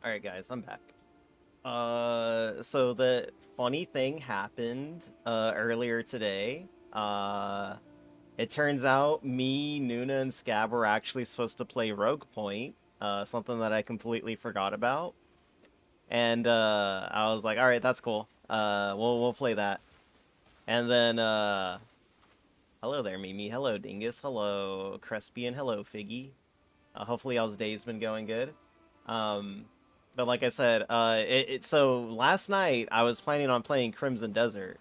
Alright guys, I'm back. So the funny thing happened earlier today. It turns out me, Nuna, and Scab were actually supposed to play Rogue Point, something that I completely forgot about. And I was like, alright, that's cool. We'll play that. And then hello there, Mimi. Hello, Dingus. Hello, Crespian. Hello, Figgy. Hopefully y'all's day's been going good. Um, but like I said, so last night I was planning on playing Crimson Desert,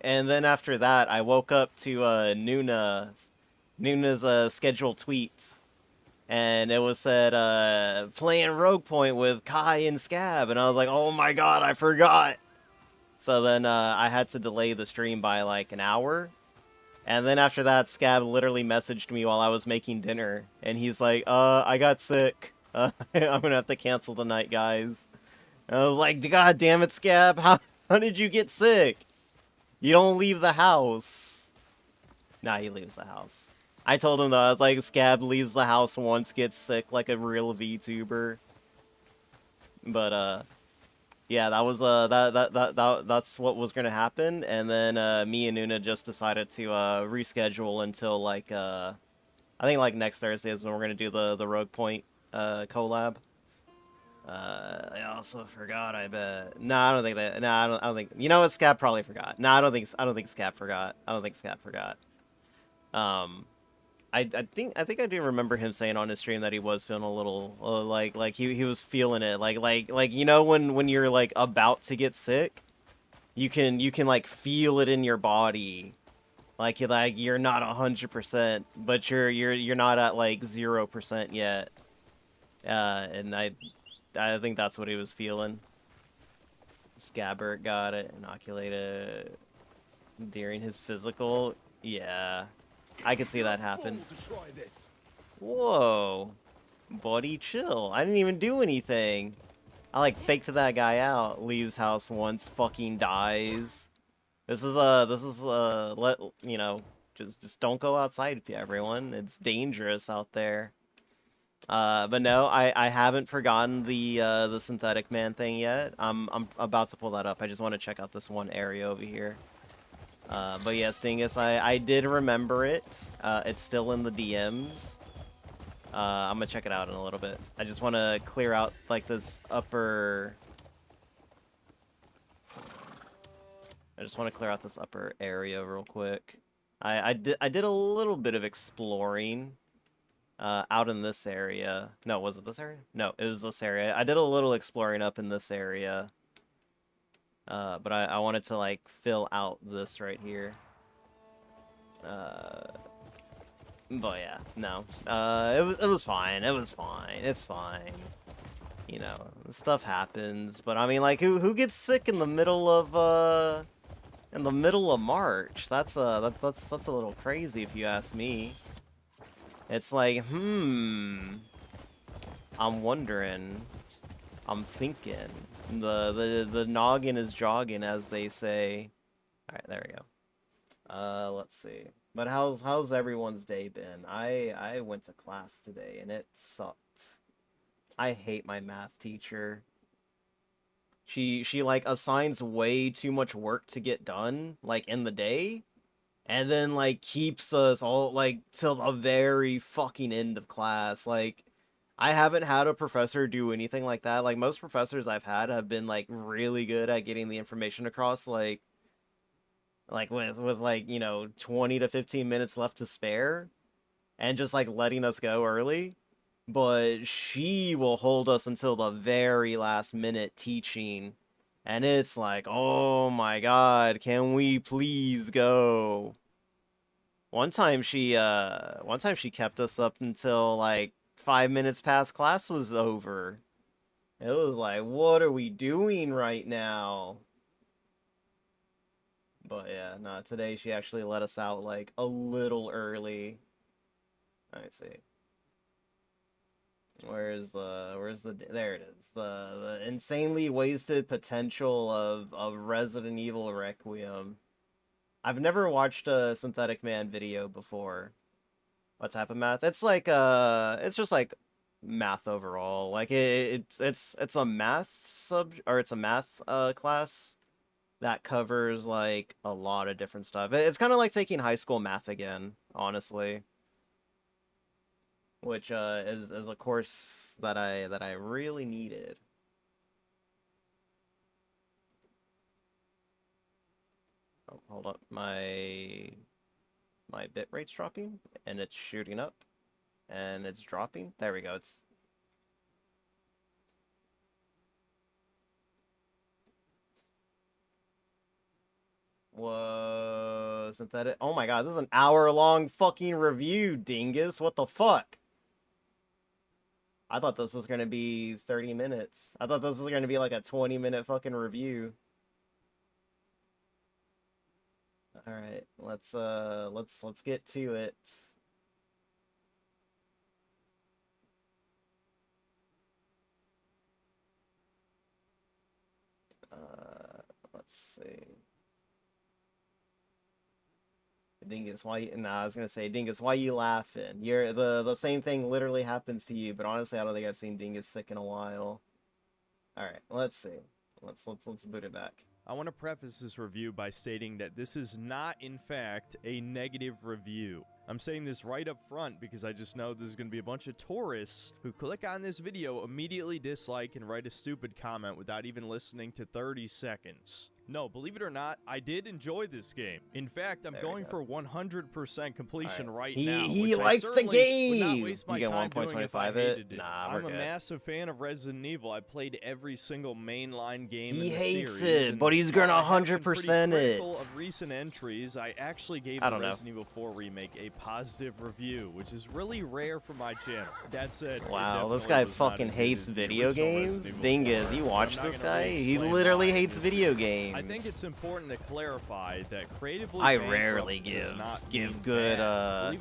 and then after that I woke up to Nuna's scheduled tweets, and it was said playing Rogue Point with Kai and Scab, and I was like, oh my god, I forgot. So then I had to delay the stream by like an hour. And then after that, Scab literally messaged me while I was making dinner, and he's like, I got sick. I'm gonna have to cancel tonight, guys." And I was like, "God damn it, Scab! How did you get sick? You don't leave the house." Nah, he leaves the house. I told him though, I was like, "Scab leaves the house once, gets sick like a real VTuber." But yeah, that was that's what was gonna happen, and then me and Nuna just decided to reschedule until like I think like next Thursday is when we're gonna do the Rogue Point collab. I also forgot. I bet. No, I don't think that. No, I don't think. You know what? Scap probably forgot. No, I don't think. I don't think Scap forgot. I don't think Scap forgot. Um, I think I do remember him saying on his stream that he was feeling a little like he was feeling it. Like you know when you're like about to get sick, you can like feel it in your body. Like you're not 100%, but you're not at like 0% yet. And I think that's what he was feeling. Scabbert got it inoculated during his physical. Yeah, I could see that happen. Whoa, buddy, chill. I didn't even do anything. I like faked that guy out. Leaves house once, fucking dies. Let you know. Just don't go outside, everyone. It's dangerous out there. But no, I haven't forgotten the synthetic man thing yet. I'm about to pull that up. I just want to check out this one area over here. But yes, Dingus, I did remember it. It's still in the DMs. I'm gonna check it out in a little bit. I just want to clear out like this upper. I just want to clear out this upper area real quick. I did a little bit of exploring. Out in this area. No, was it this area? No, it was this area. I did a little exploring up in this area. But I wanted to, like, fill out this right here. But yeah, no. It was fine. It was fine. It's fine. You know, stuff happens. But I mean, like, who gets sick in the middle of March? That's a little crazy if you ask me. It's like, I'm wondering. I'm thinking. The noggin is jogging, as they say. Alright, there we go. Let's see. But how's everyone's day been? I went to class today and it sucked. I hate my math teacher. She like assigns way too much work to get done, like in the day. And then, like, keeps us all, like, till the very fucking end of class. Like, I haven't had a professor do anything like that. Like, most professors I've had have been, like, really good at getting the information across, like with like, you know, 20 to 15 minutes left to spare. And just, like, letting us go early. But she will hold us until the very last minute teaching. And it's like, oh my god, can we please go? One time she kept us up until like 5 minutes past class was over. It was like, what are we doing right now? But yeah, no, today she actually let us out like a little early. Let's see. There it is. The insanely wasted potential of Resident Evil Requiem. I've never watched a Synthetic Man video before. What type of math? It's like it's just like math overall. Like it's a math it's a math class that covers like a lot of different stuff. It's kind of like taking high school math again, honestly. Which is a course that I really needed. Oh, hold up, my bit rate's dropping and it's shooting up and it's dropping. There we go. It's wasn't that it? Oh my god, this is an hour-long fucking review, dingus. What the fuck? I thought this was gonna be 30 minutes. I thought this was gonna be like a 20-minute fucking review. Alright, let's get to it. Let's see. Dingus, why you, nah, I was gonna say, Dingus, why you laughing? You're the same thing literally happens to you, but honestly I don't think I've seen Dingus sick in a while. Alright, let's see. Let's boot it back. I want to preface this review by stating that this is not, in fact, a negative review. I'm saying this right up front because I just know there's going to be a bunch of tourists who click on this video, immediately dislike, and write a stupid comment without even listening to 30 seconds. No, believe it or not, I did enjoy this game. In fact, I'm going for 100% completion right now. He likes the game! Would not waste my you get time doing if I 1.25 hated it? it. Nah, I'm we're a good. massive fan of Resident Evil. I played every single mainline game He in the hates series, it, but he's gonna 100% it. Of recent entries, I actually gave the Resident Evil 4 remake a positive review, which is really rare for my channel. That said, wow, this guy fucking hates video games? Dingus, you watch this guy? He literally hates video games. I think it's important to clarify that creatively I rarely give good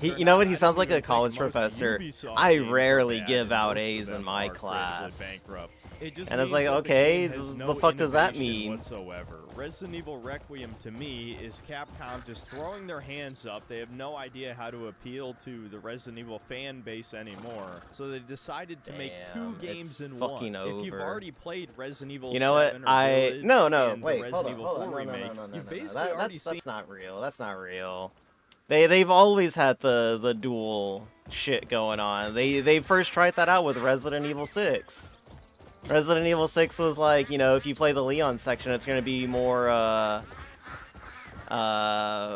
you know what, he sounds like a college professor. I rarely give out A's in my class. And it's like, okay, the fuck does that mean? Whatsoever. Resident Evil Requiem to me is Capcom just throwing their hands up. They have no idea how to appeal to the Resident Evil fan base anymore, so they decided to make two games in one. If you've already played Resident Evil, you know what? Wait, hold on. Remake, you've basically already seen. That's not real. That's not real. They've always had the dual shit going on. They first tried that out with Resident Evil 6. Resident Evil 6 was like, you know, if you play the Leon section, it's gonna be more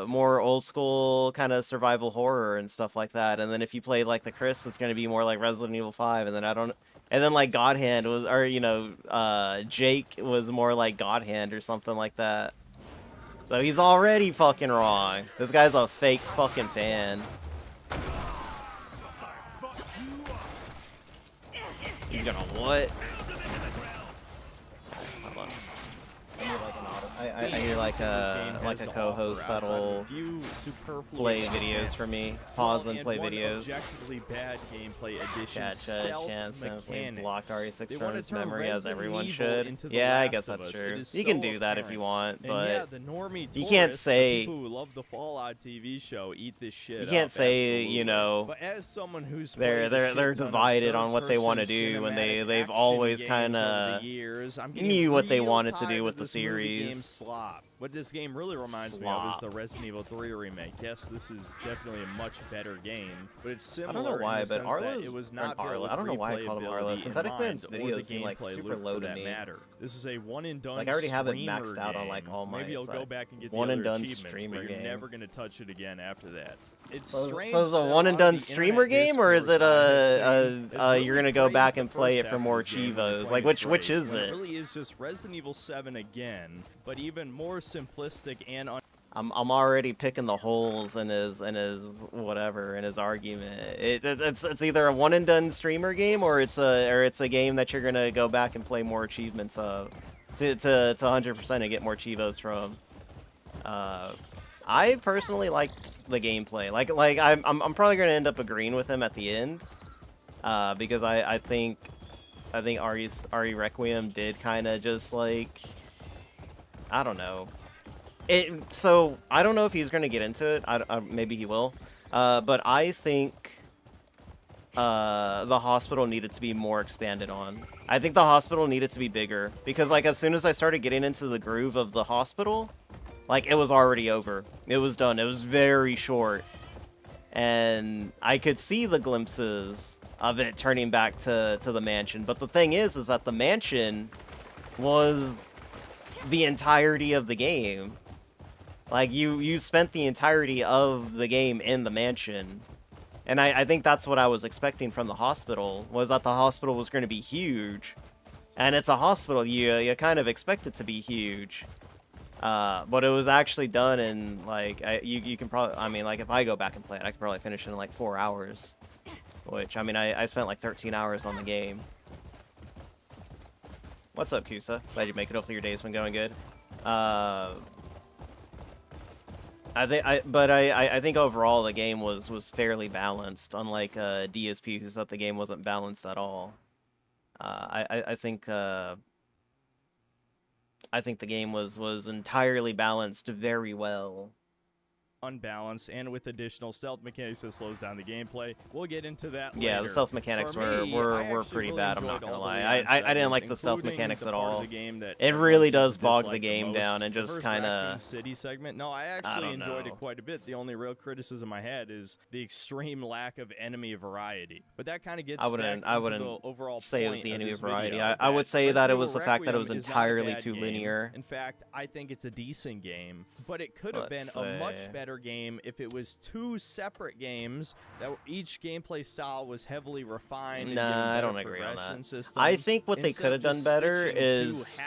more old school kind of survival horror and stuff like that. And then if you play like the Chris, it's gonna be more like Resident Evil 5. And then like God Hand was, or you know, Jake was more like God Hand or something like that. So he's already fucking wrong. This guy's a fake fucking fan. He's gonna what? Hold on. I hear like a co-host that'll play videos for me. Pause and play videos. Objectively bad gameplay addition. Chance blocked RE6 from his memory, as everyone should. Yeah, I guess that's true. You can do that if you want, but you can't say. People who love the Fallout TV show eat this shit. You can't say, you know, but as someone who's they're divided on what they want to do, and they've always kind of knew what they wanted to do with the series. Slop. What this game really reminds me of is the Resident Evil 3 remake. Yes, this is definitely a much better game, but it's similar. I don't know why, in the but sense Arlo's, that it was not Arlo. I don't know why I called him Arlo. Synthetic Man's videos seem like super low to me. This is a one and done. Like I already have it maxed out on like all my. Maybe you'll go back and get one the and done achievements, streamer but you're game. never gonna touch it again after that. It's so strange. So is it a one and done streamer game, or is it you're gonna go back and play it for more Chivos? Like which is it? It really is just Resident Evil 7 again, but even more simplistic and. I'm already picking the holes in his whatever in his argument. It's either a one and done streamer game or it's a game that you're gonna go back and play more achievements of to 100% and get more Chivos from. I personally liked the gameplay. Like I'm probably gonna end up agreeing with him at the end, because I think RE Requiem did kind of just like, I don't know. So I don't know if he's gonna get into it. Maybe he will. But I think the hospital needed to be more expanded on. I think the hospital needed to be bigger because like as soon as I started getting into the groove of the hospital, like it was already over. It was done. It was very short. And I could see the glimpses of it turning back to the mansion. But the thing is that the mansion was the entirety of the game. Like you spent the entirety of the game in the mansion. And I think that's what I was expecting from the hospital, was that the hospital was going to be huge. And it's a hospital, you kind of expect it to be huge. But it was actually done in, like, you can probably, I mean, like, if I go back and play it, I could probably finish it in, like, 4 hours. Which, I mean, I spent, like, 13 hours on the game. What's up, Kusa? Glad you make it. Hopefully your day's been going good. I think overall the game was fairly balanced, unlike DSP, who thought the game wasn't balanced at all. I think the game was entirely balanced very well. Unbalanced and with additional stealth mechanics that slows down the gameplay. We'll get into that later. Yeah, the stealth mechanics were pretty bad, I'm not gonna lie. I didn't like the stealth mechanics at all. It really does bog the game down and just kind of... City segment. No, I actually enjoyed it quite a bit. The only real criticism I had is the extreme lack of enemy variety. But that kind of gets I wouldn't the overall say it was the enemy variety. I would say that it was the fact that it was entirely too linear. In fact, I think it's a decent game, but it could have been a much better game if it was 2 separate games that each gameplay style was heavily refined. Nah, I don't agree on that. I think what they could have done better is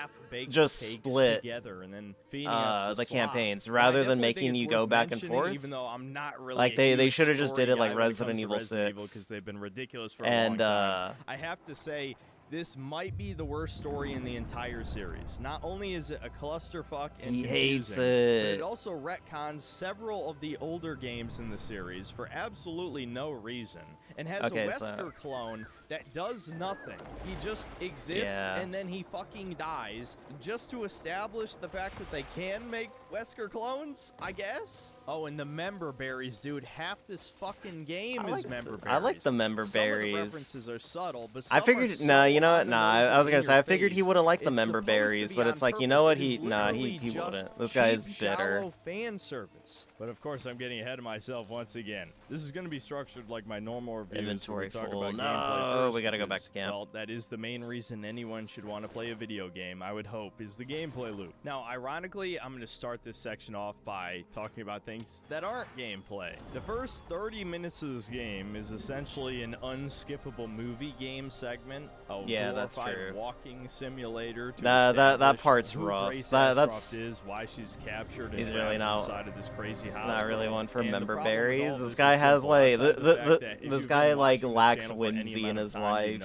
just split together and then the campaigns rather than making you go back and forth. Even though I'm not really like they should have just did it like Resident Evil 6 because they've been ridiculous for a long time. I have to say, this might be the worst story in the entire series. Not only is it a clusterfuck and he hates but it. it also retcons several of the older games in the series for absolutely no reason, and has a Wesker clone that does nothing. He just exists and then he fucking dies just to establish the fact that they can make Wesker clones, I guess? Oh, and the member berries, dude. Half this fucking game is member berries. I like the member berries. Some of the references are subtle, but I figured, you know what? Nah, I was gonna say I figured he wouldn't like the member berries, but it's like, you know what? He wouldn't. This guy is bitter. Fan service. But of course, I'm getting ahead of myself once again. This is gonna be structured like my normal reviews. Inventory full. No, we gotta go back to camp. Well, that is the main reason anyone should want to play a video game, I would hope, is the gameplay loop. Now, ironically, I'm gonna start this section off by talking about things that aren't gameplay. The first 30 minutes of this game is essentially an unskippable movie game segment. Yeah, that's true. Walking simulator. To that part's rough. That's why she's captured. He's really not inside of this crazy hospital. Not really one for member berries. This guy has like this guy like lacks whimsy in his life.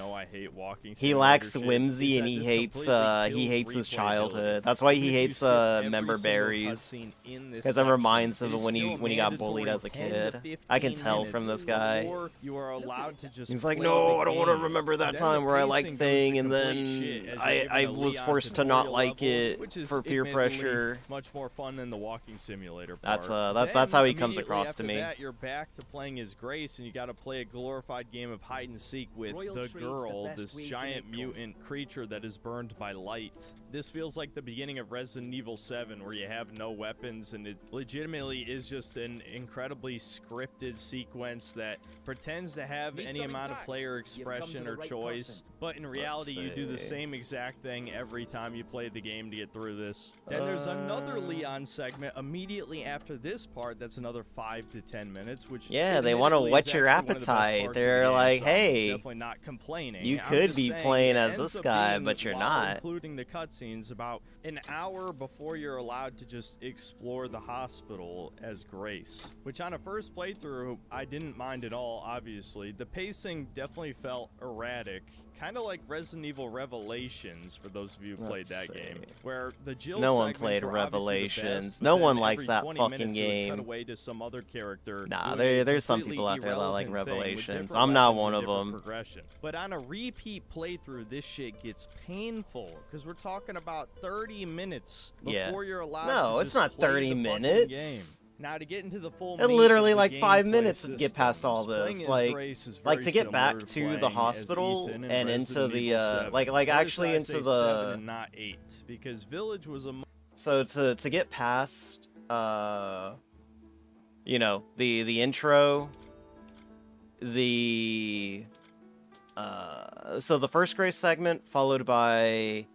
He lacks whimsy and he hates his childhood. That's why he hates member berries. Because it reminds him of when he got bullied as a kid. I can tell from this guy. He's like, no, I don't want to remember that time where I liked thing and then I was forced to not like it for peer pressure. Much more fun than the walking simulator part. That's how he comes across to me. You're back to playing as Grace, and you got to play a glorified game of hide and seek with the girl, this giant mutant creature that is burned by light. This feels like the beginning of Resident Evil 7, where you have no weapons, and it legitimately is just an incredibly scripted sequence that pretends to have any amount of player expression or choice, but in reality you do the same exact thing every time you play the game to get through this. Then there's another Leon segment immediately after this part that's another 5 to 10 minutes, which they want to whet your appetite. They're like, hey, definitely not complaining. You could be playing as this guy, but you're not. Including the cutscenes about an hour before you're allowed to just explore the hospital as Grace, which on a first playthrough I didn't mind at all. Obviously, the pacing definitely felt erratic. Kind of like Resident Evil Revelations, for those of you who played that game, where the Jill no one played Revelations. No one likes that fucking game. Cut away to some other character. Nah, there's some people out there that like Revelations. I'm not one of them. But on a repeat playthrough, this shit gets painful because we're talking about 30 minutes before you're allowed. No, to it's not 30 minutes. Game. Now to get into the full It meat literally of the like 5 gameplay minutes to get past all systems, playing this. as Grace is Like very to get similar back to playing the as hospital Ethan in and into Resident the Evil 7. like Notice actually I into say the 7 and not 8 because Village was a so to get past you know, the intro, the so the first Grace segment followed by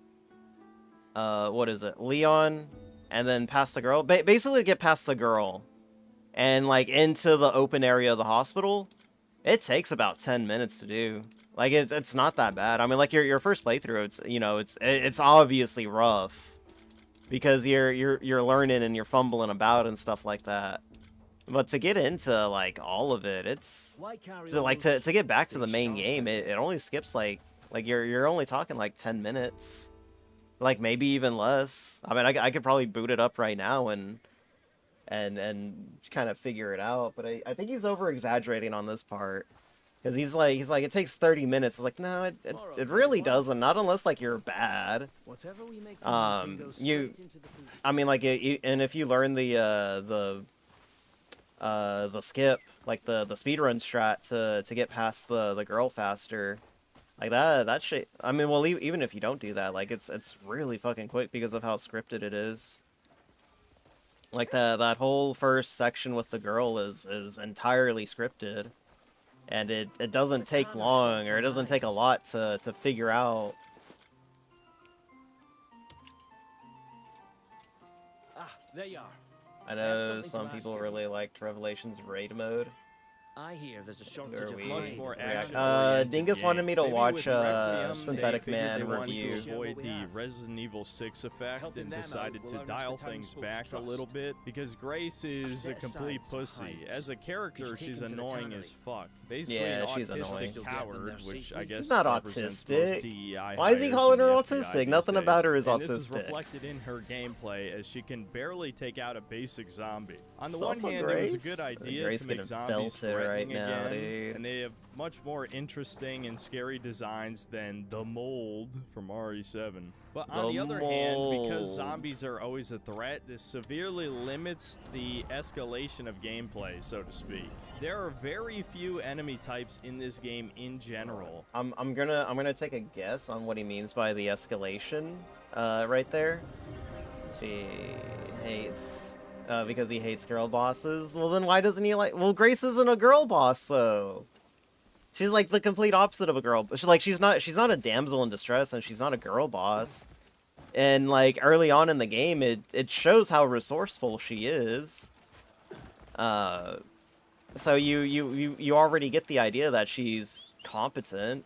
what is it, Leon, and then past the girl, basically to get past the girl and like into the open area of the hospital, it takes about 10 minutes to do. Like it's not that bad. I mean, like your first playthrough, it's, you know, it's obviously rough because you're learning and you're fumbling about and stuff like that. But to get into like all of it, it's to get back to the main game, it only skips like you're only talking like 10 minutes, like maybe even less. I mean, I could probably boot it up right now and kind of figure it out, but I think he's over exaggerating on this part. Because he's like, it takes 30 minutes. It's like, no, it really doesn't. Not unless, like, you're bad. I mean, like, and if you learn the skip, like, the speedrun strat to get past the girl faster, like, that shit, I mean, well, even if you don't do that, like, it's really fucking quick because of how scripted it is. Like, that whole first section with the girl is entirely scripted. And it doesn't take long, or it doesn't take a lot to figure out. Ah, there you are. I know some people really liked Revelations raid mode. I hear there's a shortage of much more action. Dingus wanted me to Maybe watch with Rexium, Synthetic they figured Man they wanted review. to avoid the Resident Evil 6 effect and decided to dial things back a little bit because Grace is a complete pussy. As a character, she's annoying as fuck. Basically, Yeah, an she's autistic annoying. coward, which I guess She's not represents autistic. most DEI Why is he hires calling in her the FBI autistic? these Nothing days. about her is And this is autistic. reflected in her gameplay as she can barely take out a basic zombie. On the Suffer one hand, it was a Grace? good idea Grace to make getting zombies belted right threatening now, again, dude. and they have much more interesting and scary designs than the mold from RE7. But on the other hand, because mold. zombies are always a threat, this severely limits the escalation of gameplay, so to speak. There are very few enemy types in this game in general. I'm gonna take a guess on what he means by the escalation, right there. She hates, because he hates girl bosses. Well, then why doesn't he like? Well, Grace isn't a girl boss though. She's like the complete opposite of a girl. She's not a damsel in distress, and she's not a girl boss. And like early on in the game, it shows how resourceful she is. So you already get the idea that she's competent.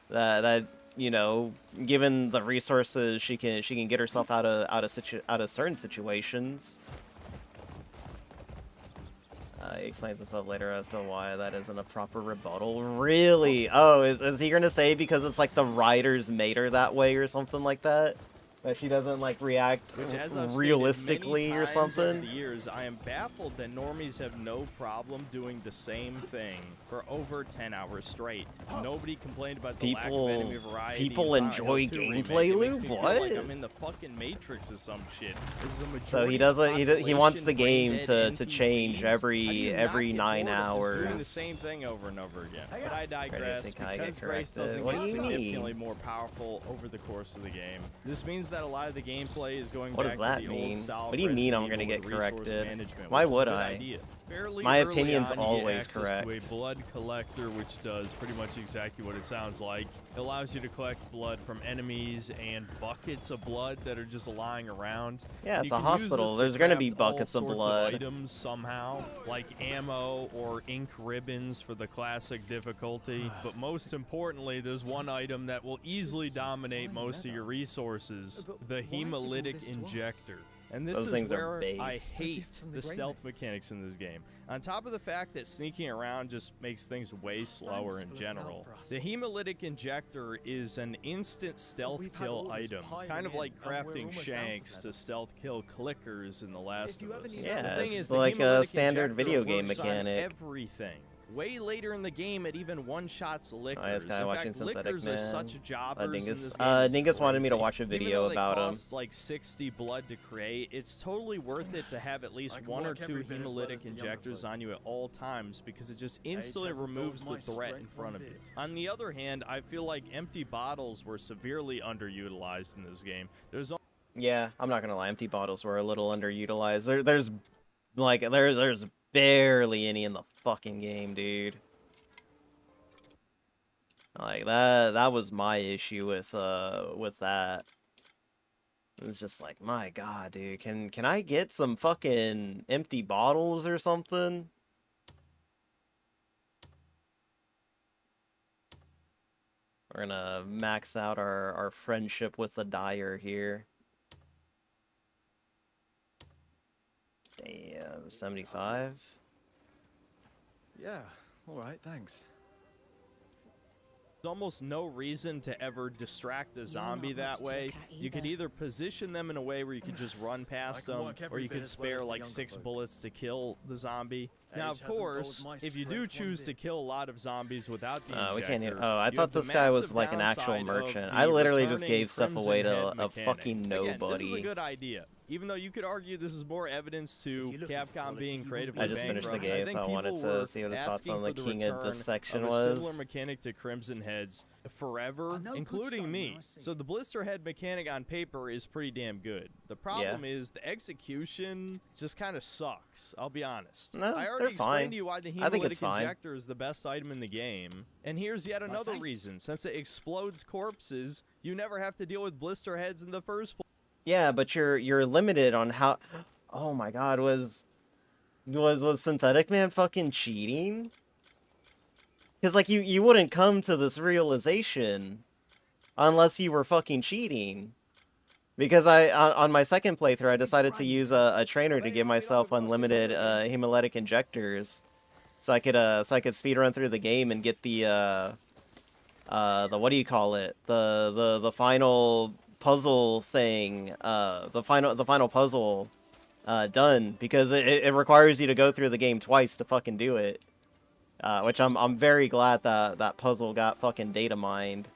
That you know, given the resources, she can get herself out of certain situations. He explains himself later as to why that isn't a proper rebuttal. Really? Oh, is he gonna say because it's like the writers made her that way or something like that? That she doesn't like react Which, as I've realistically stated or many times over something? the years, I am baffled that normies have no problem doing the same thing for over 10 hours straight. Nobody complained about the lack of enemy variety. People in Silent enjoy Hill 2 remake. gameplay It makes loop? me feel What? like I'm in the fucking Matrix or some shit. Is the So he majority doesn't. He wants the population game brain-dead to change NPCs? How do you not every get 9 bored of just doing the hours. same thing over and over again? But I digress. Crazy, can I get Because Grace corrected? doesn't What get do you mean? significantly more powerful over the course of the game. This means that a lot of the gameplay is going What back does that to the mean? old style. What do you mean I'm Resident gonna Evil get with resource corrected? management, Why which is a would good I? idea. Fairly My early opinion's on, you get always access correct. to a blood collector, which does pretty much exactly what it sounds like. It allows you to collect blood from enemies and buckets of blood that are just lying around. Yeah, And it's you a can use hospital. this to There's gonna be craft all buckets of sorts blood. items somehow, like ammo or ink ribbons for the classic difficulty. But most importantly, there's one item that will easily dominate most of your resources: the hemolytic injector. And this Those is things are where I based. hate the stealth mechanics in this game. On top of the fact that sneaking around just makes things way slower in general. The hemolytic injector is an instant stealth kill item, kind of like crafting shanks to stealth kill clickers in The Last of Us. Yeah, The thing it's is, like the a hemolytic standard injector video game works on mechanic. everything. way later in the game, it even one-shots lickers. Oh, this guy in watching fact, Synthetic lickers are Man. such jobbers in Dingus. this game. It's Dingus wanted me to crazy. watch a Even video though they about him. cost like 60 blood to create, it's totally worth it to have at least can one or work two every bit as well hemolytic as the younger injectors folk. on you at all times because it just instantly hasn't removes dulled the my threat in strength front one of you. bit. On the other hand, I feel like empty bottles were severely underutilized in this game. There's Yeah, I'm not gonna lie. Empty bottles were a little underutilized. There's barely any in the fucking game, dude. Like that was my issue with that. It's just like, my god, dude. Can I get some fucking empty bottles or something? We're gonna max out our friendship with the dyer here. Damn, 75? Yeah, alright, thanks. There's almost no reason to ever distract the zombie that way. You could either position them in a way where you could just run past can them, work or every you bit could as well spare as the like younger 6 folk. bullets to kill the zombie. Now, of Age hasn't course, dulled my if you do strength one choose to bit. kill a lot of zombies without the We can't injector, even. Oh, I you thought have the this guy was massive like an actual downside of merchant. the I literally just returning gave stuff Crimson away Head to a mechanic. fucking Again, nobody. this is a good idea. Even though you could argue this is more evidence to If you're looking for Capcom quality, being you will creatively be I just finished the bankrupt, I game, think so I wanted people to were see what his thoughts asking on the for King of return Dissection of a was. similar mechanic to Crimson Heads forever, I know good including stuff, me. now I see. So the Blister Head mechanic on paper is pretty damn good. The problem is the execution just kind of sucks, I'll be honest. No, I they're already fine. explained to you why the I think it's hemolytic fine. injector is the best item in the game. And here's yet another thanks. reason. Since it explodes corpses, you never have to deal with blister heads in the first place. Yeah, but you're limited on how. Oh my god, was Synthetic Man fucking cheating? Because like you wouldn't come to this realization unless you were fucking cheating. Because on my second playthrough, I decided to use a trainer to give myself unlimited hemolytic injectors, so I could speedrun through the game and get the what do you call it, the final puzzle thing, the final puzzle done, because it requires you to go through the game twice to fucking do it, which I'm very glad that puzzle got fucking data mined.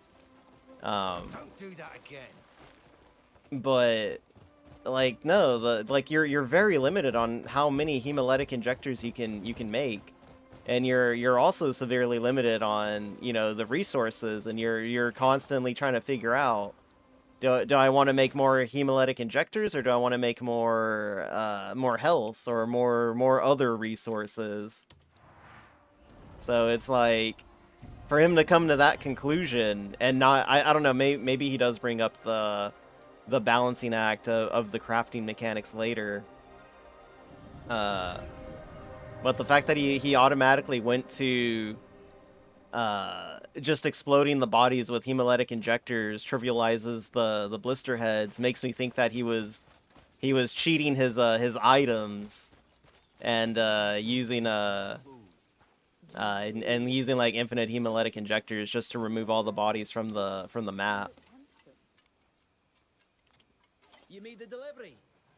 Don't do that again. But like no, you're very limited on how many hemolytic injectors you can make, and you're also severely limited on, you know, the resources, and you're constantly trying to figure out, do I want to make more hemolytic injectors, or do I want to make more health or more other resources? So it's like, for him to come to that conclusion and not, I don't know, maybe he does bring up the balancing act of the crafting mechanics later. But the fact that he automatically went to just exploding the bodies with hemolytic injectors trivializes the blister heads, makes me think that he was cheating his items and using and using like infinite hemolytic injectors just to remove all the bodies from the map. You made the delivery.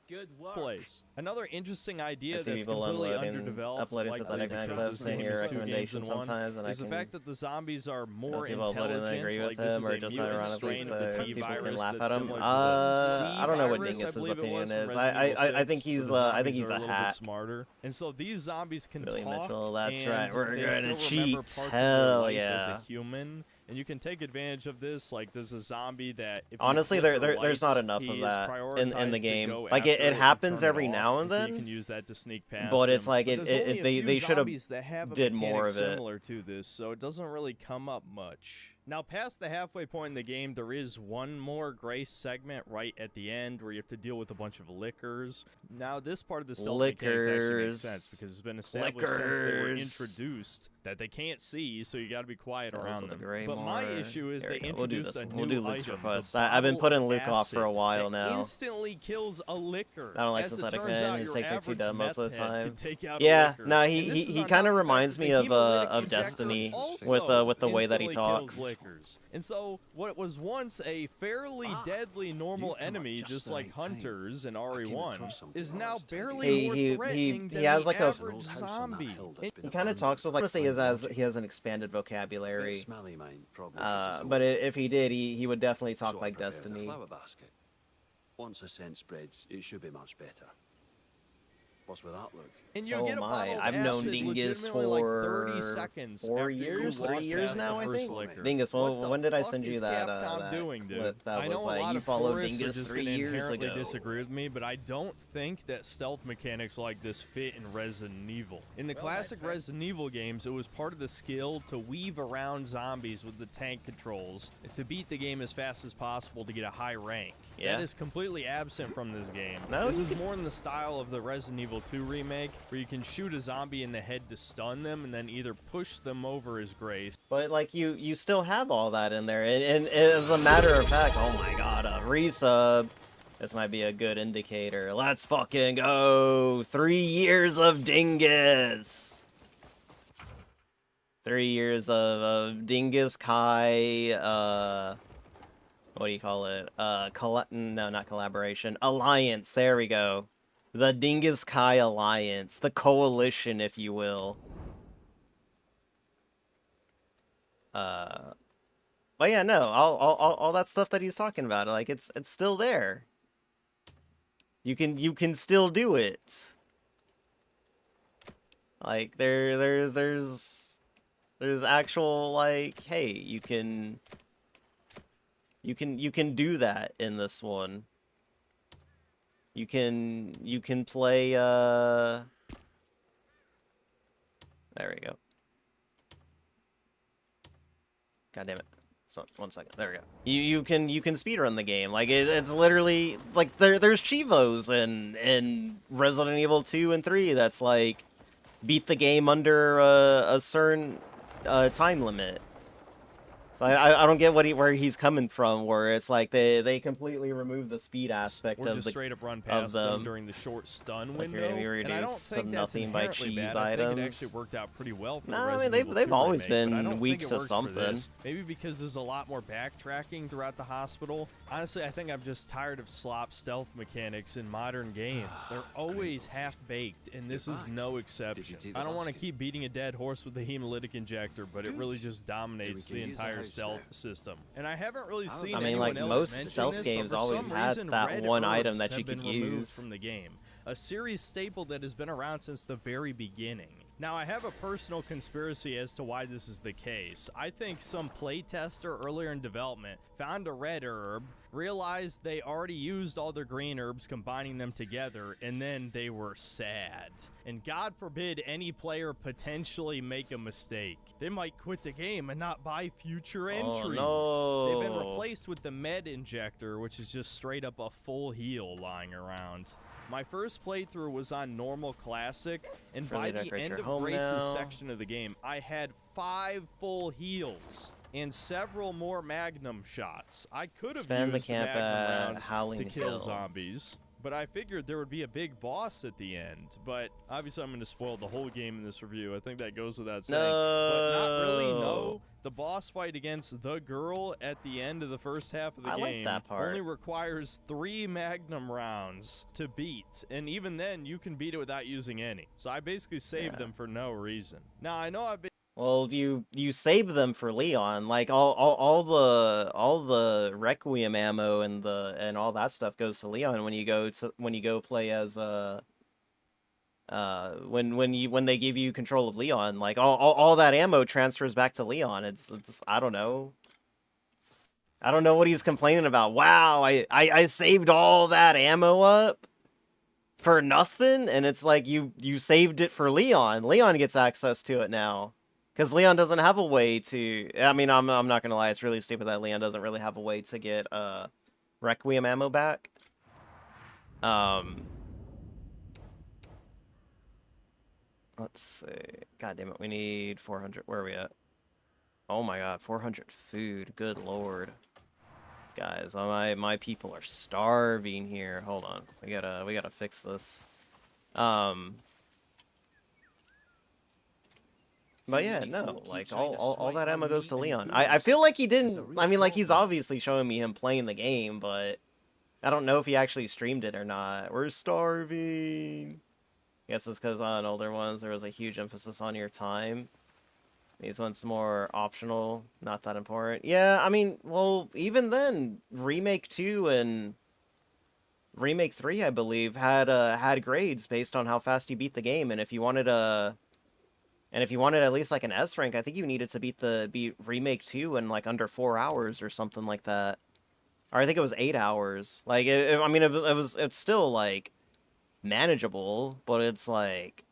Good work. Place. Another interesting idea I see that's people completely uploading underdeveloped, likely Synthetic Man because clips this in game your is 2 games in recommendations one, sometimes, and is the I fact that the zombies are more people uploading that agree intelligent, with like this him, is or a just mutant ironically strain of the so T people can virus laugh that's at him. similar to the C I don't know what virus, Dingus's I believe it was, opinion from is. Resident Evil I think 6, he's where the I think zombies he's are a little hack. bit smarter, and so these zombies can Billy talk. Mitchell, that's and right. We're they gonna still cheat. remember parts of their Hell life yeah. as a human. And you can take advantage of this. Like, there's a zombie that, if you Honestly, flip the there's not lights, enough he of is that in the prioritized to game. go Like after it happens turn every off, now and so you then. can use that to sneak past But it's him. like But there's only a they few should have zombies that have a did mechanic more of it. similar to this, so it doesn't really come up much. Now, past the halfway point in the game, there is one more Grace segment right at the end where you have to deal with a bunch of lickers. Now, this part of the stealth mechanics actually makes sense because it's been established since they were introduced that they can't see, so you got to be quiet around them. But my issue is they introduced a new Luke's item. request. the I've been putting bottle Luke off for a acid while that now. Instantly kills a licker. I don't like As it Synthetic turns Man. out, He your takes it too average dumb most of the meth head time. can take out a Yeah, licker. no, And this he is on kind top of the fact reminds that me the of hemolytic of injector Destiny also with the way that he instantly kills talks. lickers. clickers. And so, what was once a fairly deadly normal enemy, just like hunters in RE1, is now barely more threatening than has the like a average zombie. He kind of talks with, like, I say, he has an expanded vocabulary. But if he did, he would definitely talk like Destiny. Once the scent spreads, it should be much better. What's with that look? And you So get a am I. bottle of I've known acid Dingus legitimately for like 30 seconds 4 after years, you 3 walk years past now, the I first think. liquor. Dingus, What when did I the send fuck you is that, Capcom doing, dude? clip that I was know a like, lot you of followed tourists are Dingus just 3 gonna years inherently ago? disagree with me, but I don't think that stealth mechanics like this fit in Resident Evil. In the classic Resident Evil games, it was part of the skill to weave around zombies with the tank controls to beat the game as fast as possible to get a high rank. Yeah. That is completely absent from this game. No, This you is could- more in the style of the Resident Evil 2 remake, where you can shoot a zombie in the head to stun them and then either push them over as grace. But, like, you still have all that in there. And as a matter of fact, oh my god, a resub. This might be a good indicator. Let's fucking go! 3 years of Dingus! 3 years of Dingus, Kai, what do you call it? No, not collaboration. Alliance, there we go. The Dingus Kai Alliance. The coalition, if you will. But yeah, no, all that stuff that he's talking about, like, it's still there. You can still do it. Like, there's actual, like, hey, you can do that in this one. You can play, there we go. God damn it. So, 1 second. There we go. You can speedrun the game. Like, it's literally, like, there's Chivos in Resident Evil 2 and 3 that's, like, beat the game under a certain time limit. So I don't get where he's coming from, where it's like they completely remove the speed aspect Or of just the straight up run past them them. during the short stun Like, window. you're gonna be And I don't reduced to think that's nothing by inherently cheese bad. I think it items. actually worked out pretty well for No, the I mean, Resident Evil they've 2 always remake, but been I don't weak think it to works for something. this. Maybe because there's a lot more backtracking throughout the hospital. Honestly, I think I'm just tired of slop stealth mechanics in modern games. They're always half-baked, and this is no exception. take the I don't want to basket? keep beating a dead horse with a hemolytic injector, but it really just dominates can the use the entire house stealth now. system. And I haven't really seen I mean, anyone like, else most mention stealth this, games but for always some had reason, that red one item herbs that have you been could removed use. from the game. A series staple that has been around since the very beginning. Now, I have a personal conspiracy as to why this is the case. I think some playtester earlier in development found a red herb, realized they already used all their green herbs, combining them together, and then they were sad. And God forbid any player potentially make a mistake. They might quit the game and not buy future entries. no. They've been replaced with the med injector, which is just straight up a full heal lying around. My first playthrough was on normal classic, and by the decorate end your of home Grace's now. section of the game, I had 5 full heals and several more magnum shots. I could have Spend the used camp magnum at rounds Howling to kill Hill. zombies, but I figured there would be a big boss at the end. But obviously I'm going to spoil the whole game in this review. I think that goes without saying. But not really, no. The boss fight against the girl at the end of the first half of the I like game that part. only requires 3 magnum rounds to beat, and even then you can beat it without using any. So I basically saved them for no reason. Now I know I've been Well, you save them for Leon. Like, all the Requiem ammo and all that stuff goes to Leon when you go play as when they give you control of Leon. Like, all that ammo transfers back to Leon. It's I don't know. I don't know what he's complaining about. Wow, I saved all that ammo up for nothing, and it's like you saved it for Leon. Leon gets access to it now. Because Leon doesn't have a way to... I mean, I'm not going to lie. It's really stupid that Leon doesn't really have a way to get Requiem ammo back. Let's see. God damn it. We need 400. Where are we at? Oh my god. 400 food. Good lord. Guys, my people are starving here. Hold on. We gotta fix this. But yeah, no, like all that ammo goes to Leon. I feel like he didn't. I mean, like he's obviously showing me him playing the game, but I don't know if he actually streamed it or not. We're starving. I guess it's because on older ones there was a huge emphasis on your time. These ones more optional, not that important. Yeah, I mean, well, even then, Remake 2 and Remake 3, I believe, had grades based on how fast you beat the game, and if you wanted at least like an S rank, I think you needed to beat Remake 2 in like under 4 hours or something like that. Or I think it was 8 hours. Like, I mean, it's still like manageable, but it's like,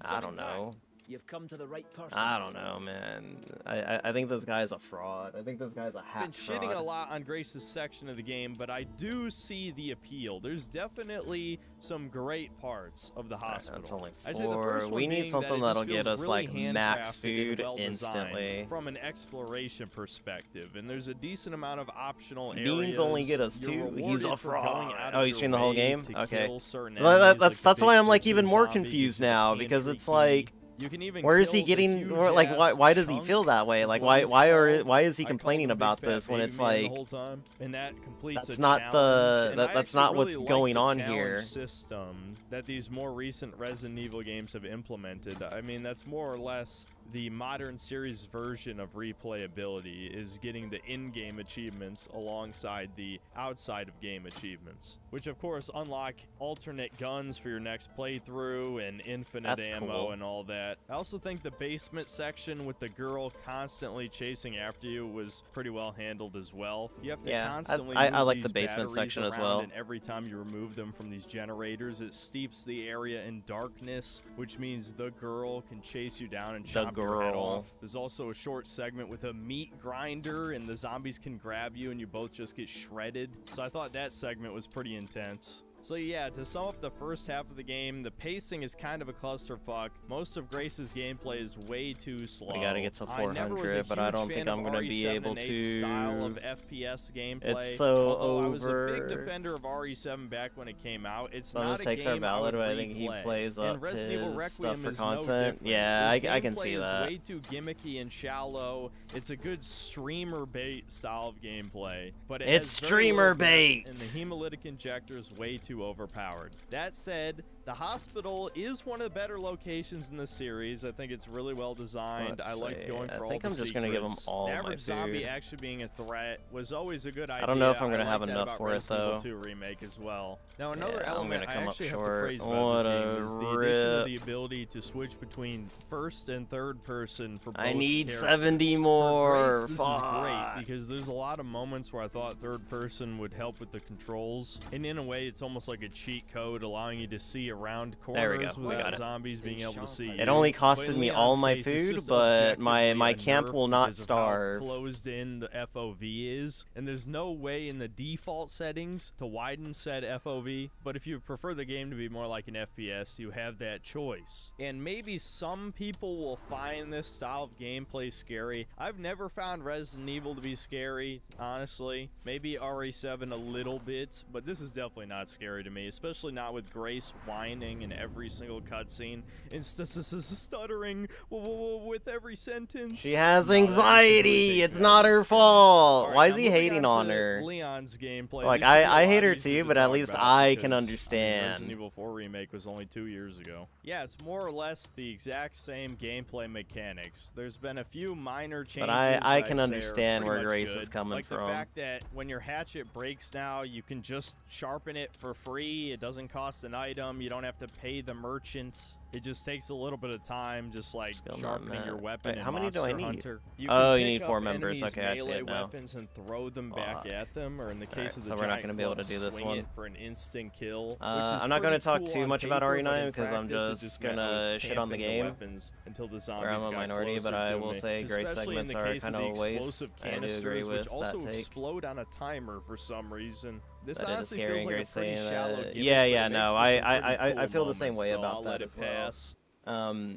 I don't know. You've come to the right person. I don't know, man. I think this guy's a fraud. I think this guy's a I've been shitting a lot on Grace's section of the game, but I do see the appeal. There's definitely some great parts of the hospital. That's only I'd say the 4. first one We need being something that it that'll just get feels us really like max handcrafted and food well-designed instantly. from an exploration perspective, and there's a decent amount of optional areas. Beans only get us You're 2. He's a rewarded for going fraud. out Oh, of you your streamed the whole way game? to Okay. kill certain Well, enemies, like that's the why big I'm like butcher even more zombie confused gives you the now because pantry it's key. like, You can even where is he kill the getting? Like, huge-ass why does he chunk, feel that way? is Like, what it's called. why is he I called complaining him a big about fat this when baby it's man the like, whole time, and that completes that's a not challenge, and I that's actually not what's really like going the on challenge here. system that these more recent Resident Evil games have implemented. I mean, that's more or less the modern series version of replayability, is getting the in-game achievements alongside the outside of game achievements, which of course unlock alternate guns for your next playthrough and infinite That's ammo cool. and all that. I also think the basement section with the girl constantly chasing after you was pretty well handled as well. You have to constantly I move like the these basement batteries section as around, well. and every time you remove them from these generators, it steeps the area in darkness, which means the girl can chase you down and chop your head off. There's also a short segment with a meat grinder, and the zombies can grab you and you both just get shredded. So I thought that segment was pretty intense. So yeah, to sum up the first half of the game, the pacing is kind of a clusterfuck. Most of Grace's gameplay is way too slow. We gotta get to I never was a 400, but I huge don't fan think of I'm gonna be RE7 able and 8's style of to. FPS gameplay. It's so Although I was a big over. defender of RE7 back when it came out. It's Some not a mistakes are game valid, I would but I think he replay. plays And up Resident Evil his stuff Requiem for is no content. different. Yeah, This I can see gameplay that. is way too gimmicky and shallow. It's a good streamer bait style of gameplay, but it It's has very streamer little depth, bait. and the hemolytic injector is way too overpowered. That said, the hospital is one of the better locations in the series. I think it's really well designed. Let's I liked see. going for I all think the I'm just gonna give him secrets. all The my average zombie food. actually being a threat was always a good idea. I don't know if I'm gonna I have like that enough about for it, Resident Evil though. 2 remake as well. Now another Yeah, I'm element gonna I come up actually have to short. praise What about this a game is the addition of rip. the ability to switch between first and third person for both I need characters. 70 For more. Grace, this is great because there's a lot of moments where I thought third person would help with the controls, and in a way it's almost like a cheat code allowing you to see around There we corners go. We without got it. zombies being able to see you. It only But costed in me Leon's all my case, it's food, just but my objectively a camp nerf will not because of how starve. closed in the FOV is, and there's no way in the default settings to widen said FOV, but if you prefer the game to be more like an FPS, you have that choice. And maybe some people will find this style of gameplay scary. I've never found Resident Evil to be scary, honestly. Maybe RE7 a little bit, but this is definitely not scary to me, especially not with Grace whining in every single cutscene and stuttering with every sentence. She has No, that just anxiety. really takes It's me not out of her the fault. Alright, Why now is he moving hating on on to her? Leon's gameplay. Like, This should be a I lot hate her easier too, to but at talk least about I can because, understand. Resident Evil 4 Remake was only 2 years ago. Yeah, it's more or less the exact same gameplay mechanics. There's been a few minor changes. But I I'd can say are understand pretty where much Grace is good. coming like from. The fact that when your hatchet breaks now, you can just sharpen it for free. It doesn't cost an item. You don't have to pay the merchant. It just takes a little bit of time, just like Still not sharpening your mad. weapon Wait, in how many do I Monster need? Hunter. You Oh, can you pick need up 4 members. enemies' Okay, I see melee it now. weapons and throw them back Fuck. at them, or in the case Alright, of the so we're not giant gonna be able to club, do this swing one. it for an instant kill. Which is I'm not gonna pretty talk cool too on much about paper, RE9 but in because I'm practice, it just meant I was gonna shit on the camping game. weapons until the Where zombies I'm a got minority, but closer I to will me. say Grace Especially in segments the are case of kind the of a waste. explosive I do agree canisters, with which also that take. explode on a timer for some reason. This That is honestly scary, feels like a Grace pretty saying shallow that. gimmick, Yeah, but yeah, it makes no, for I some pretty I cool feel the same moments, way so about I'll that let it as well. pass.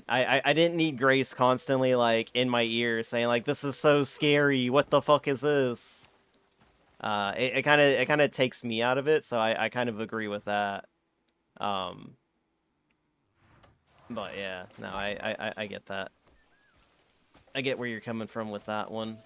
I didn't need Grace constantly like in my ear saying like this is so scary. What the fuck is this? It kind of takes me out of it, so I kind of agree with that. But yeah, no, I get that. get where you're coming from with that one.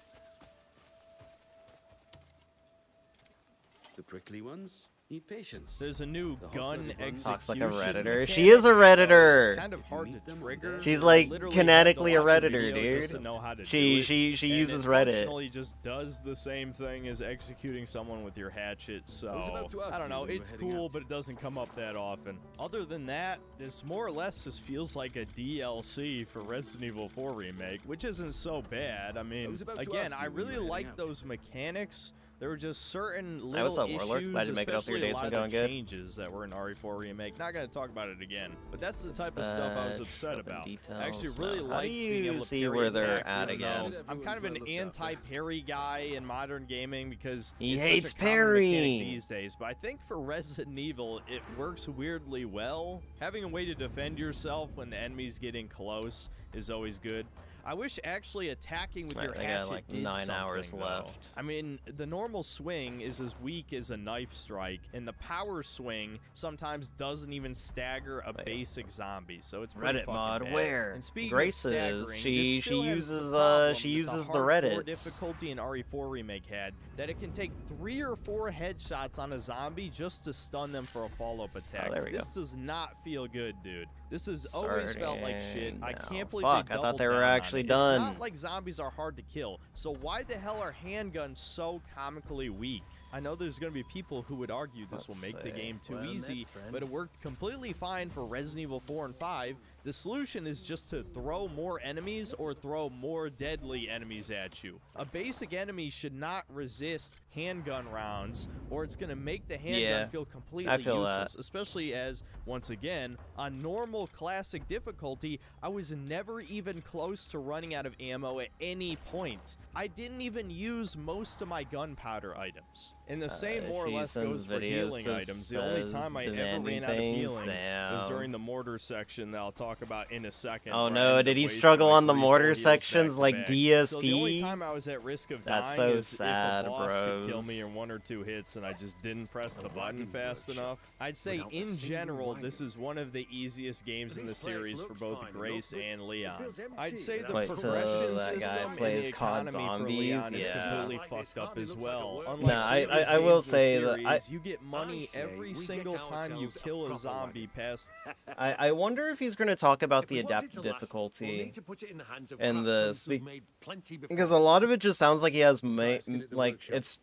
The prickly ones need patience. There's a new The gun hot-blooded ones Talks like a execution Redditor. mechanic. She is a Redditor. It's kind of hard meet to them on trigger. their She's I like literally kinetically a had to watch the Redditor, videos just to dude. know how to She do it, she and uses it Reddit. functionally just does the same thing as executing someone with your hatchet. So about to ask I don't you know. when we're It's heading cool, out. but it doesn't come up that often. Other than that, this more or less just feels like a DLC for Resident Evil 4 remake, which isn't so bad. I mean, was about to again, ask I you when really you were like heading out. those mechanics. There were just certain Hey, what's little up, Warlord? issues, Glad you make it up for your especially a days lot been of going the good. changes that were in RE4 remake. Not gonna talk about it again, but that's the type of stuff I was upset open about. details. I actually really How do liked being you able to see parry where they're attacks, at even though again? I'm kind of an anti-parry guy in modern gaming because He it's hates such a common mechanic parrying. these days. But I think for Resident Evil, it works weirdly well. Having a way to defend yourself when the enemy's getting close is always good. I wish actually attacking with your Alright, I got, hatchet like, did 9 something, hours though. left. I mean, the normal swing is as weak as a knife strike, and the power swing sometimes doesn't even stagger a Wait. basic zombie, so it's pretty Reddit fucking mod bad. where? And speaking Graces, of staggering, she this still has uses the problem she that uses the hardcore Reddits. difficulty in RE4 remake had, that it can take 3 or 4 headshots on a zombie just to stun them for a follow-up attack. there we go. This does not feel good, dude. This has always felt like shit. I Starting can't believe now. Fuck, they I thought doubled they were down on actually it. done. It's not like zombies are hard to kill, so why the hell are handguns so comically weak? I know there's going to be people who would argue this will Let's make the see. game too Well met, easy, friend. but it worked completely fine for Resident Evil 4 and 5. The solution is just to throw more enemies or throw more deadly enemies at you. A basic enemy should not resist handgun rounds, or it's going to make the handgun Yeah, feel completely I feel that. useless, especially as, once again, on normal classic difficulty, I was never even close to running out of ammo at any point. I didn't even use most of my gunpowder items. And the same more or she less sends goes for videos healing that items. The only says time I ever demanding ran out of things, healing was damn. during the mortar section that I'll talk about in a second. Oh where I no, ended did up he wasting struggle like on the 3-4 mortar heals sections like back-to-back. So the only DSP? time I was at risk of That's dying so is sad, if a boss could kill bros. me in 1 or 2 hits and I just didn't press the button fast enough. I'd say without a in single general, wagon. this is one of the easiest games in the This place series for looks both fine Grace enough, but and Leon. feels empty I'd say the without Wait till progression that guy system and plays the COD economy for Zombies, Leon is yeah. completely Like fucked this up hardly as looks like a well. world. Unlike Nah, I previous will games in the say that series, you get money I say every we single get time you ourselves a kill a proper zombie past. I wonder if he's going to talk about If the we want it adaptive to last, we'll difficulty. need to put it in the hands of and the craftsmen speak- who've made plenty before. Because a lot of it just sounds like he has Ask it at the like workshop. it's,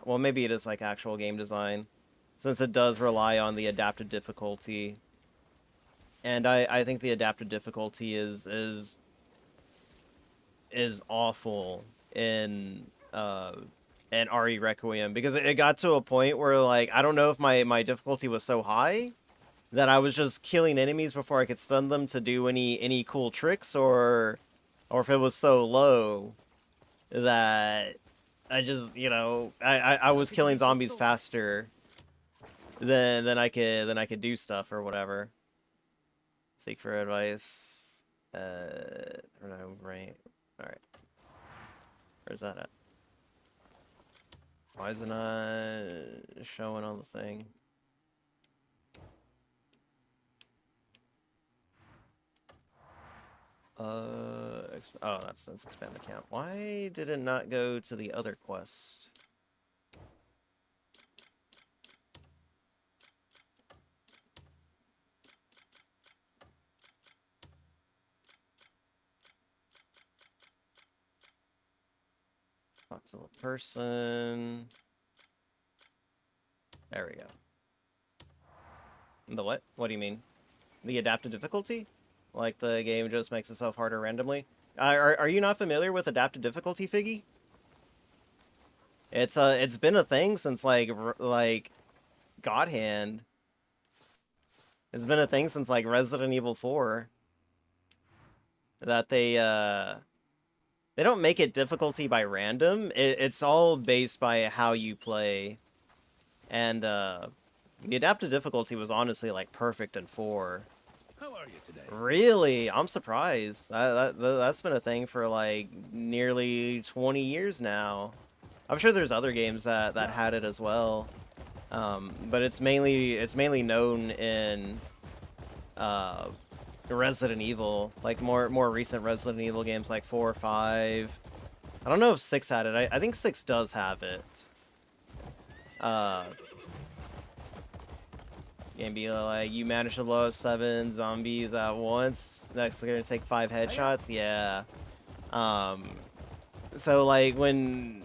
well, maybe it is like actual game design, since it does rely on the adaptive difficulty. And I think the adaptive difficulty is awful in RE Requiem, because it got to a point where, like, I don't know if my difficulty was so high that I was just killing enemies before I could stun them to do any cool tricks, or if it was so low that I just, you know, I was killing zombies faster than I could do stuff or whatever. Seek for advice. No, right. Alright. Where's that at? Why is it not showing on the thing? Oh, that's expand the count. Why did it not go to the other quest? Talk to the person. There we go. The what? What do you mean? The adaptive difficulty? Like the game just makes itself harder randomly? Are you not familiar with adaptive difficulty, Figgy? It's been a thing since like God Hand. It's been a thing since like Resident Evil 4. That they don't make it difficulty by random. It's all based by how you play. And the adaptive difficulty was honestly like perfect in 4. How are you today? Really? I'm surprised. That's been a thing for like nearly 20 years now. I'm sure there's other games that had it as well. But it's mainly known in Resident Evil, like more recent Resident Evil games, like 4 or 5. I don't know if 6 had it. I think 6 does have it. Game be like, you manage to blow up 7 zombies at once. Next, they're gonna take 5 headshots. Yeah. So like when,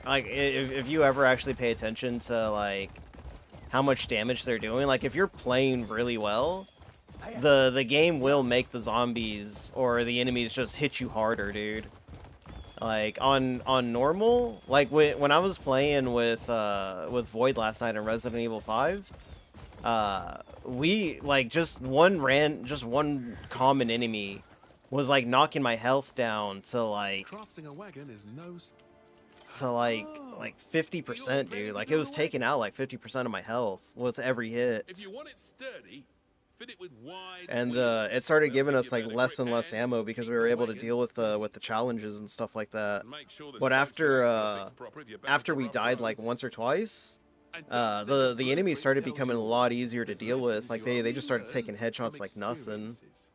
like if you ever actually pay attention to like how much damage they're doing, like if you're playing really well, the game will make the zombies or the enemies just hit you harder, dude. Like on normal, like when I was playing with Void last night in Resident Evil 5, we like just one common enemy was like knocking my health down to like Crafting a wagon is no. like 50%, dude. Like it was taking out like 50% of my health with every hit. If you want it sturdy, fit it with wide. And wheels. it started They'll giving give us you like better less grip and less and ammo because we keep were the able to wagon deal with steady. the challenges and stuff like that. And make sure the But spokes after are fixed proper if you're bound after for we rough died like roads. once or twice, And don't think the enemies blueprint started tells becoming a you lot easier to there's deal with. lessons Like you they just started only taking learn headshots from like nothing. experiences.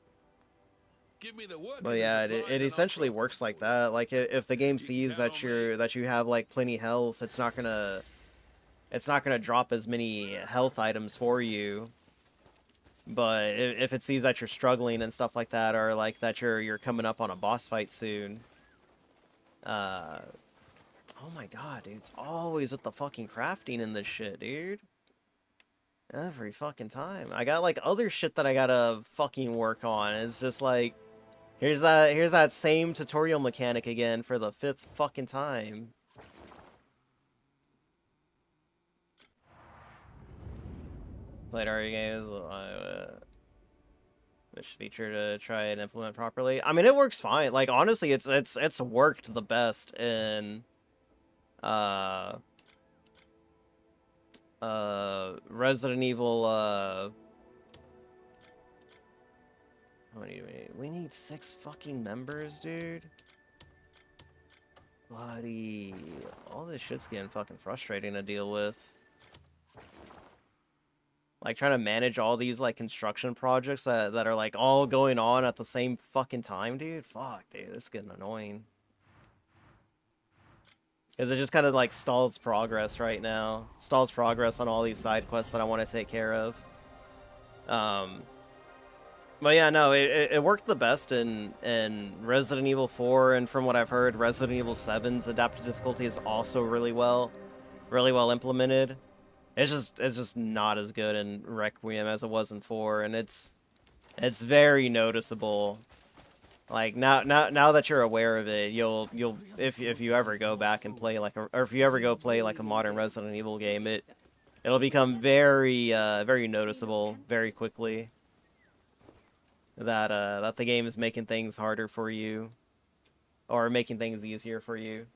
Give me the workers But and yeah, supplies it and I'll essentially craft works them like for you. that. Like if the game You can sees count on me. that you have like plenty health, it's not gonna drop as many health items for you. But if it sees that you're struggling and stuff like that, or like that you're coming up on a boss fight soon, oh my god, dude, it's always with the fucking crafting in this shit, dude. Every fucking time. I got like other shit that I gotta fucking work on. It's just like, here's that same tutorial mechanic again for the 5th fucking time. Played already games, which feature to try and implement properly. I mean, it works fine. Like honestly, it's worked the best in Resident Evil. How many do we need? We need 6 fucking members, dude. Buddy, all this shit's getting fucking frustrating to deal with. Like trying to manage all these like construction projects that are like all going on at the same fucking time, dude. Fuck, dude, this is getting annoying. Because it just kind of like stalls progress right now. Stalls progress on all these side quests that I want to take care of. But yeah, no, it worked the best in Resident Evil 4, and from what I've heard, Resident Evil 7's adaptive difficulty is also really well implemented. It's just not as good in Requiem as it was in 4, and it's very noticeable. Like now that you're aware of it, you'll if you ever go back and play like or if you ever go play like a modern Resident Evil game, it'll become very very noticeable very quickly that that the game is making things harder for you or making things easier for you.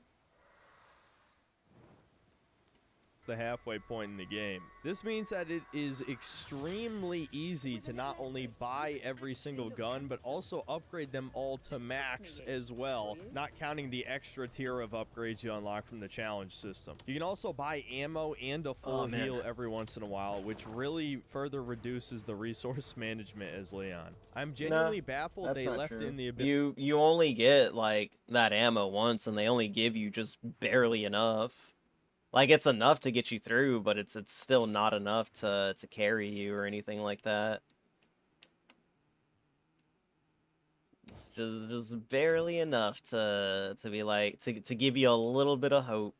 The halfway point in the game. This means that it is extremely easy to not only buy every single gun, but also upgrade them all to max as well, not counting the extra tier of upgrades you unlock from the challenge system. You can also buy ammo and a full heal every once in a while, which really further reduces the resource management as Leon. I'm genuinely baffled they left in the ability. You only get like that ammo once, and they only give you just barely enough. Like, it's enough to get you through, but it's still not enough to carry you or anything like that. It's just barely enough to be like to give you a little bit of hope.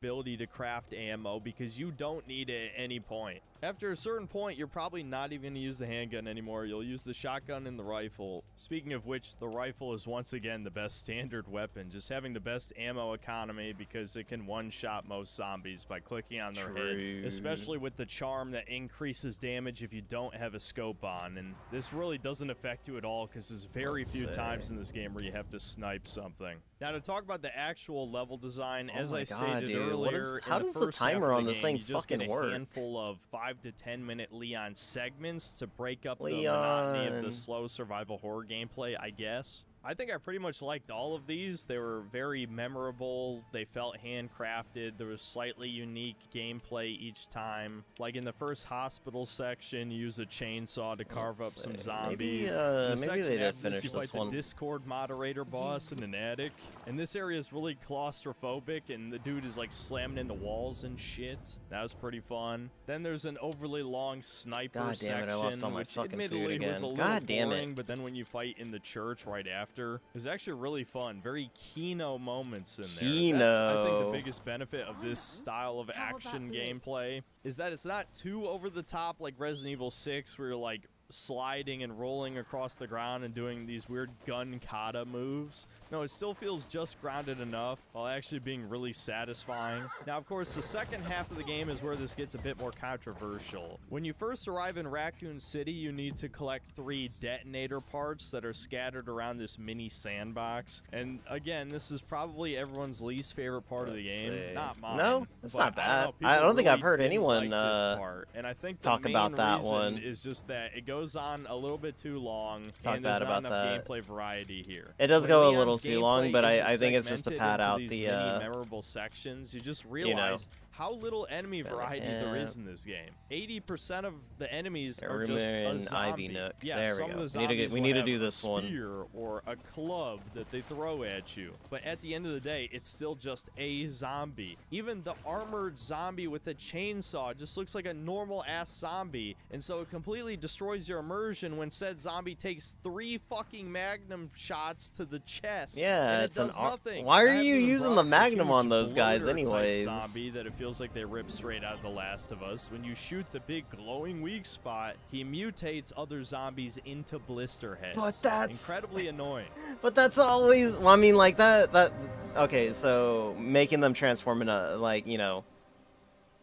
Ability to craft ammo because you don't need it at any point. After a certain point, you're probably not even going to use the handgun anymore. You'll use the shotgun and the rifle. Speaking of which, the rifle is once again the best standard weapon. Just having the best ammo economy because it can one-shot most zombies by clicking on their head. Especially with the charm that increases damage if you don't have a scope on. And this really doesn't affect you at all because there's very few times in this game where you have to snipe something. Now to talk about the actual level design, as I stated earlier, how does the timer on this thing fucking work? You just get a handful of 5 to 10 minute Leon segments to break up the monotony of the slow survival horror gameplay, I guess. I think I pretty much liked all of these. They were very memorable. They felt handcrafted. There was slightly unique gameplay each time. Like in the first hospital section, you use a chainsaw to carve up some zombies. Maybe they did finish you fight this one. the Discord moderator boss in an attic. And this area is really claustrophobic, and the dude is like slamming into walls and shit. That was pretty fun. Then there's an overly long sniper God damn it, I lost all my which fucking food admittedly was again. a little God damn it. boring, but then when you fight in the church right after, it was actually really fun. Very Kino moments in there. That's, I think, the biggest benefit of this style of action gameplay is that it's not too over the top like Resident Evil 6, where you're like sliding and rolling across the ground and doing these weird gun kata moves. No, it still feels just grounded enough while actually being really satisfying. Now, of course, the second half of the game is where this gets a bit more controversial. When you first arrive in Raccoon City, you need to collect 3 detonator parts that are scattered around this mini sandbox. And again, this is probably everyone's least favorite part of the game. Not mine. No, it's not bad. I I don't think I've heard didn't anyone like this part. And I think the talk main about that reason one. is just that it goes on a little bit too long, Talk and there's bad not about enough that. gameplay variety here. It does When go a Leon's little too long, gameplay but isn't I think it's just to segmented pad into out these the, many memorable sections. You just realize how little enemy variety there is in this game. 80% of the enemies are just a Greymane, zombie. Ivy Nook. Yeah, There we some go. of the We need to zombies we will need to have do a this one. spear or a club that they throw at you. But at the end of the day, it's still just a zombie. Even the armored zombie with a chainsaw just looks like a normal ass zombie, and so it completely destroys your immersion when said zombie takes 3 fucking magnum shots to the chest. Yeah, and it's it does nothing. Why are I haven't you even using brought the up magnum huge on those guys bloater type anyways? Zombie that it feels like they ripped straight out of The Last of Us. When you shoot the big glowing weak spot, he mutates other zombies into blister heads. But that's incredibly annoying. But that's always. Well, I mean, like that. Okay, so making them transform into, like, you know,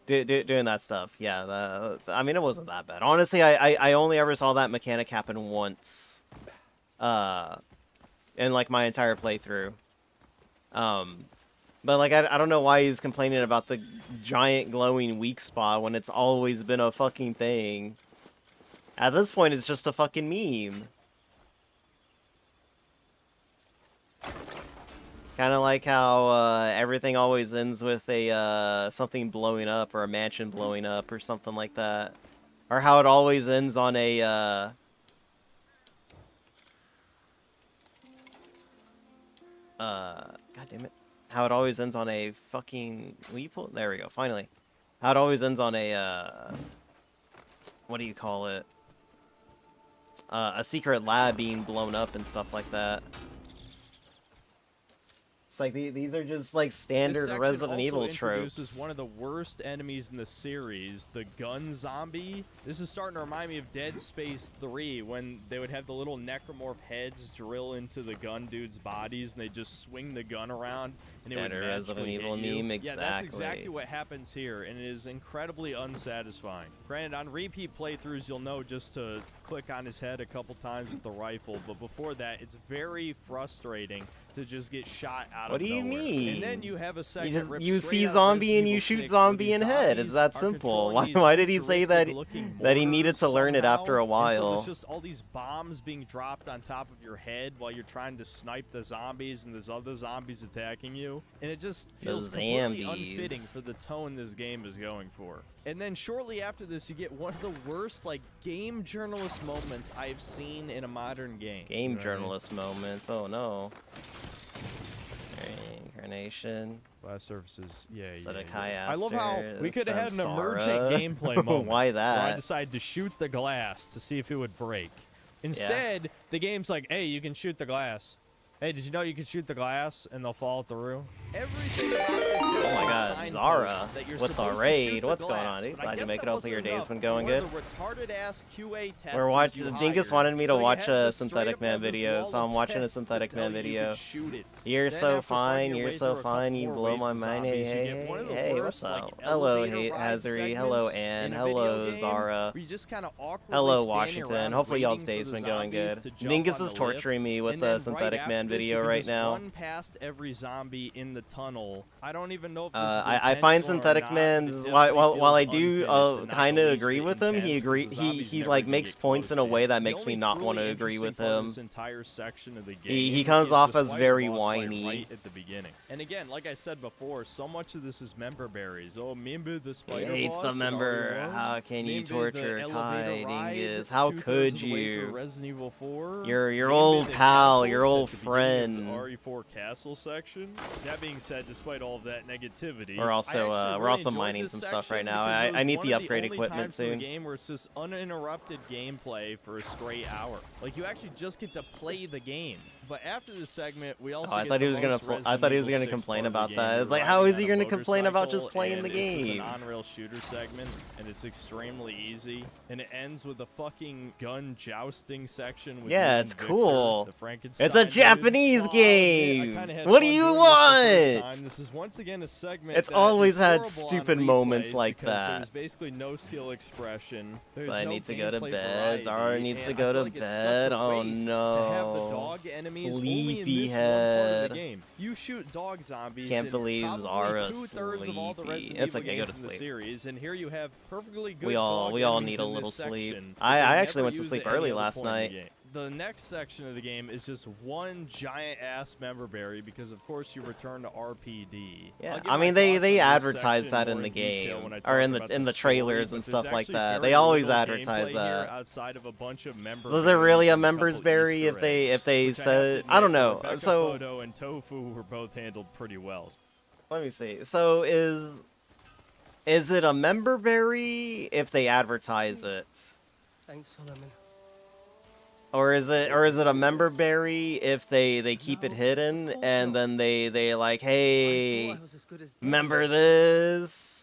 doing that stuff. Yeah, I mean, it wasn't that bad. Honestly, I only ever saw that mechanic happen once, in like my entire playthrough. But like I don't know why he's complaining about the giant glowing weak spot when it's always been a fucking thing. At this point, it's just a fucking meme. Kind of like how everything always ends with a something blowing up or a mansion blowing up or something like that, or how it always ends on a God damn it, how it always ends on a fucking. Will you pull? There we go. Finally, how it always ends on a what do you call it? A secret lab being blown up and stuff like that. It's like these are just like standard Resident Evil tropes. This is one of the worst enemies in the series, the gun zombie. This is starting to remind me of Dead Space 3 when they would have the little necromorph heads drill into the gun dudes' bodies and they just swing the gun around and it would Better Resident magically Evil hit you. meme, Yeah, that's exactly. exactly what happens here, and it is incredibly unsatisfying. Granted, on repeat playthroughs, you'll know just to click on his head a couple times with the rifle, but before that, it's very frustrating to just get shot out What of do you nowhere. mean? And then you have a second You, rip you straight see out of zombie Resident and you Evil shoot 6, where zombie these in head. It's that zombies are simple. controlling Why these did he say that futuristic-looking that he needed mortars to learn it somehow? after a And so while? there's just all these bombs being dropped on top of your head while you're trying to snipe the zombies and there's other zombies attacking you. And it just feels completely unfitting for the tone this game is going for. And then shortly after this, you get one of the worst, like, game journalist moments I've seen in a modern game. Game You know what I mean? journalist moments. Oh no. Reincarnation. Glass surfaces. Yeah. Zedekiah I love how we could have had an emergent Samsara. gameplay moment. Why that? Where I decided to shoot the glass to see if it would break. Instead, the game's like, hey, you can shoot the glass. Hey, did you know you can shoot the glass and they'll fall through? Everything about this is Oh my God, signposts Zara that you're with the supposed to raid. shoot the What's going glass, on, dude? but I Glad you guess make it. that Hopefully your wasn't day's been enough going for good. the retarded-ass QA testers We're watching. you Dingus hired. wanted me to So you watch had a to Synthetic straight Man up have this video, wall so I'm of watching a text to Synthetic tell Man you you video. could shoot it. You're Then so after fighting fine. your You're way so through a couple fine. You more blow waves my of mind. zombies, Hey, you get one of the hey, worst, what's like, up? Hello, elevator ride Hazari. Hello, segments Ann. in a Hello, video game, Zara. where you just kind of awkwardly Hello, standing Washington. around Hopefully y'all's waiting day's for the been going zombies good. to jump Dingus on is the torturing lift, me with and the then Synthetic right Man after video you can right just now. run past every zombie in the tunnel. I don't even know if this is I find intentional or Synthetic not, but Man, it definitely while I feels do unfinished and not kind the of least agree bit with him, intense, 'cause the zombies he never like even makes get points close in a to you. way that The makes me only not want to truly agree with interesting part of him. this entire section of the He game comes is off the as spider very boss fight whiny. right at the beginning. And again, like I said before, so much of this is member berries. Oh, member the spider He hates boss the in member. RE1. How can you Member the torture elevator Kai, ride Dingus? How 2/3 could of the way through you? Resident Evil 4. Your Member old the pal, your castles old at the beginning of friend. the RE4 castle section. That being said, despite all of that negativity, We're also I actually we're really also enjoyed mining this some stuff right section now. because it was I need one the of upgrade only equipment times in the soon. game where it's just uninterrupted gameplay for a straight hour. Like you actually just get to play the game. But after this segment, we also Oh, I get thought he the was gonna. most I Resident thought he was Evil gonna 6 complain part of the about game. that. You're It's like, riding how is on he a gonna complain about just motorcycle, playing the and it's just game? an on-rail shooter segment, and it's extremely easy. And it ends with a fucking gun jousting section. With Yeah, you it's and Victor, cool. the Frankenstein It's a dude. Japanese Well, I'll admit, I game. kinda had What do fun you doing this the first want? time. This is once again a segment It's that always is had horrible on stupid moments replays like because that. There's basically no skill expression. There's So I no need to go to gameplay bed. Zara variety, needs to and go I feel to like it's such bed. a Oh waste to have the no. dog enemies only in this one part of Sleepyhead. the game. You shoot dog zombies Can't in believe probably Zara's 2/3 of all the sleepy. Resident It's Evil okay, go games to in the sleep. series, and here you have perfectly good We all dog need enemies a in little this sleep. section, I but they actually never went to use sleep at any early other last point in the night. game. The next section of the game is just one giant ass member berry because of course you return to RPD. Yeah, I'll give I my mean thoughts they on this advertise section that more in the detail when game I or talk in about the story, trailers but and there's stuff like actually that. very They always little advertise gameplay here that. outside of a bunch of member So is there really berries a and members couple berry Easter if eggs, they which I have to said I don't admit, know. Rebecca So Photo and Tofu were both handled pretty well. let me see. So is it a member berry if they advertise it? Thanks, Solomon. Or is it a member berry if they keep it hidden and then they like, hey, I was as good as dead. remember this?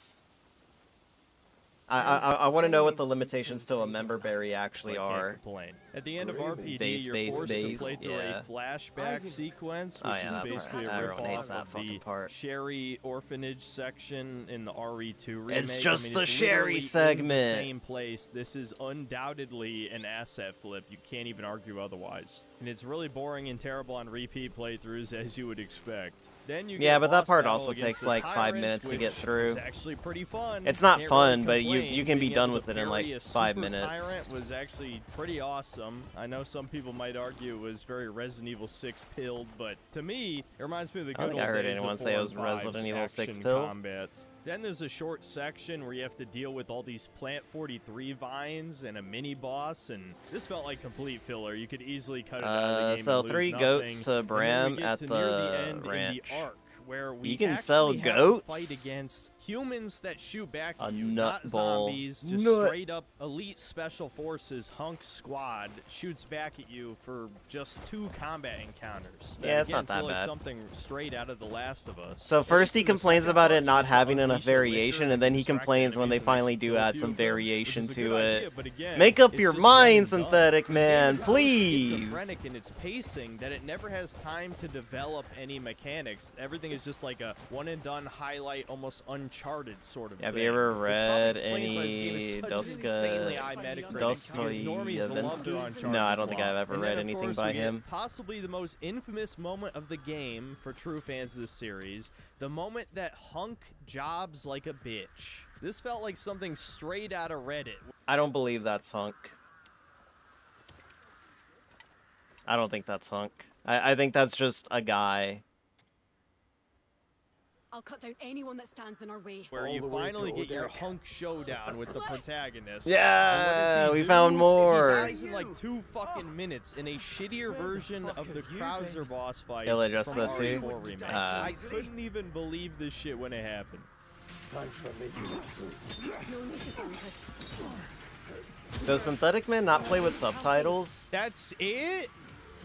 I want to know what the limitations to a member berry actually So I can't are. complain. At the end of RPD, Base, you're base, forced to base, play through yeah. a flashback sequence, which Oh, yeah, is that's basically right. a Everyone hates ripoff that of fucking the part. Sherry orphanage section in the RE2 remake. It's just I mean, the it's Sherry literally in segment. the same place. This is undoubtedly an asset flip. You can't even argue otherwise. And it's really boring and terrible on repeat playthroughs, as you would expect. Then you Yeah, get a but that boss part battle also against takes the like 5 Tyrant, minutes to get which through. was actually pretty fun. It's not Can't fun, really but complain. you can be Being done able with to it in parry like a 5 super minutes. Tyrant was actually pretty awesome. I know some people might argue it was very Resident Evil 6 pilled, but to me, it reminds me of the I good don't think old I heard days anyone of say it 4 was and 5's Resident Evil 6 action pilled. combat. Then there's a short section where you have to deal with all these Plant 43 vines and a mini boss, and this felt like complete filler. You could easily cut it out of the game Sell and lose 3 nothing. goats to And then we Bram get at to near the the end ranch. in the arc, where we You can actually sell have goats? to fight against humans that shoot back A at you, nut not ball. zombies, just Nut. straight up elite special forces hunk squad shoots back at you for just 2 combat encounters. That, Yeah, it's again, not that feel like bad. something straight out of The Last of Us. So At first least he in the complains second about part, it you not get to having enough unleash your liquor variation, and and then he distract complains when they enemies and finally actually do kill a add few some of them, which variation is a to good it. idea, but again, Make up it's your just mind, getting done. Synthetic This game Man, is so please. schizophrenic in its pacing that it never has time to develop any mechanics. Everything is just like a one and done highlight, almost Uncharted sort of Have thing. you ever which probably read explains why this game is any such an insanely high Metacritic, because normies love their Uncharted No, I don't think I've slots. ever And read then, of anything course, by we get him. possibly the most infamous moment of the game for true fans of this series, the moment that Hunk jobs like a bitch. This felt like something straight out of Reddit. I don't believe that's Hunk. I don't think that's Hunk. I think that's just a guy. I'll cut down anyone that stands in our way. Where you finally get your Hunk showdown with the protagonist. Yeah, And what does he we do? found more. He dies in like 2 fucking minutes in a shittier version of the Krauser boss fight He'll adjust from that too? RE4 remake. I couldn't even believe this shit when it happened. No need to go, Chris. Does Synthetic Man not play with subtitles? That's it?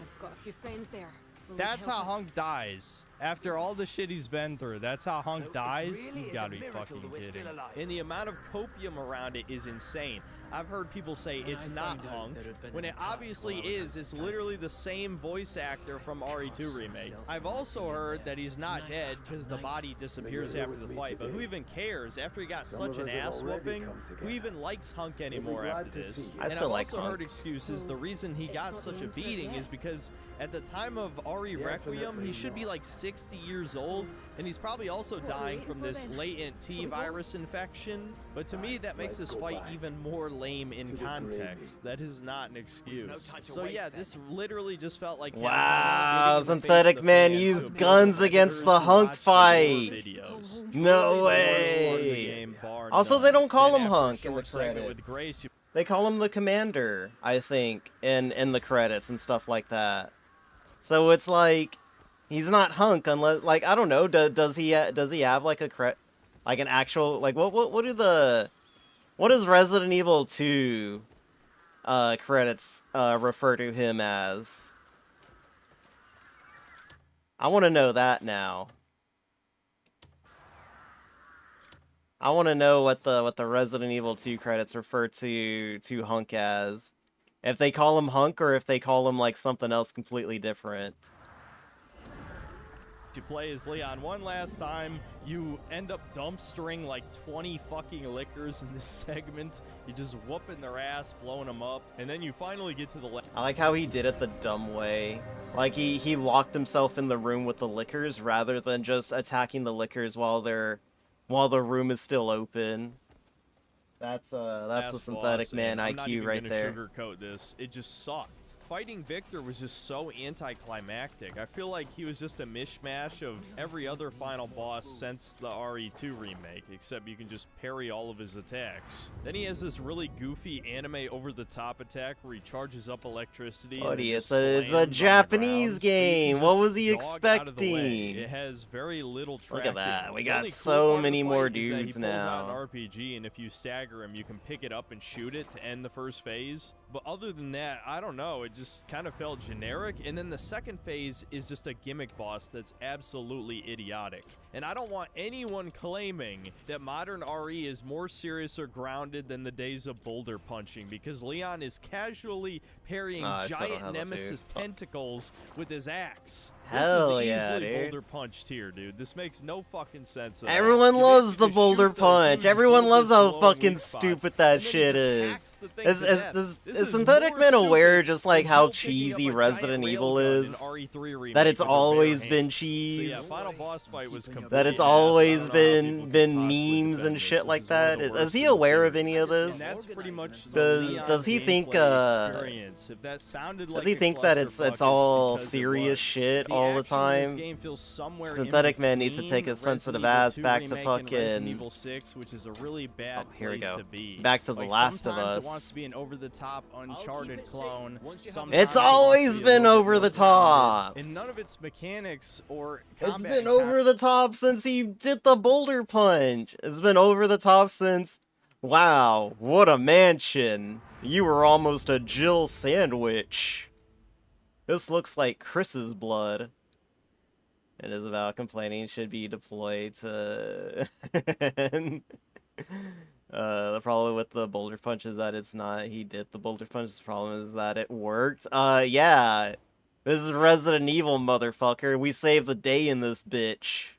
I've got a few friends there. Will need That's help how us. Hunk dies. After all the shit he's been through, that's how Hunk dies? You gotta be fucking kidding. And the amount of copium around it is insane. I've heard people say it's not Hunk, when it obviously is. It's literally the same voice actor from RE2 Remake. I've also heard that he's not dead because the body disappears after the fight, but who even cares? After he got such an ass whooping, who even likes Hunk anymore after this? I And still I've like also Hunk. heard excuses. The reason he got such a beating is because at the time of RE Requiem, he should be like 60 years old, and he's probably also dying from this latent T virus infection. But to me, that makes this fight even more lame in context. That is not an excuse. So yeah, this literally just felt like Wow, Synthetic Man used guns against the Hunk fight. No way. Also, they don't call him Hunk in the credits. They call him the Commander, I think, in the credits and stuff like that. So it's like he's not Hunk unless, like, I don't know. Does he have like an actual, like, what does Resident Evil 2 credits refer to him as? I want to know that now. I want to know what the Resident Evil 2 credits refer to Hunk as. If they call him Hunk or if they call him like something else completely different. You play as Leon one last time, you end up dumpstering like 20 fucking lickers in this segment. You just whooping their ass, blowing them up, and then you finally get to the I like how he did it the dumb way. Like he locked himself in the room with the lickers rather than just attacking the lickers while the room is still open. That's the Synthetic Man IQ right there. I'm not even gonna sugarcoat this. It just sucked. Fighting Victor was just so anticlimactic. I feel like he was just a mishmash of every other final boss since the RE2 remake, except you can just parry all of his attacks. Then he has this really goofy anime over-the-top attack where he charges up electricity. Buddy, it's a Japanese game. What was he expecting? It has very little tracking. Look at that. We got The so cool many part more of the fight is that dudes he pulls now. out an RPG, and if you stagger him, you can pick it up and shoot it to end the first phase. But other than that, I don't know. It just kind of felt generic. And then the second phase is just a gimmick boss that's absolutely idiotic. And I don't want anyone claiming that modern RE is more serious or grounded than the days of boulder punching, because Leon is casually parrying giant nemesis tentacles with his axe. Hell this is yeah, easily dude. boulder punch tier, dude. This makes no fucking sense at all. Everyone You loves the basically boulder shoot the punch. dude's Everyone loves how glowing fucking weak spots, stupid that and then he shit just is. hacks the thing to death. This Is is Synthetic more Man aware stupid just like than how Joel picking up cheesy a Resident giant Evil railgun in is? RE3 remake That it's with her bare always hands. been So cheese. yeah, final boss fight was completely That it's ass. always I don't know how people could been possibly memes defend and this. shit This like is one of that. the Is worst he in the aware of series. any of And this? that's pretty much the Does he Leon's think gameplay experience. If that sounded like does he a think that it's clusterfuck, all because it serious was. shit The all the action in this time? game feels somewhere in Synthetic Man needs to between take his Resident sensitive Evil ass 2 back to remake and Resident fucking. Evil 6, which is a really bad Here we place go. to be. Back to The Like, Last of sometimes Us. it wants to be an over-the-top Uncharted clone. It's Sometimes it always wants to be a been little bit over more the grounded. top. And none of its mechanics or It's combat been over the top since he did the boulder punch. It's been over the top since. Wow, what a mansion. You were almost a Jill sandwich. This looks like Chris's blood. It is about complaining should be deployed to... the problem with the boulder punch is that it's not... He did the boulder punch. The problem is that it worked. Yeah. This is Resident Evil, motherfucker. We saved the day in this bitch.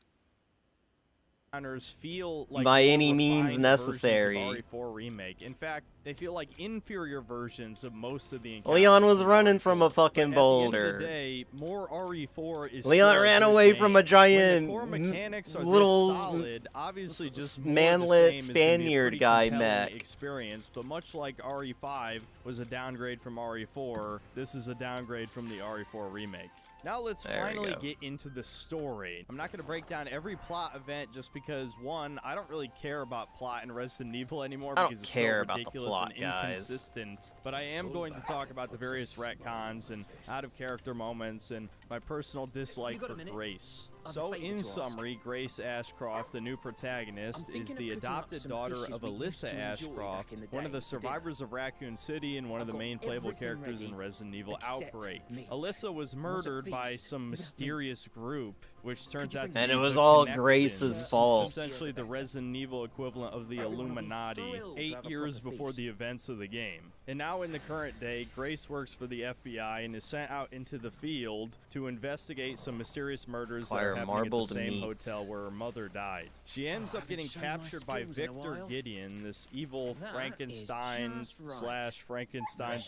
Feel like By more any means refined necessary. versions of RE4 remake. In fact, they feel like inferior versions of most of the encounters. Leon was from running RE4. from a fucking But boulder. At the end of the day, more RE4 is Leon still a ran good away game. from a giant When the core mechanics are little this solid, obviously just more manlet the same is gonna be a Spaniard pretty guy compelling mech. experience. But much like RE5 was a downgrade from RE4, this is a downgrade from the RE4 remake. Now let's There we finally go. get into the story. I'm not going to break down every plot event just because, one, I don't really care about plot in Resident Evil anymore I don't because it's care so about the ridiculous plot, and guys. inconsistent. But I am going to talk about the various retcons and out-of-character moments and my personal dislike for Grace. So, in summary, Grace Ashcroft, the new protagonist, is the adopted daughter of Alyssa Ashcroft, one of the survivors of Raccoon City and one of the main playable characters in Resident Evil Outbreak. Alyssa was murdered by some mysterious group which turns out to And be it was the all Connections, Grace's fault. essentially the Resident Evil equivalent of the Illuminati, 8 years before the events of the game. And now in the current day, Grace works for the FBI and is sent out into the field to investigate some mysterious murders that are happening at the same hotel where her mother died. She ends up getting captured by Victor Gideon, this evil Frankenstein's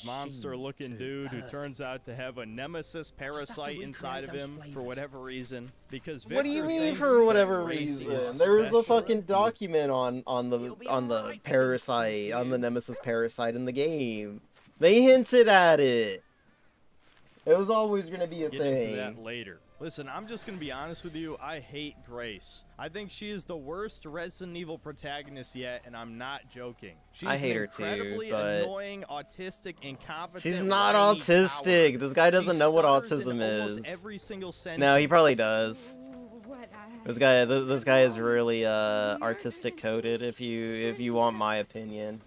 monster-looking dude who turns out to have a nemesis parasite inside of him for whatever reason. Because What do you Victor mean thinks for that whatever Grace reason? is There was a special. fucking document on the parasite, on the nemesis parasite in the game. They hinted at it. It was always gonna be a Get thing. into that later. Listen, I'm just gonna be honest with you. I hate Grace. I think she is the worst Resident Evil protagonist yet, and I'm not joking. She's I hate an her too, incredibly but annoying, autistic, incompetent. she's not whiny autistic. coward. This guy doesn't She know what stutters in autism almost is. every single sentence. No, he probably does. This guy is really artistic coded. If you want my opinion.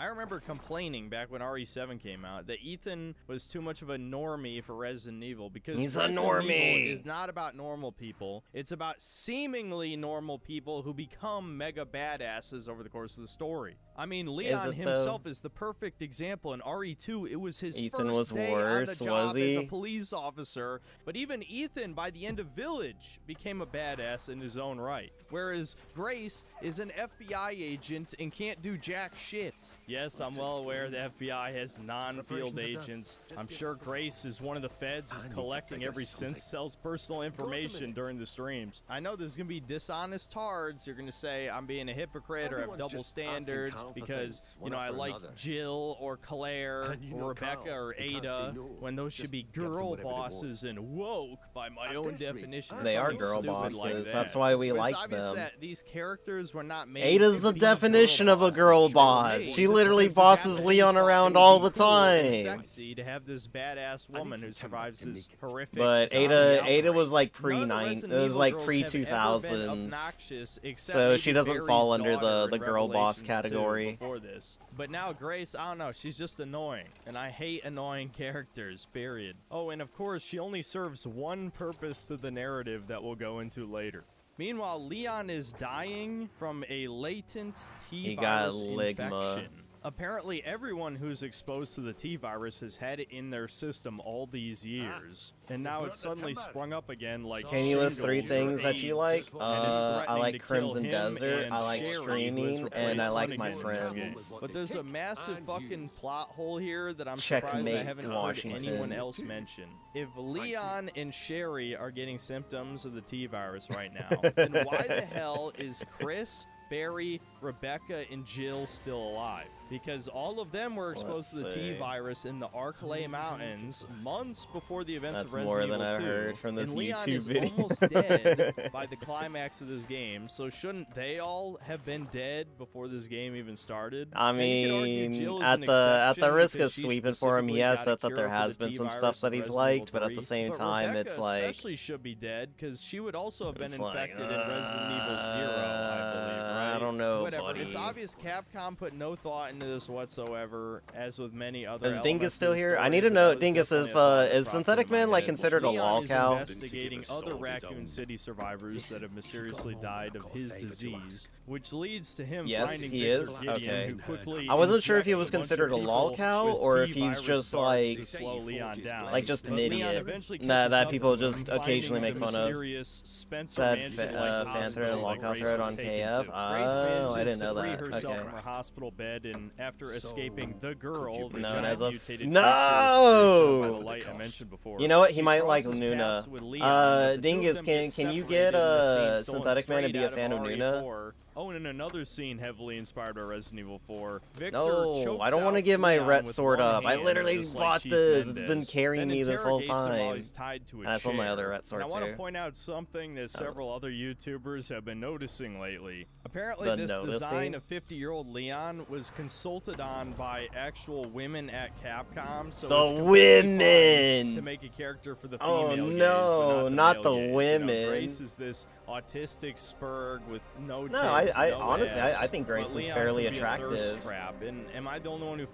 I remember complaining back when RE7 came out that Ethan was too much of a normie for Resident Evil because He's a Resident normie. Evil is not about normal people. It's about seemingly normal people who become mega badasses over the course of the story. I mean, Leon it, himself is the perfect example. In RE2, it was his Ethan first was day worse, on the job was he? as a police officer. But even Ethan, by the end of Village, became a badass in his own right. Whereas Grace is an FBI agent and can't do jack shit. Yes, I'm well aware the FBI has non-field agents. I'm sure Grace is one of the feds who's collecting every synth cell's personal information during the streams. I know there's gonna be dishonest tards. You're gonna say I'm being a hypocrite or have double standards because, you know, I like Jill or Claire or Rebecca or Ada when those should be girl bosses and woke by my own definition. They are Something girl stupid like bosses. that. That's why we But like it's obvious them. that these characters were not made Ada's to the be definition girl of a bosses. girl They were boss. made She literally because the bosses Japanese Leon thought around it would all be the cool and time. sexy to have this badass woman who survives this horrific But zombie Ada outbreak. was like None of the pre-9. Resident It was Evil like girls pre have ever been 2000s. obnoxious, except So maybe she doesn't Barry's fall under daughter the in girl boss Revelations 2 category. before this. But now Grace, I don't know, she's just annoying, and I hate annoying characters, period. Oh, and of course, she only serves one purpose to the narrative that we'll go into later. Meanwhile, Leon is dying from a latent He got T-virus ligma. infection. Apparently, everyone who's exposed to the T-virus has had it in their system all these years, and now it's suddenly sprung up again like Can you list 3 shingles or things that you like? AIDS, and is I threatening like to kill Crimson him Desert, and I like Sherry, who streaming, has and I replaced like my Hunnigan in this game. friends. But there's a massive fucking plot hole here that I'm surprised I Checkmate, haven't heard Washington. anyone else mention. If Leon and Sherry are getting symptoms of the T-virus right now, then why the hell is Chris, Barry, Rebecca, and Jill still alive? Because all of them were exposed to the Let's see. T-virus in the Arklay Mountains months before the events That's of more Resident than Evil I 2. heard from this and Leon YouTube is video. almost dead by the climax of this game, so shouldn't they all have been dead before this game even started? I Now, you could argue mean, Jill is at an the exception risk of because she sweeping for him, he specifically has got a said that cure there for has the been some T-virus stuff that in he's Resident liked, Evil but at the 3. same But time, Rebecca it's like especially should be dead because she would also have been it's like, infected in Resident Evil 0, I believe, right? I don't know, Whatever. buddy. It's obvious Capcom put no thought into this whatsoever, as with many other Is elements Dingus of still the here? I story, need to but know, that was Dingus, definitely if a thought that is cropped Synthetic into my Man like head. considered a Leon lol is cow? investigating other Raccoon City survivors that have mysteriously died of his disease, which leads to him Yes, finding he Victor is? Gideon, Okay. who quickly I wasn't sure if he injects was a bunch considered a of lol people cow with or if he's T-virus just darts like to slow Leon down. like just an But Leon idiot eventually that catches up people with him, just finding occasionally the make fun of. mysterious Spencer Said Mansion-like fan thread hospital and log that house Grace thread was on taken KF. to. Grace Oh, I manages didn't know to free that. herself Okay. from a hospital bed, and after escaping the girl, the Known giant as a mutated no! creature by the light I mentioned before. You know what? He She might like crosses Nuna. paths with Leon, but the two Dingus, of them can you separated get in the scene stolen Synthetic Man to straight be a out fan of Nuna? RE4. Oh, and in another scene heavily inspired by Resident Evil 4, Victor No, chokes I don't want to out give my Leon ret with sword one up. I hand, literally just like bought Chief this. It's been Mendez, carrying then me this whole interrogates him while time. he's tied to a And I sold my chair. other ret sword And I want too. to point out something that several other YouTubers have been noticing lately. Apparently, The this design noticing? of 50-year-old Leon was consulted on by actual women at Capcom. So The it's completely fine women! to make a character for the Oh, female gaze, no, but not not the the male gaze. You know, women. Grace is this autistic spurg with no No, I tits, no honestly, ass, I think Grace but is Leon fairly could be a thirst attractive. trap. And am I the only one who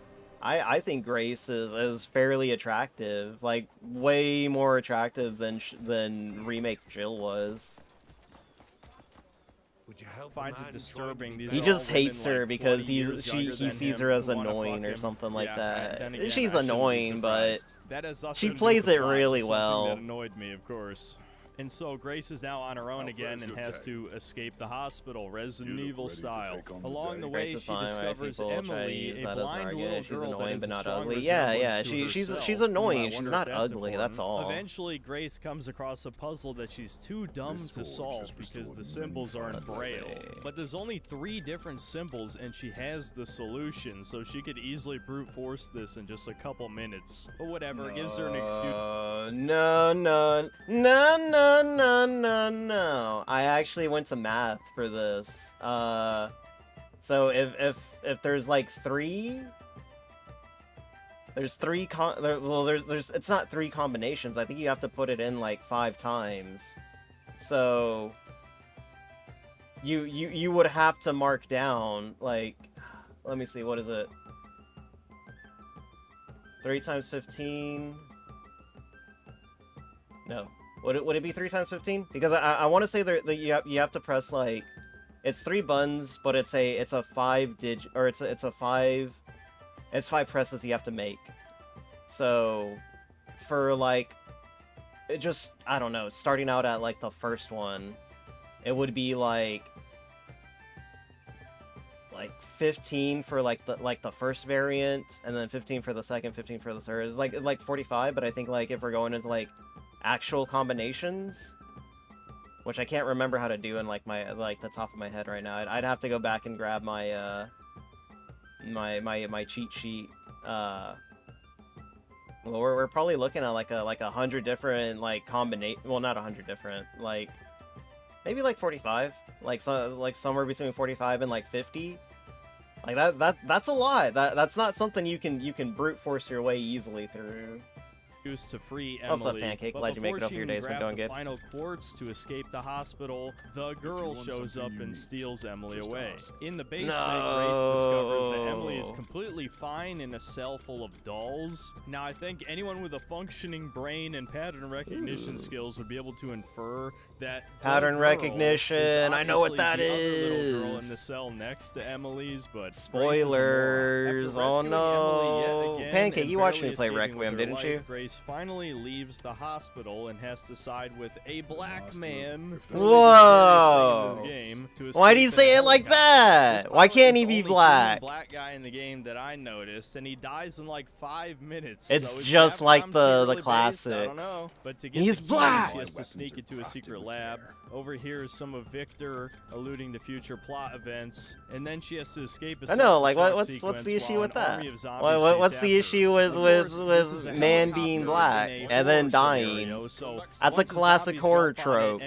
I think Grace is fairly attractive, like way more attractive than remake Jill was. Would you help Finds it disturbing. These He are just all women, hates her like, because 20 years he younger than sees him her as who wanna annoying fuck or him. something like Yeah, that. then again, She's I shouldn't be annoying, but surprised. That has nothing she to do plays with the it plot, really just something well. that annoyed me, of course. And so Grace is now on her own again and has to escape the hospital, Resident Evil style. Along the way, Grace is she fine, right? discovers People try to Emily, use a that as an blind argument. little She's girl that annoying has but a not strong ugly. Yeah, yeah. resemblance to herself. She's annoying. I She's wonder not if that's ugly. important. That's all. Eventually, Grace comes across a puzzle that she's too dumb to solve because the symbols are in Braille. But there's only 3 different symbols, and she has the solution, so she could easily brute force this in just a couple minutes. But whatever, it gives her an excuse. No, no, no, no, no, no, no. I actually went to math for this. So if there's like 3, there's 3 there's it's not 3 combinations. I think you have to put it in like 5 times. So you would have to mark down like, let me see, what is it? 3 times 15. No. Would it be 3 times 15? Because I want to say that you have to press like, it's 3 buttons, but it's a 5 digit, or it's 5 presses you have to make. So for like, it just, I don't know, starting out at like the first one, it would be like 15 for like the first variant, and then 15 for the second, 15 for the third. It's like 45, but I think like if we're going into like actual combinations, which I can't remember how to do in like my the top of my head right now. I'd have to go back and grab my my cheat sheet. Well, we're probably looking at like 100 different like combination. Well, not 100 different, like maybe like 45, like somewhere between 45 and like 50. Like that's a lot. That's not something you can brute force your way easily through. To free What's up, Emily, Pancake? but Glad you make it before off she your can days. Been grab going the good. final quartz to escape the hospital, the girl shows up and steals Emily away. In the basement, Grace discovers that Emily is completely fine in a cell full of dolls. Now, I think anyone with a functioning brain and pattern recognition skills would be able to infer that pattern recognition. I know what that is. Little girl in the is. cell next to Emily's, but Spoilers. Oh no. Pancake, you watched me play Requiem, didn't you? Grace finally leaves the hospital and has to side with a black man. Whoa! Why do you say it like that? Why can't he be black? Black guy in the game that I noticed, and he dies in like 5 minutes. It's so just like the classics. I don't know. But to get He's the keys, black! she has to sneak into a secret lab. Over here is some of Victor alluding to future plot events, and then she has to escape a I know, like self-destruct what's the sequence issue while with an that? army of zombies What's chase the after issue her. with man being black and then dying? That's a classic horror trope.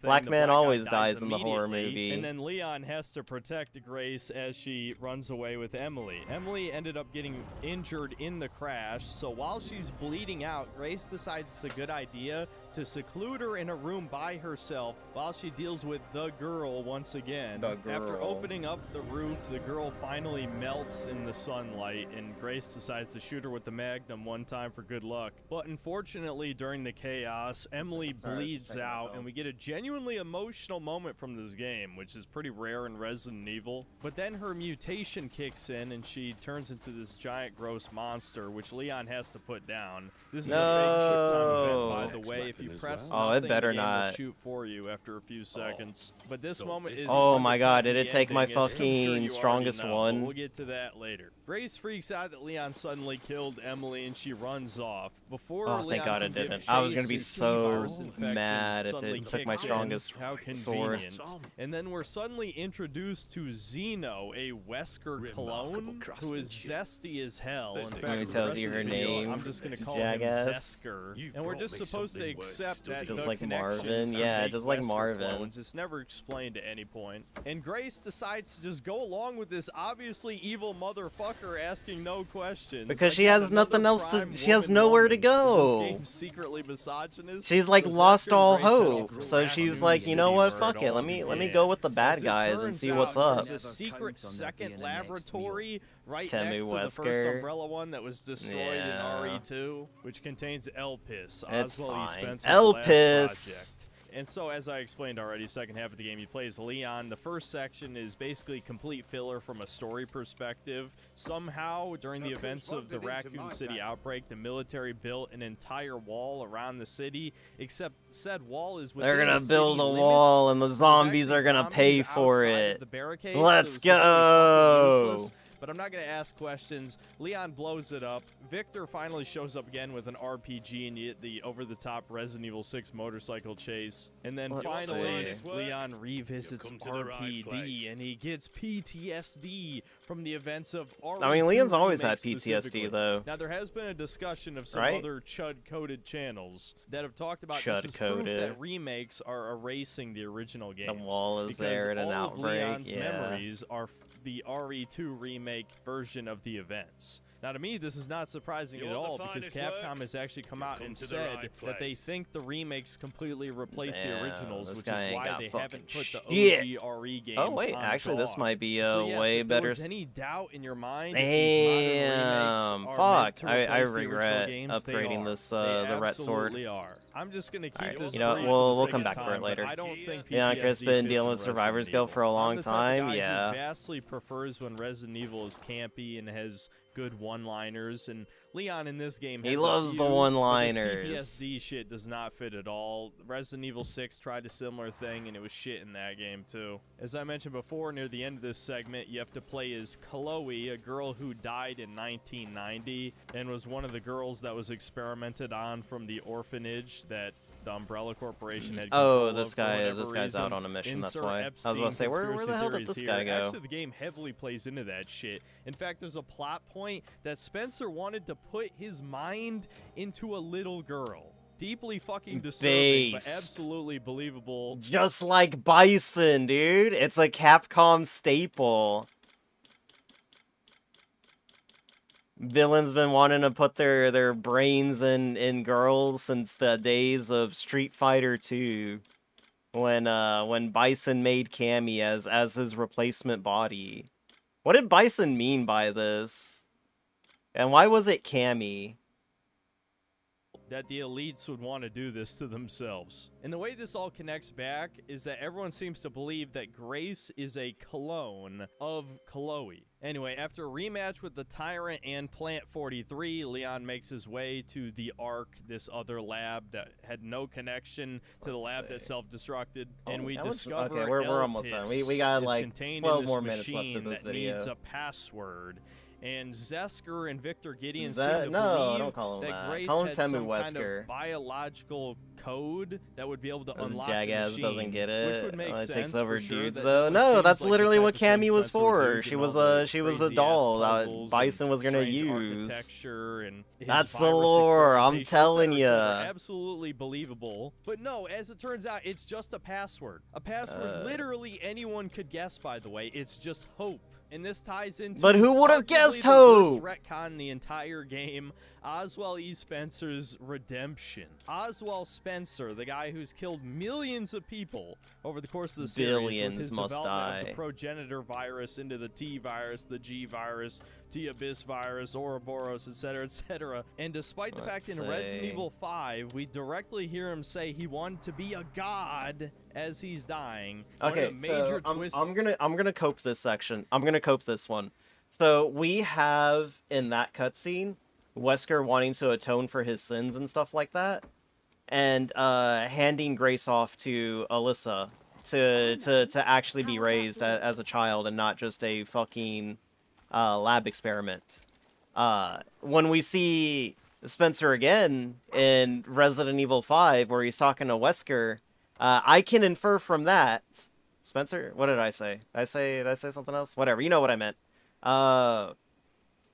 Black man always dies in the horror movie. And then Leon has to protect Grace as she runs away with Emily. Emily ended up getting injured in the crash, so while she's bleeding out, Grace decides it's a good idea to seclude her in a room by herself while she deals with the girl once again. After opening up the roof, the girl finally melts in the sunlight, and Grace decides to shoot her with the Magnum one time for good luck. But unfortunately, during the chaos, Emily bleeds out, and we get a genuinely emotional moment from this game, which is pretty rare in Resident Evil. But then her mutation kicks in, and she turns into this giant gross monster, which Leon has to put down. This is a big shit-ton event, by the way. If you press nothing, it better the game will not. shoot for you after a few seconds. But this moment is... Oh my god, did it the take my ending, as I'm sure fucking you strongest already know, one? but we'll get to that later. Grace freaks out that Leon suddenly killed Emily, and she runs off. Before Oh, thank Leon God can it didn't. give I was chase, gonna be his so virus infection mad if suddenly it took my kicks in. strongest How sword. convenient. And then we're suddenly introduced to Zeno, a Wesker clone, who is zesty as hell. In fact, Let me for tell the rest you of her this video, name, I'm just gonna call jackass. him Zesker. And we're just supposed to accept that Just the like Marvin, connections yeah, make just like Wesker Marvin. clones. It's never explained at any point. And Grace decides to just go along with this obviously evil motherfucker asking no questions. Because Like, she has another nothing else to. prime She has woman nowhere to Is this go. game secretly misogynist? She's like So lost Zesker and all Grace head off hope. to So a she's raccoon like, you know city what? where Fuck it. all Let me began. go with the bad As it guys and turns see what's out, up. there's a secret second laboratory right Temmie next to the first Wesker. Umbrella one that was destroyed in Yeah. RE2, which contains Elpis, It's Oswald E. fine. Spencer's Elpis. last project. And so, as I explained already, second half of the game, you play as Leon. The first section is basically complete filler from a story perspective. Somehow, during the events of the Raccoon City outbreak, the military built an entire wall around the city, except said wall is within They're gonna the build city a limits. wall, and the There's zombies actually are gonna zombies pay for outside of it. the barricades, Let's so it's completely fucking go. useless. But I'm not going to ask questions. Leon blows it up. Victor finally shows up again with an RPG and you get the over-the-top Resident Evil 6 motorcycle chase. And then Let's finally, see. Leon revisits You've come to the right RPD place. and he gets PTSD from the events of RE2 I mean, Leon's always had remake PTSD, specifically. though. Now, there has been a discussion of some Right? other chud-coded channels that have talked about this as proof Chud-coded. that remakes are erasing the original games. The wall is because there at an all outbreak. of Leon's Yeah. memories are the RE2 remake version of the events. Now, to me, this is not surprising You at want the all because finest Capcom work? has actually come You've out come and to the said right that they place. think the remakes completely replace Damn, the originals, this which guy is ain't why got they fucking haven't put the shit. OG RE games Oh wait, on actually, this GOG. might be a So yes, way if better. there was any doubt in your mind if Damn, these modern remakes are fuck! meant to I replace the regret original games, they upgrading are. this They the ret sword. absolutely are. I'm just gonna keep Alright, this. you know what, brief we'll for the come sake back of for it time, but later. I don't think Yeah, Chris PTSD been fits dealing in with Survivor's Resident Guild Evil. for a long I'm the type time, of guy yeah. who vastly prefers when Resident Evil is campy and has good one-liners, and Leon in this game has He a loves few, the but one-liners. this PTSD shit does not fit at all. Resident Evil 6 tried a similar thing, and it was shit in that game too. As I mentioned before, near the end of this segment, you have to play as Chloe, a girl who died in 1990 and was one of the girls that was experimented on from the orphanage that the Umbrella Corporation had control Oh, this of for guy, whatever this guy's out reason. on a mission. That's Insert why. I was Epstein about to say, where the conspiracy hell did theories this here. guy go? Actually, the game heavily plays into that shit. In fact, there's a plot point that Spencer wanted to put his mind into a little girl. Deeply fucking disturbing, but Base. absolutely believable. Just like Bison, dude. It's a Capcom staple. Villains been wanting to put their brains in girls since the days of Street Fighter 2, when Bison made Cammy as his replacement body. What did Bison mean by this? And why was it Cammy? That the elites would want to do this to themselves. And the way this all connects back is that everyone seems to believe that Grace is a clone of Chloe. Anyway, after a rematch with the Tyrant and Plant 43, Leon makes his way to the Ark, this other lab that had no connection to the lab that self-destructed. And we that was- discover okay, we're almost done. We got, is like, contained 12 in this more minutes left of machine this that video. needs a password. And Zesker and Victor Gideon That- seem to no, believe don't call him that that. Grace Call him had Temmie some kind Wesker. of biological code that would be able to This unlock the jackass machine, doesn't get it. which would make It sense takes over for sure. dudes, That though. definitely No, seems that's like the literally type what of thing Cammy was Spencer would for. do, She given was all the a crazy-ass doll that puzzles Bison and was gonna strange use. architecture and his That's the virus lore, I'm experimentation, telling etc., etc. ya. Absolutely believable. But no, as it turns out, it's just a password. A password literally anyone could guess, by the way. It's just hope. And this ties into But who would have arguably guessed the hope? worst retcon in the entire game, Oswald E. Spencer's redemption. Oswald Spencer, the guy who's killed millions of people over the course of the series Billions with his must development of die. the progenitor virus into the T virus, the G virus, T Abyss virus, Ouroboros, etc., etc. And despite the fact in Resident Evil 5, we directly hear him say he wanted to be a god as he's dying. Okay, One of the major so twists. I'm gonna cope this section. I'm gonna cope this one. So we have in that cutscene Wesker wanting to atone for his sins and stuff like that, and handing Grace off to Alyssa to actually be raised as a child and not just a fucking lab experiment. When we see Spencer again in Resident Evil 5, where he's talking to Wesker, I can infer from that. Spencer? What did I say? Did I say something else? Whatever. You know what I meant.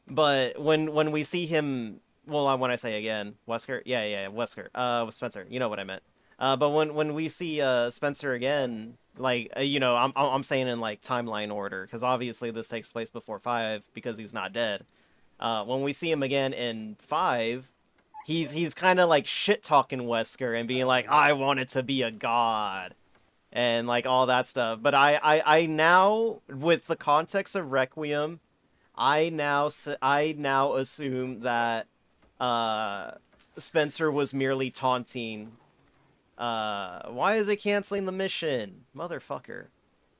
But when we see him, well, when I say again, Wesker? Yeah, Wesker. Spencer. You know what I meant. But when we see Spencer again, like, you know, I'm saying in, like, timeline order, because obviously this takes place before 5, because he's not dead. When we see him again in 5, he's kind of like shit talking Wesker and being like, I wanted to be a god, and like all that stuff. But I now, with the context of Requiem, I now assume that Spencer was merely taunting. Why is it canceling the mission, motherfucker?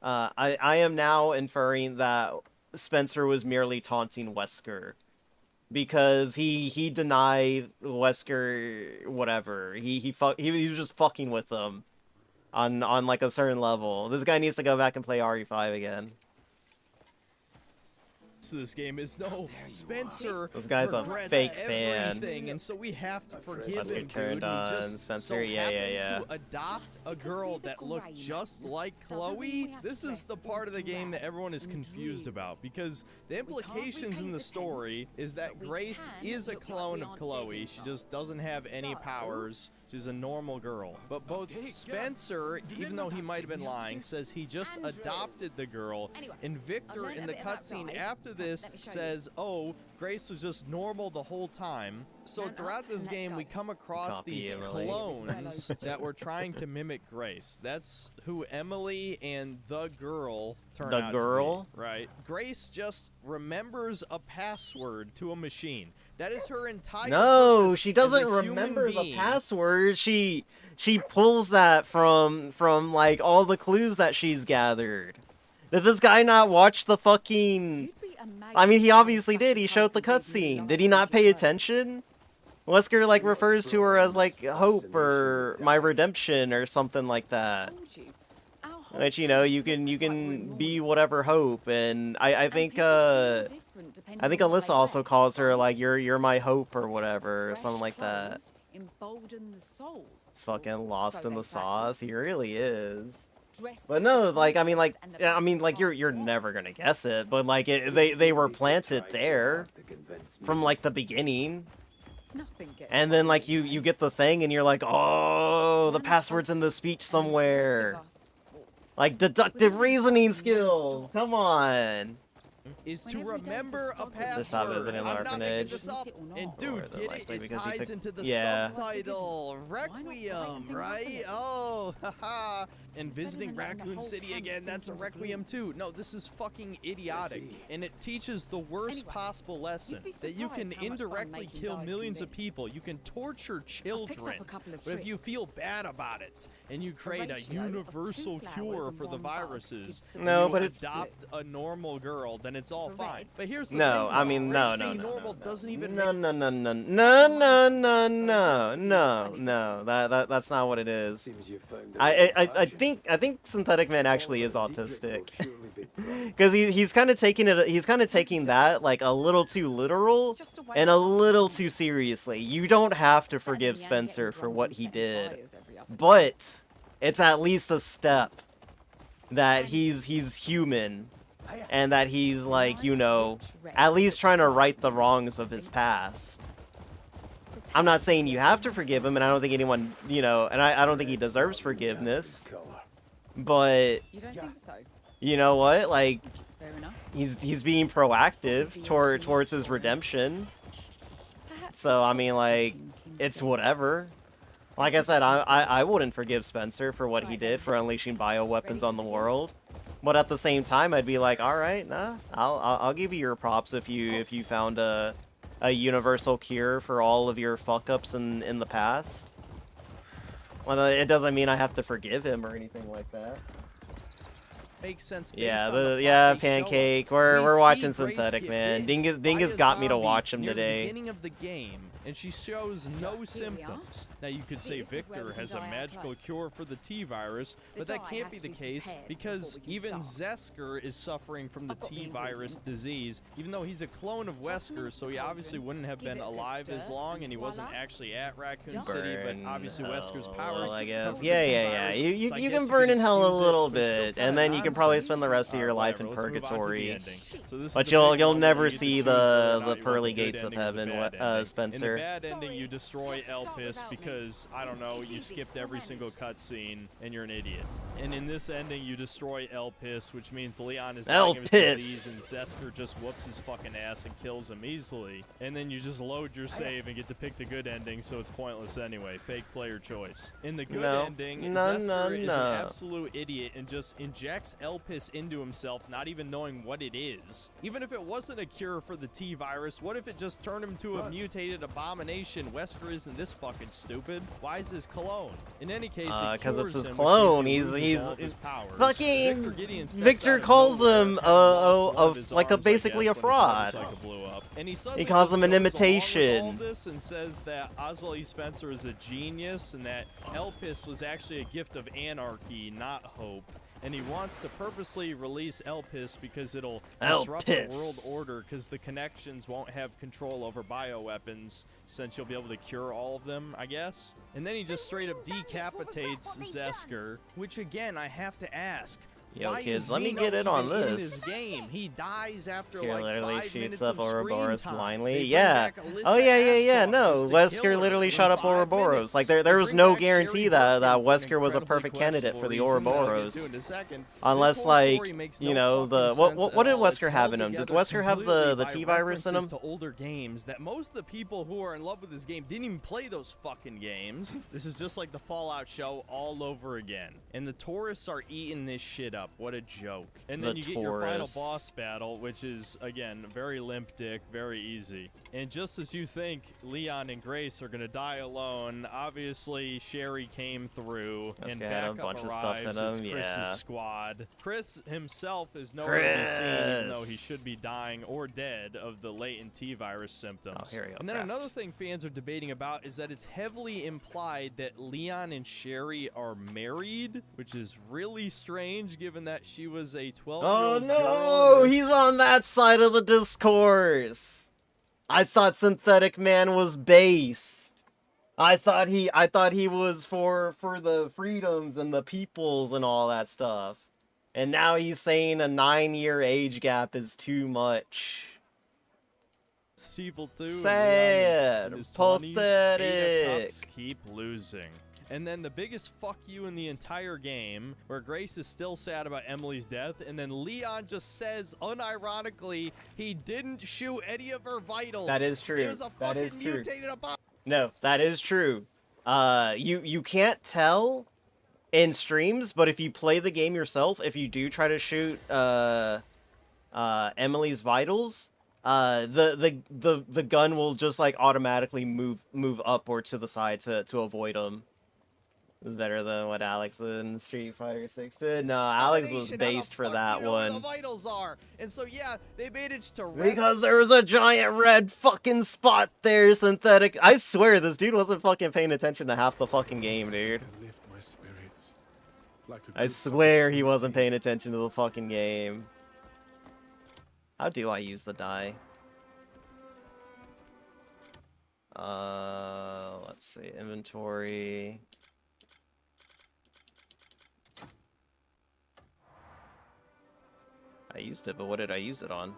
I am now inferring that Spencer was merely taunting Wesker, because he denied Wesker whatever. He was just fucking with them on like a certain level. This guy needs to go back and play RE5 again. To this game is no Spencer. This guy's a regrets fake fan. everything, and so we have to forgive Wesker him, turned dude. on He just Spencer. so Yeah. happened to adopt a girl that looked just like Chloe. This is the part of the game that everyone is confused about, because the implications in the story is that Grace is a clone of Chloe. She just doesn't have any powers. She's a normal girl. But both Spencer, even though he might have been lying, says he just adopted the girl, and Victor in the cutscene after this says, oh, Grace was just normal the whole time. So throughout this game, we come across these clones that were trying to mimic Grace. That's who Emily and the girl turn out to be, right? Grace just remembers a password to a machine. That is her entire No, she as doesn't a human remember the being. password. She pulls that from like all the clues that she's gathered. Did this guy not watch the fucking... I mean, he obviously did. He showed the cutscene. Did he not pay attention? Wesker like refers to her as like Hope or my redemption or something like that. Which, you know, you can be whatever Hope, and I think Alyssa also calls her like you're my hope or whatever, or something like that. It's fucking lost in the sauce. He really is. But no, like I mean like you're never gonna guess it, but like they were planted there from like the beginning. And then like you get the thing and you're like, oh, the password's in the speech somewhere. Like deductive reasoning skills. Come on. Is to remember a password. Just stop visiting the I'm not making orphanage. this up. And dude, get likely it? It because he ties took- into the yeah. subtitle. Requiem, right? Oh, haha. And visiting Raccoon City again, that's a Requiem too. No, this is fucking idiotic. And it teaches the worst possible lesson. That you can indirectly kill millions of people. You can torture children. But if you feel bad about it, and you create a universal cure for the viruses, No, you but it's- adopt a normal girl, then it's all fine. But here's the No, thing, I mean, no, Grace no, being no, normal no, doesn't even no, make no, no, no, no, no, no, no, no. That's not what it is. I think Synthetic Man actually is autistic, because he's kind of taking it. He's kind of taking that like a little too literal and a little too seriously. You don't have to forgive Spencer for what he did, but it's at least a step that he's human. And that he's, like, you know, at least trying to right the wrongs of his past. I'm not saying you have to forgive him, and I don't think anyone, you know, and I don't think he deserves forgiveness. But, You don't think so? you know what? Like, Fair enough. he's being proactive towards his redemption. So, I mean, like, it's whatever. Like I said, I wouldn't forgive Spencer for what he did for unleashing bioweapons on the world. But at the same time, I'd be like, all right, nah, I'll give you your props if you found a universal cure for all of your fuck ups in the past. Well, it doesn't mean I have to forgive him or anything like that. Makes sense. Yeah, based on Pancake. plot they show us. We're We watching see Grace Synthetic get Man. bit Dingus by a got me to zombie watch him near today. The beginning of the game, and she shows no symptoms. Now you could say This is where Victor we can has a dye our magical clothes. cure for the T virus, but that dye can't has be to the be case prepared because before we even can start. Zesker is suffering from the I've got the T virus ingredients. disease, even though he's a clone of Toss them Wesker, into so the he obviously cauldron, wouldn't have give been it a good alive as stir, long, and he wasn't voila. actually at Raccoon Done. City, but Burn obviously Wesker's hell, powers I cover guess. the Yeah, T yeah, yeah. virus, You so I can guess burn could in hell a excuse it, little but it's still bit, kinda and then you can probably nonsense. spend the rest of your life Whatever, in let's move on to the purgatory. ending. So this is But the you'll big one where never you get to see choose whether or the not you want pearly the good gates of ending or the heaven, bad ending. In the Spencer. here. bad ending, Sorry, you destroy just stop Elpis without me. because, I don't know, It's you easy, skipped I'll every manage. single cutscene and you're an idiot. And in this ending, you destroy Elpis, which means Leon is dying of his Elpis. disease, and Zesker just whoops his fucking ass and kills him easily. And then you just load your save and get to pick the good ending, so it's pointless anyway. Fake player choice. In the good ending, Zesker is an absolute idiot and just injects Elpis into himself, not even knowing what it is. Even if it wasn't a cure for the T-virus, what if it just turned him to a mutated abomination? Wesker isn't this fucking stupid. Why is his clone? In any case, it because cures it's his him, which clone. means he loses He's all of his powers. fucking Gideon steps Victor out of calls nowhere, him having lost one of his like arms, basically I a guess, when his fraud. motorcycle blew up. And he He calls just him an goes along with imitation. all this and says that Oswald E. Spencer is a genius and that Elpis was actually a gift of anarchy, not hope. And he wants to purposely release Elpis because it'll disrupt the world Elpis. order because the connections won't have control over bioweapons since you'll be able to cure all of them, I guess. And then he just straight up decapitates Zesker, which again, I have to ask. Yo, Why kids, is let me Xeno get in on even in this. this game? He dies after Here like literally 5 shoots minutes up of screen Ouroboros time. blindly. They bring Yeah. back Alyssa Oh yeah. Ashcroft No, just to kill Wesker her literally in shot up 5 Ouroboros. minutes. Like there They was bring no back guarantee Sherry that Birkin for an Wesker was a incredibly perfect candidate for the questionable reason that I'll get Ouroboros. to in a second. Unless This whole like story makes you no know the fucking what sense did at all. It's Wesker have in held him? Did together Wesker have completely the by T-virus in him? references to older games that most of the people who are in love with this game didn't even play those fucking games. This is just like the Fallout show all over again. And the tourists are eating this shit up. What a joke. And then The you get your final tourists. boss battle, which is, again, very limp dick, very easy. And just as you think Leon and Grace are gonna die alone, obviously Sherry came through This and guy had a backup bunch of stuff in arrives. him, It's Chris's yeah. squad. Chris himself is nowhere to be seen, even though he Chris. should be dying or dead of the latent T-virus symptoms. Oh, here we go, And then craft. another thing fans are debating about is that it's heavily implied that Leon and Sherry are married, which is really strange given that she was a 12-year-old Oh girl no, in a he's on that side of the discourse. I thought Synthetic Man was based. I thought he was for the freedoms and the peoples and all that stuff. And now he's saying a 9-year age gap is too much. Evil 2 and Sad. Leon is in his 20s. Beta Pathetic. cups keep losing. And then the biggest fuck you in the entire game, where Grace is still sad about Emily's death, and then Leon just says, unironically, he didn't shoot any of her vitals. That is true. It was a That fucking is true. mutated abomination. No, that is true. You can't tell in streams, but if you play the game yourself, if you do try to shoot Emily's vitals, the gun will just like automatically move up or to the side to avoid them. Better than what Alex in Street Fighter 6 did. No, Alex was based for that Where one. the vitals are. And so yeah, they managed to Because there was a giant red fucking spot there, Synthetic. I swear this dude wasn't fucking paying attention to half the fucking game, dude. To lift my spirits like a I good swear he fucking wasn't seed. paying attention to the fucking game. How do I use the die? Let's see, inventory. I used it, but what did I use it on?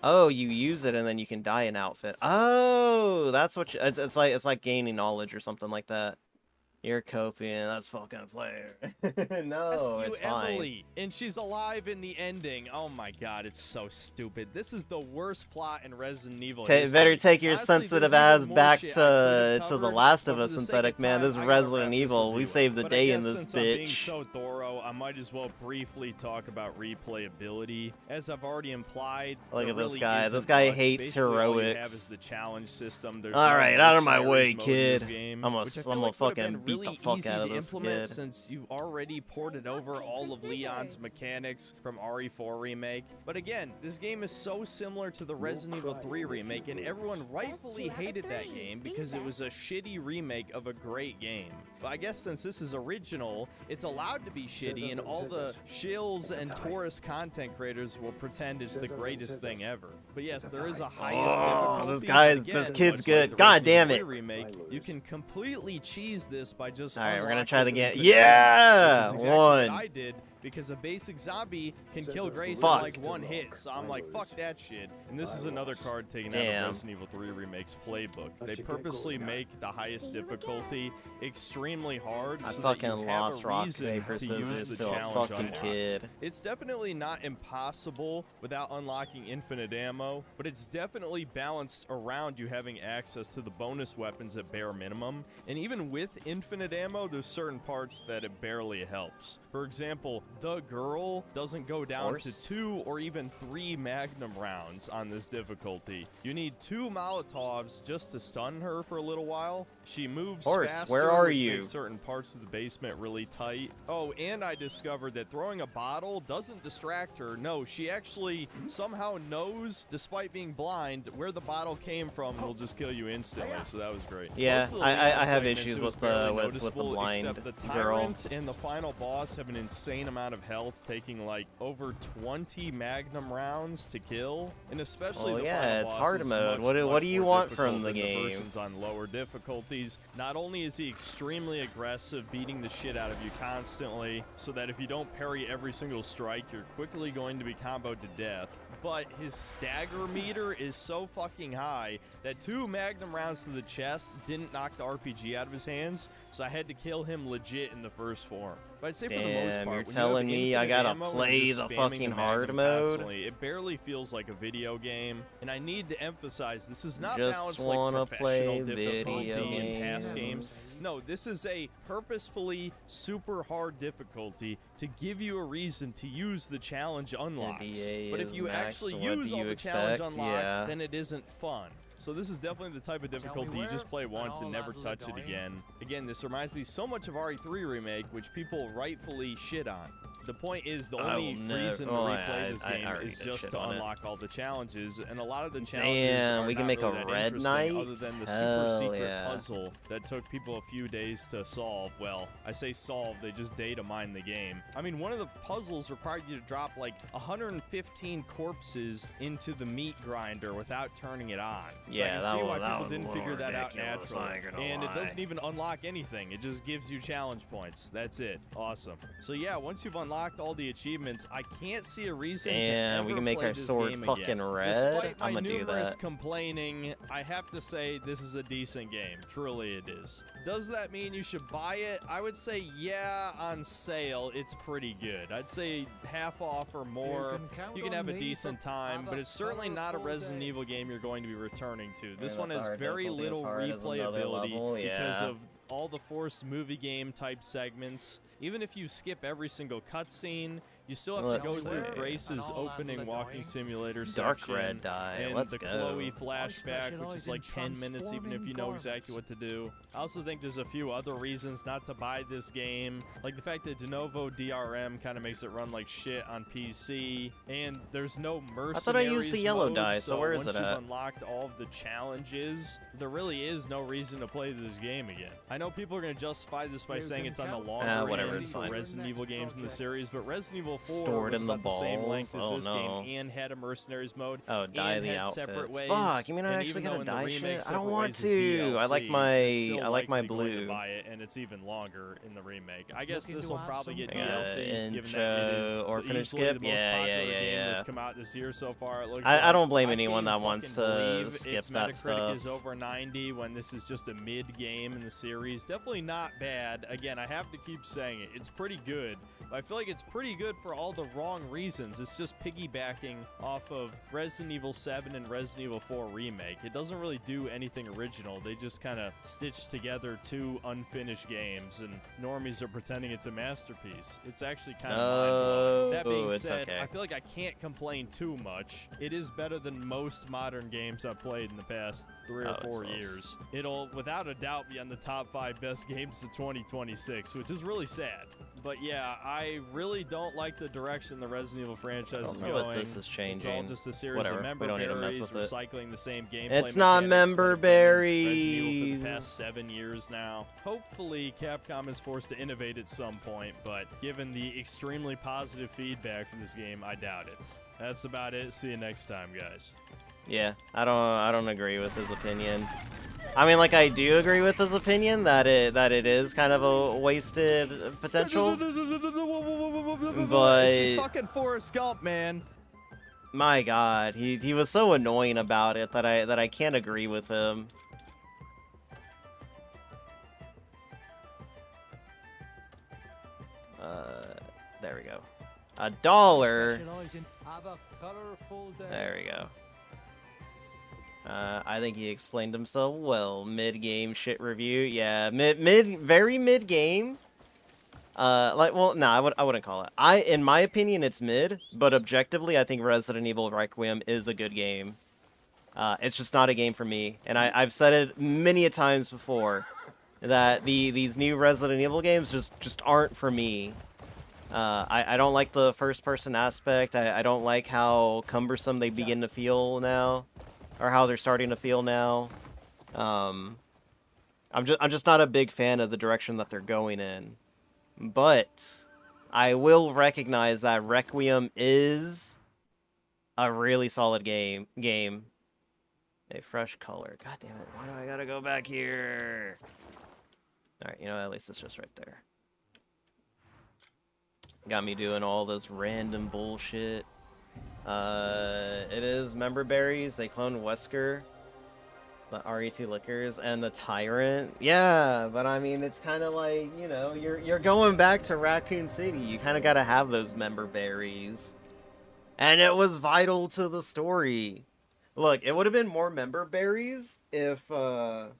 Oh, you use it and then you can dye an outfit. Oh, that's what it's like gaining knowledge or something like that. You're copying. That's fucking player. No, Rescue it's fine. Emily, and she's alive in the ending. Oh my god, it's so stupid. This is the worst plot in Resident Evil history. Better take your Honestly, sensitive there's ass even more back shit I to could've The covered, Last of but Us, for the sake Synthetic of Man. time, This is I gotta wrap Resident this Evil. We review saved the up. day But I in guess this since I'm being bitch. so thorough, I might as well briefly talk about replayability. As I've already implied, Look there at this really guy. isn't This guy much. hates Basically, all you have heroics. is the challenge system. There's All no right, out of my mercenaries way, mode in this kid. game, I'm gonna which I feel like would've fucking been beat the really fuck easy out of to this implement kid. since you've already ported over all of Leon's mechanics from RE4 Remake. But again, this game is so similar to the Resident Evil 3 remake, and everyone rightfully hated that game because it was a shitty remake of a great game. But I guess since this is original, it's allowed to be shitty, and all the shills and tourist content creators will pretend it's the greatest thing ever. But yes, there is a highest Oh, difficulty. this guy- but again, this kid's much good. like the God Resident damn Evil it. 3 remake, you can completely cheese this by just All right, we're gonna unlocking try the the game. new Yeah, which is exactly one. what I did. because a basic zombie can kill Grace in Fuck. like one hit. So I'm like, fuck that shit. And this is another card taken out Damn. of Resident Evil 3 Remake's playbook. They purposely make the highest difficulty extremely hard. I so fucking that you have lost a rock, reason paper, to use scissors the to a challenge fucking unlocks. kid. It's definitely not impossible without unlocking infinite ammo, but it's definitely balanced around you having access to the bonus weapons at bare minimum. And even with infinite ammo, there's certain parts that it barely helps. For example, the girl doesn't go down to 2 or even 3 magnum rounds on this difficulty. You need 2 Molotovs just to stun her for a little while. She moves faster, where are which you? makes certain parts of the basement really tight. Oh, and I discovered that throwing a bottle doesn't distract her. No, she actually somehow knows, despite being blind, where the bottle came from and will just kill you instantly. So that was great. Yeah, Most of the I lead-in have segments, issues it was with barely the noticeable, blind except the girl. Tyrant and the final boss have an insane amount of health, taking like over 20 magnum rounds to kill. And especially Oh, the yeah, final it's boss hard is mode. much, What much do you more want from difficult the than game? versions on lower difficulties. Not only is he extremely aggressive, beating the shit out of you constantly, so that if you don't parry every single strike, you're quickly going to be comboed to death, but his stagger meter is so fucking high that 2 magnum rounds to the chest didn't knock the RPG out of his hands, so I had to kill him legit in the first form. But I'd say for the most Damn, part, you're when you telling have me I infinite gotta ammo and play just the spamming fucking the hard magnum mode? constantly, it barely feels like a video game. And I need to emphasize, this is not Just balanced wanna like professional play difficulty video in past games. games. No, this is a purposefully super hard difficulty to give you a reason to use the challenge unlocks. DA But if is you maxed, actually what use do all you the challenge expect? unlocks, Yeah. then it isn't fun. So this is definitely the type of difficulty you just play once and never touch it again. Again, this reminds me so much of RE3 Remake, which people rightfully shit on. The point is, the only reason to replay this game is just to unlock all the challenges, and a lot of the challenges are we can not make really a that red interesting knight? other than the Hell super secret yeah. puzzle that took people a few days to solve. Well, I say solve, they just data mine the game. I mean, one of the puzzles required you to drop like 115 corpses into the meat grinder without turning it on. So Yeah, I that can see was- why that people was a didn't little figure that out ridiculous, I naturally. ain't gonna And it lie. doesn't even unlock anything. It just gives you challenge points. That's it. Awesome. So yeah, once you've unlocked all the achievements, I can't see a reason to Damn, ever we can make play our this sword game fucking again. red? Despite my I'ma do numerous that. complaining, I have to say this is a decent game. Truly it is. Does that mean you should buy it? I would say yeah, on sale, it's pretty good. I'd say half off or more. You can have a decent time, but it's certainly not a Resident Evil game you're going to be returning to. This one has very little replayability because of all the forced movie game type segments. Even if you skip every single cutscene, you still have to go through Grace's opening walking simulator Dark section red dye. and Let's the go. Chloe flashback, which is like 10 minutes even if you know exactly what to do. I also think there's a few other reasons not to buy this game, like the fact that de novo DRM kind of makes it run like shit on PC, and there's no mercenaries I thought I used the yellow mode, dye, so where is once it you've at? unlocked all of the challenges, there really is no reason to play this game again. I know people are going to justify this by saying it's on the longer whatever, end it's for fine. Resident Evil games in the series, but Resident Evil 4 Stored was in the about the same balls? length as Oh, this no. game and had a mercenaries mode. Oh, dye and the had separate outfits. ways. Fuck, you mean I And actually even gotta though in the dye remake, shit? I separate don't want ways is to. I like DLC, my- you're still I like my likely going to blue. buy it, and it's even longer in the remake. I guess Looking this to will add probably some get Yeah, DLC, given that it is intro, orphanage easily skip? the most Yeah, popular yeah, game yeah. that's come out this year so far. It looks I like. don't blame I anyone can't that wants fucking to believe skip its that Metacritic stuff. is over 90 when this is just a mid game in the series. Definitely not bad. Again, I have to keep saying it. It's pretty good. But I feel like it's pretty good for all the wrong reasons. It's just piggybacking off of Resident Evil 7 and Resident Evil 4 Remake. It doesn't really do anything original. They just kind of stitch together two unfinished games, and normies are pretending it's a masterpiece. It's actually kind of mind-blowing. That being it's said, okay. I feel like I can't complain too much. It is better than most modern games I've played in the past 3 or 4 years. It'll, without a doubt, be on the top 5 best games of 2026, which is really sad. But yeah, I really don't like the direction the Resident Evil franchise is know going. what this is changing. It's all just a series Whatever, of we member don't need to mess berries, with it. recycling the same gameplay. It's not mechanics member like Resident Evil for berries. the past 7 years now. Hopefully, Capcom is forced to innovate at some point, but given the extremely positive feedback from this game, I doubt it. That's about it. See you next time, guys. Yeah, I don't agree with his opinion. I mean, like, I do agree with his opinion that it is kind of a wasted potential. But she's fucking Forrest Gump, man. my God, he was so annoying about it that I can't agree with him. There we go. $1. There we go. I think he explained himself well. Mid-game shit review. Yeah, very mid-game. Well, no, I wouldn't call it. In my opinion, it's mid, but objectively, I think Resident Evil Requiem is a good game. It's just not a game for me, and I've said it many a times before that these new Resident Evil games just aren't for me. I don't like the first-person aspect. I don't like how cumbersome they begin to feel now, or how they're starting to feel now. I'm just not a big fan of the direction that they're going in. But I will recognize that Requiem is a really solid game. A fresh color. God damn it! Why do I gotta go back here? All right, you know, at least it's just right there. Got me doing all this random bullshit. It is member berries. They clone Wesker, the RE2 liquors, and the Tyrant. Yeah, but I mean, it's kind of like, you know, you're going back to Raccoon City. You kind of got to have those member berries, and it was vital to the story. Look, it would have been more member berries if you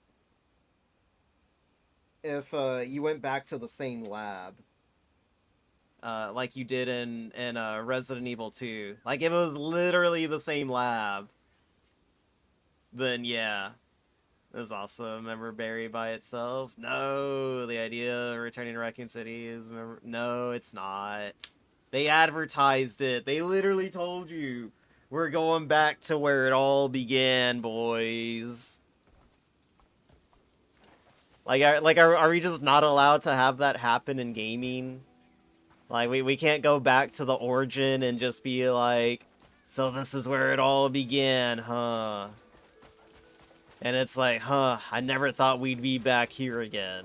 went back to the same lab. Like you did in Resident Evil 2. Like, if it was literally the same lab, then yeah. It was also a member berry by itself. No, the idea of returning to Raccoon City is... No, it's not. They advertised it. They literally told you, we're going back to where it all began, boys. Are we just not allowed to have that happen in gaming? Like, we can't go back to the origin and just be like, so this is where it all began, huh? And it's like, huh, I never thought we'd be back here again.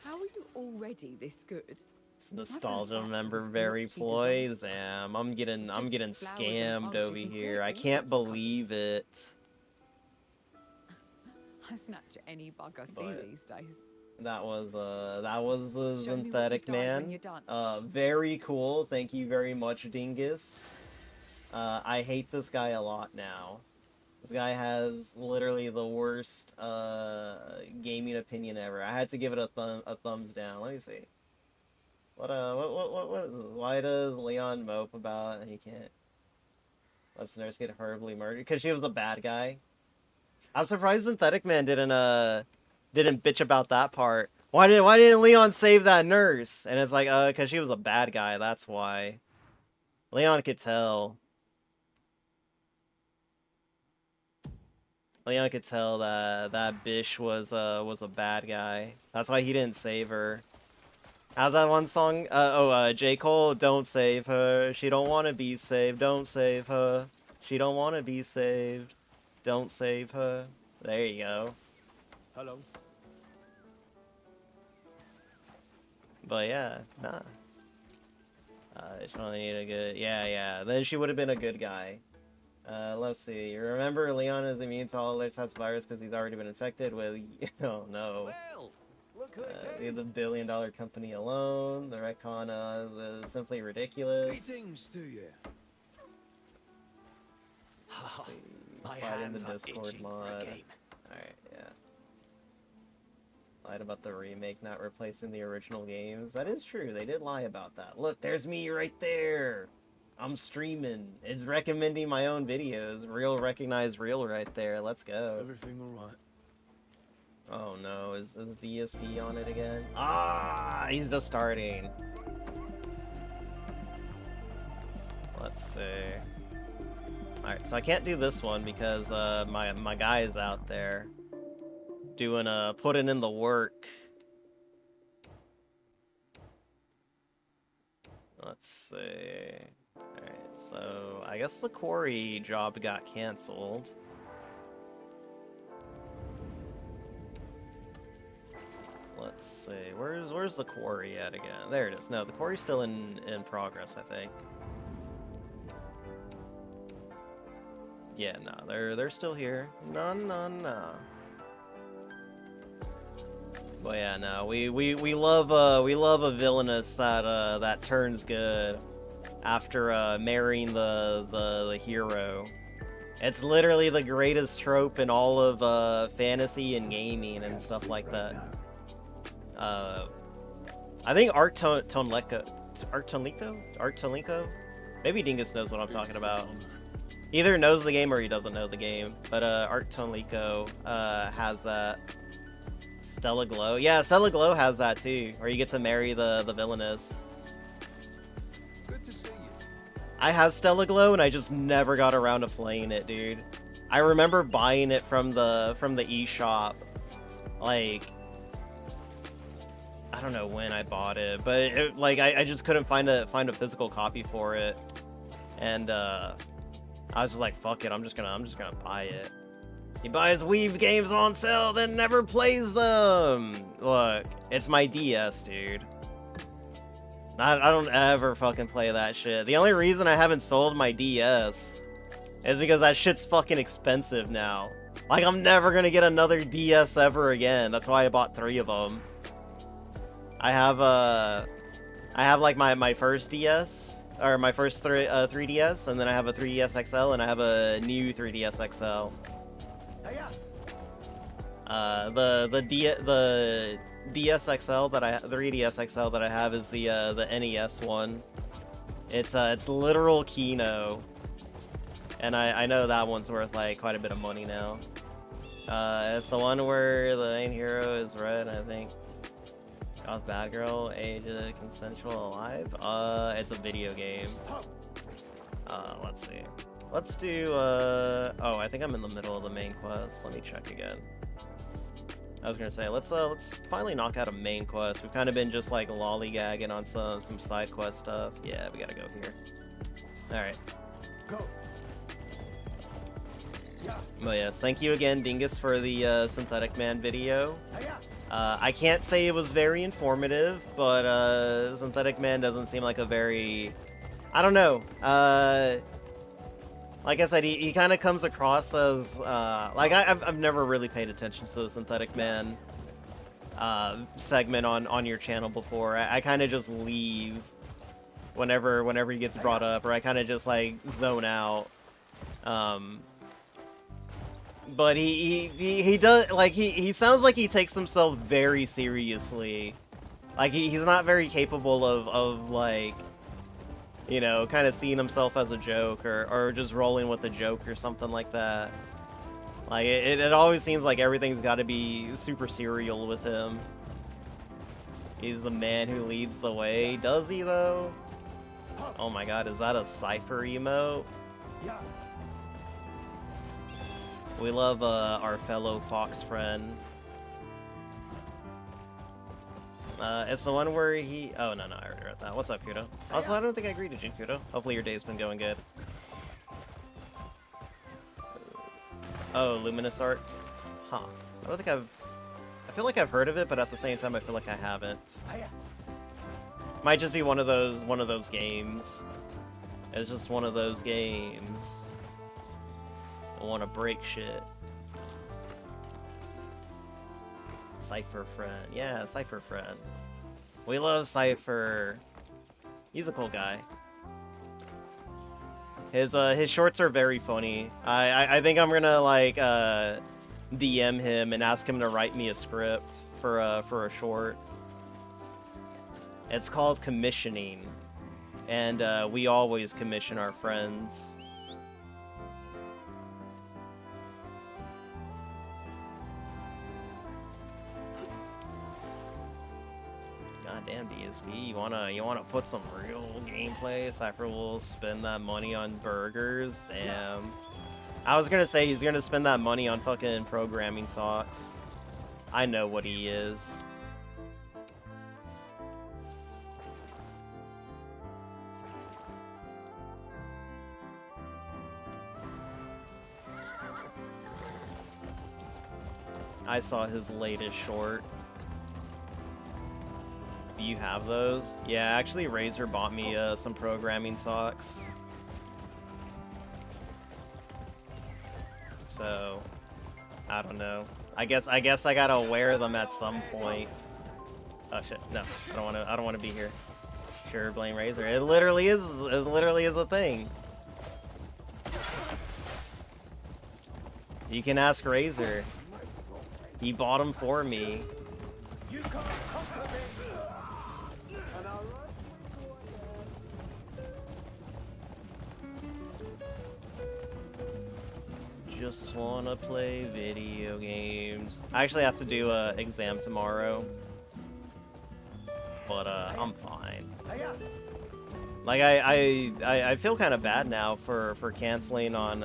How are you already this good? It's nostalgia member very ploy. Damn, I'm getting scammed over here. I can't believe it. I snatch any bug I see these days. That was the Show me what synthetic you've done when man. you're done. Very cool. Thank you very much, Dingus. I hate this guy a lot now. This guy has literally the worst gaming opinion ever. I had to give it a thumbs down. Let me see. Why does Leon mope about he can't let nurse get horribly murdered? Because she was the bad guy. I'm surprised Synthetic Man didn't bitch about that part. Why didn't Leon save that nurse? And it's like, because she was a bad guy, that's why. Leon could tell. Leon could tell that Bish was a bad guy. That's why he didn't save her. How's that one song? J. Cole, don't save her. She don't want to be saved. Don't save her. She don't want to be saved. Don't save her. There you go. Hello. But yeah, nah. She only need a good... Yeah. Then she would have been a good guy. Let's see. Remember, Leon is immune to all other types of virus because he's already been infected with... Oh, no. Well, look who it He's a is. billion-dollar company alone. The retcon is simply ridiculous. Greetings to you. My Fight in the hands are Discord itching for a mod. game. Alright, yeah. Lied about the remake not replacing the original games. That is true. They did lie about that. Look, there's me right there. I'm streaming. It's recommending my own videos. Real recognize real right there. Let's go. Everything alright? Oh no, is DSP on it again? Ah, he's just starting. Let's see. Alright, so I can't do this one because my guy is out there doing putting in the work. Let's see. Alright, so I guess the quarry job got canceled. Let's Let's see. Where's the quarry at again? There it is. No, the quarry's still in progress, I think. Yeah, no, they're still here. No. But yeah, no, we love a villainous that turns good after marrying the hero. It's literally the greatest trope in all of fantasy and gaming and stuff like that. I think Art Tonlico? Maybe Dingus knows what I'm talking about. Either knows the game or he doesn't know the game. But Art Tonlico has that. Stella Glow? Yeah, Stella Glow has that too, where you get to marry the villainous. Good to see you. I have Stella Glow and I just never got around to playing it, dude. I remember buying it from the eShop, like, I don't know when I bought it, but it, like I just couldn't find a physical copy for it, and I was just like, fuck it, I'm just gonna buy it. He buys Weave games on sale, then never plays them. Look, it's my DS, dude. I don't ever fucking play that shit. The only reason I haven't sold my DS is because that shit's fucking expensive now. Like, I'm never gonna get another DS ever again. That's why I bought 3 of them. I have like my first DS, or my first 3DS, and then I have a 3DS XL, and I have a new 3DS XL. The DS XL that the 3DS XL that I have is the NES one. It's literal Kino, and I know that one's worth like quite a bit of money now. It's the one where the main hero is red, I think. Goth bad girl, age consensual, alive. It's a video game. Let's see. Let's do oh, I think I'm in the middle of the main quest. Let me check again. I was gonna say, let's finally knock out a main quest. We've kind of been just like lollygagging on some side quest stuff. Yeah, we gotta go here. All right. Go. Well, yes, thank you again, Dingus, for the Synthetic Man video. I can't say it was very informative, but Synthetic Man doesn't seem like a very, I don't know. Like I said, he kind of comes across as, like, I've never really paid attention to the Synthetic Man segment on your channel before. I kind of just leave whenever he gets brought up, or I kind of just, like, zone out. But he does, like, he sounds like he takes himself very seriously. Like, he's not very capable of like, you know, kind of seeing himself as a joke, or just rolling with a joke or something like that. Like, it always seems like everything's got to be super serial with him. He's the man who leads the way. Does he, though? Oh my god, is that a Cypher emote? We love our fellow fox friend. It's the one where he... Oh, no, I already read that. What's up, Kudo? Also, I don't think I greeted you, Kudo. Hopefully your day's been going good. Oh, Luminous Art? Huh. I don't think I feel like I've heard of it, but at the same time, I feel like I haven't. Might just be one of those games. It's just one of those games. I want to break shit. Cypher friend. Yeah, Cypher friend. We love Cypher. He's a cool guy. His shorts are very funny. I think I'm gonna like DM him and ask him to write me a script for a short. It's called Commissioning, and we always commission our friends. Goddamn DSP, you wanna put some real gameplay? Cypher will spend that money on burgers. Damn. I was gonna say he's gonna spend that money on fucking programming socks. I know what he is. I saw his latest short. Do you have those? Yeah, actually Razer bought me some programming socks. So, I don't know. I guess I gotta wear them at some point. Oh shit, no. I don't wanna be here. Sure, blame Razer. It literally is a thing. You can ask Razer. He bought them for me. You can't conquer me. And I'll run Just wanna play video games. I actually have to do a exam tomorrow. But I'm fine. Like I feel kind of bad now for canceling on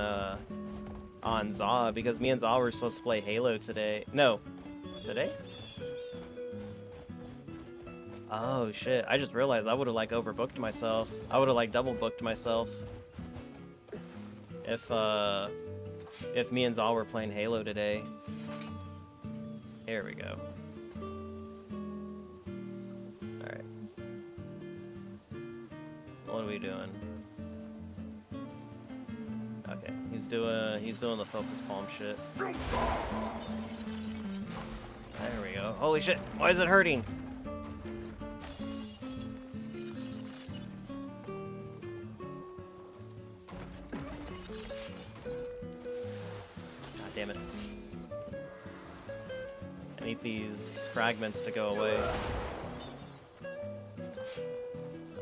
Zaw, because me and Zaw were supposed to play Halo today. No. Today? Oh shit, I just realized I would have like overbooked myself. I would have like double booked myself if me and Zaw were playing Halo today. Here we go. Alright. What are we doing? Okay, he's doing the focus palm shit. There we go. Holy shit, why is it hurting? God damn it. I need these fragments to go away.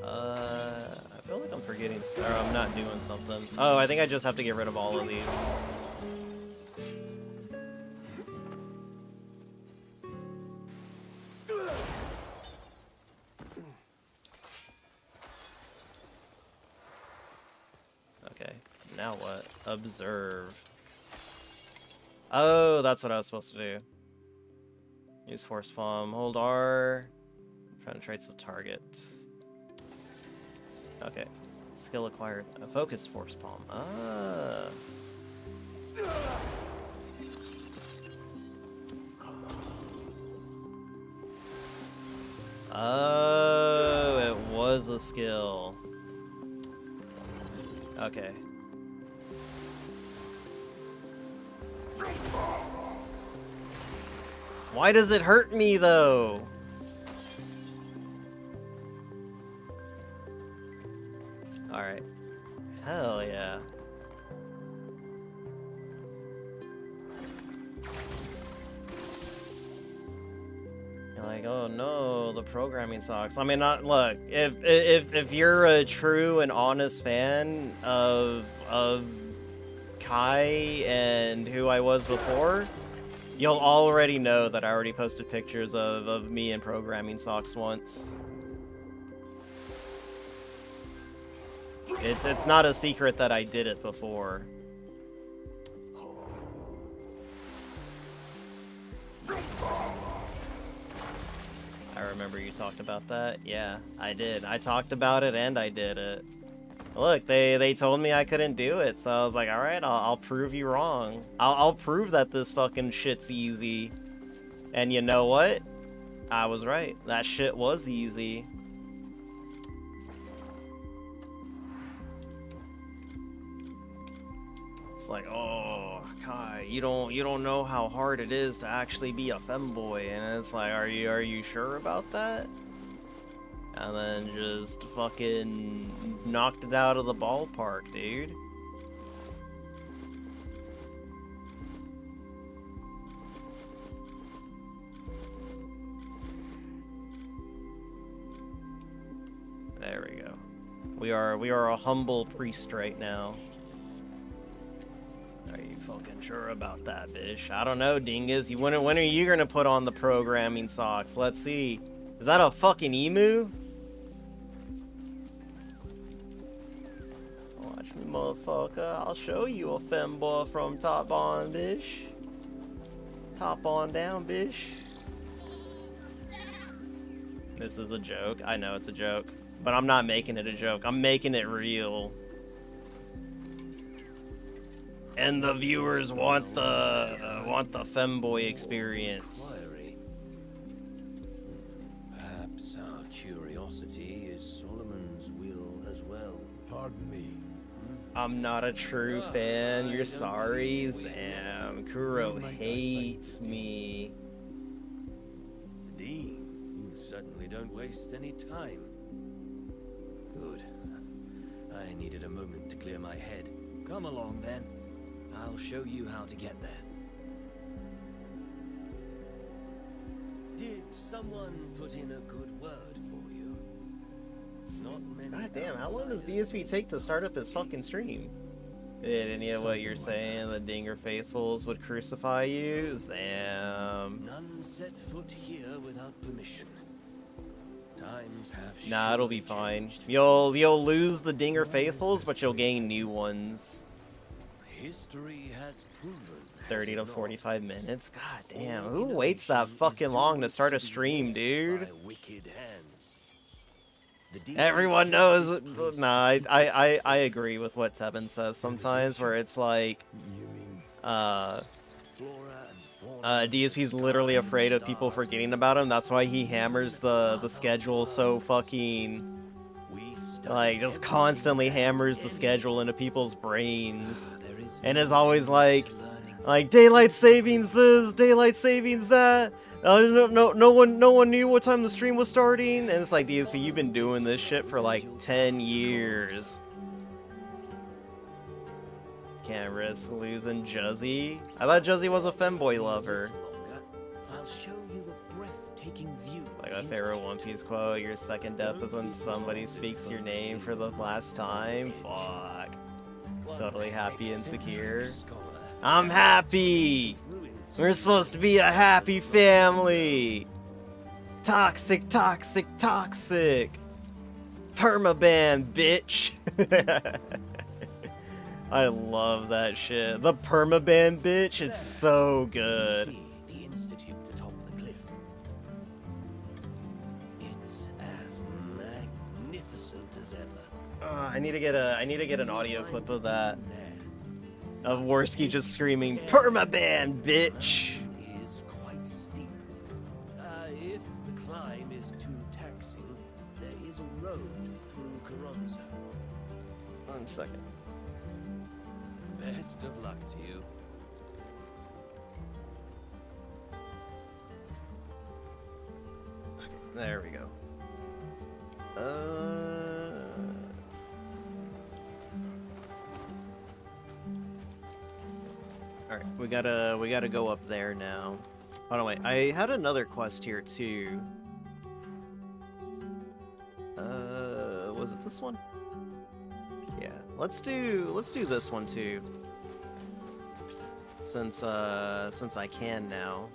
I feel like I'm forgetting, or I'm not doing something. Oh, I think I just have to get rid of all of these. Okay, now what? Observe. Oh, that's what I was supposed to do. Use force palm. Hold R. Penetrates the target. Okay. Skill acquired. A focus force palm. Ah. Oh, it was a skill. Okay. Why does it hurt me though? Alright. Hell yeah. You're like, oh no, the programming sucks. I mean, not look. If you're a true and honest fan of Kai and who I was before, you'll already know that I already posted pictures of me in programming socks once. It's not a secret that I did it before. I remember you talked about that. Yeah, I did. I talked about it and I did it. Look, they told me I couldn't do it, so I was like, all right, I'll prove you wrong. I'll prove that this fucking shit's easy. And you know what? I was right. That shit was easy. It's like, oh, Kai, you don't know how hard it is to actually be a femboy, and it's like, are you sure about that? And then just fucking knocked it out of the ballpark, dude. There we go. We are a humble priest right now. Are you fucking sure about that, bish? I don't know, dingus. When are you gonna put on the programming socks? Let's see. Is that a fucking emu? Watch me, motherfucker. I'll show you a femboy from top on, bish. Top on down, bish. This is a joke. I know it's a joke. But I'm not making it a joke. I'm making it real. And the viewers want the femboy experience. Perhaps our pardon me. I'm not a true fan. You're sorry, Sam. Kuro hates me. Dean, you certainly don't waste any time. Good. I needed a moment to clear my head. Come along then. I'll show you how to get there. Did someone put in a good word for you? Not many. God damn, how long does DSP take to start up his fucking stream? Did any of what you're saying the Dinger faithfuls would crucify you? Sam. None set foot here without permission. Times have Nah, it'll be surely fine. changed. You'll lose the Dinger faithfuls, but you'll gain new ones. History has proven. 30 to has it not, 45 minutes? God damn, all who waits that innovation is fucking long to doomed start a be stream, warped dude? by wicked hands. The demon Everyone is knows. placed Nah, to keep I it safe. agree with what Tevin says sometimes, where it's like, You mean Flora and fauna, DSP's the literally sky, afraid of people stars, forgetting about him. That's why he hammers the schedule so fucking, we study like, just every constantly man hammers the any- schedule into people's brains. There is And no is always end like, to learning. daylight savings this, daylight savings that. No one knew what time the stream was starting, and it's like, DSP, you've been doing this shit for like 10 years. Can't risk losing Juzzy. I thought Juzzy was a femboy lover. Longer, I'll show you a breathtaking view. Like of my the favorite Institute. One Piece quote: "Your second death is when somebody speaks your name for the last time." Fuck. One Totally happy and eccentric secure. scholar I'm happy. ruins We're supposed to be a happy family. Toxic, toxic, toxic. Permaban, bitch. I love that shit. The permaban, bitch. It's so You good. see the Institute atop the cliff. It's as magnificent as ever. I need to get an audio Find clip of the that. game there. Of Worski just screaming, "Permaban, bitch!" Mountain is quite steep. If the climb is too taxing, there is a road through Carranza. 1 second. Best of luck to you. There we go. All right, we gotta go up there now. Hold on, wait. I had another quest here too. Was it this one? Yeah, let's do this one too. Since I can now.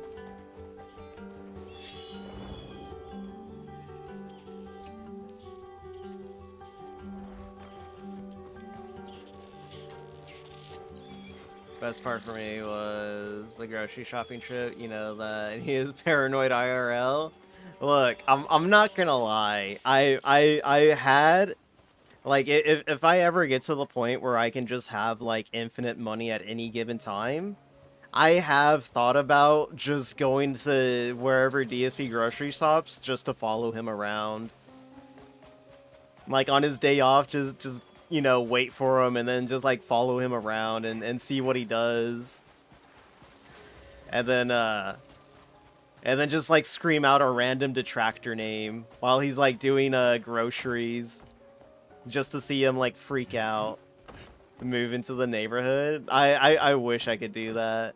Best part for me was the grocery shopping trip. You know, that he is paranoid IRL. Look, I'm not gonna lie. I had, like, if I ever get to the point where I can just have like infinite money at any given time, I have thought about just going to wherever DSP grocery shops just to follow him around. Like on his day off, just you know, wait for him and then just like follow him around and see what he does. And then just like scream out a random detractor name while he's like doing groceries, just to see him like freak out, move into the neighborhood. I wish I could do that.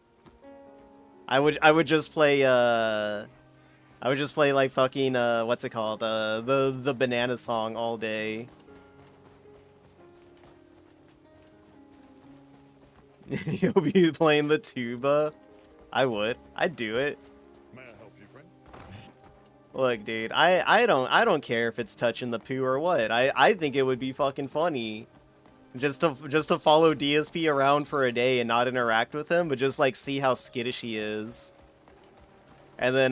I would just play like fucking what's it called, the banana song all day. You'll be playing the tuba. I'd do it. May I help you, friend? Look, dude, I don't care if it's touching the poo or what. I think it would be fucking funny just to follow DSP around for a day and not interact with him, but just like see how skittish he is. And then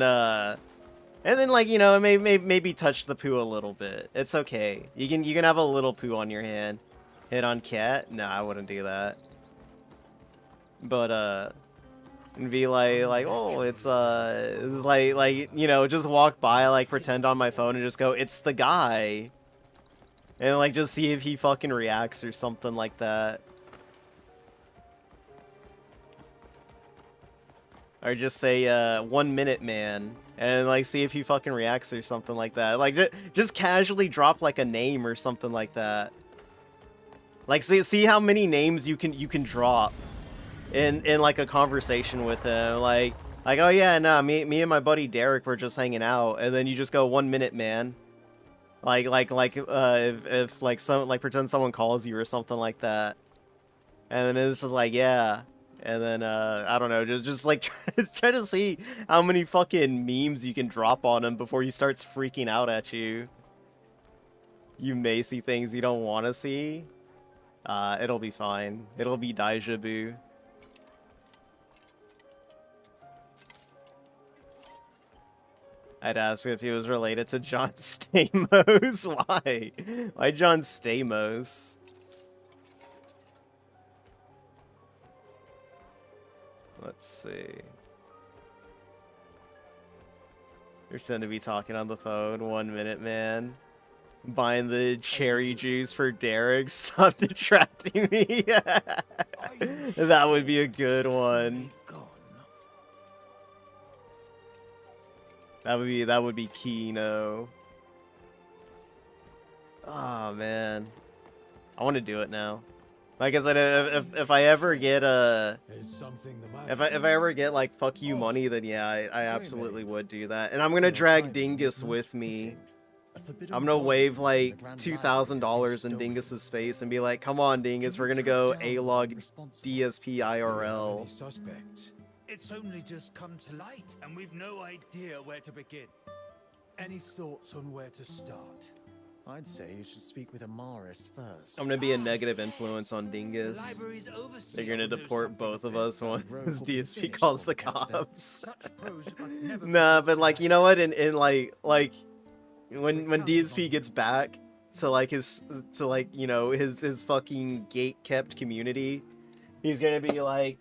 like, you know, maybe touch the poo a little bit. It's okay. You can have a little poo on your hand. Hit on cat? No, I wouldn't do that. But and be like, oh, it's like, you know, just walk by, like pretend on my phone and just go, it's the guy. And like just see if he fucking reacts or something like that. Or just say 1 minute man and like see if he fucking reacts or something like that. Like just casually drop like a name or something like that. Like see how many names you can drop in like a conversation with him. Like oh yeah, nah, me and my buddy Derek were just hanging out, and then you just go 1 minute man. Like if like pretend someone calls you or something like that. And then it's just like, yeah. And then I don't know, just like try to see how many fucking memes you can drop on him before he starts freaking out at you. You may see things you don't want to see. It'll be fine. It'll be deja vu. I'd ask if he was related to John Stamos. Why? Why John Stamos? Let's see. You're tend to be talking on the phone. 1 minute, man. Buying the cherry juice for Derek. Stop distracting me. That would be a good one. That would be Kino. Oh man, I want to do it now. Like I said, if I ever get if I ever get like fuck you money, then yeah, I absolutely would do that. And I'm gonna drag Dingus with me. I'm gonna wave like $2,000 in Dingus's face and be like, "Come on, Dingus, we're gonna go A-log DSP IRL." It's only just come to light, and we've no idea where to begin. Any thoughts on where to start? I'd say you should speak with Amaris first. I'm gonna be a negative influence on Dingus. They're gonna deport both of us once DSP calls the cops. Nah, but like, you know what? In like when DSP gets back to like his fucking gate kept community, he's gonna be like,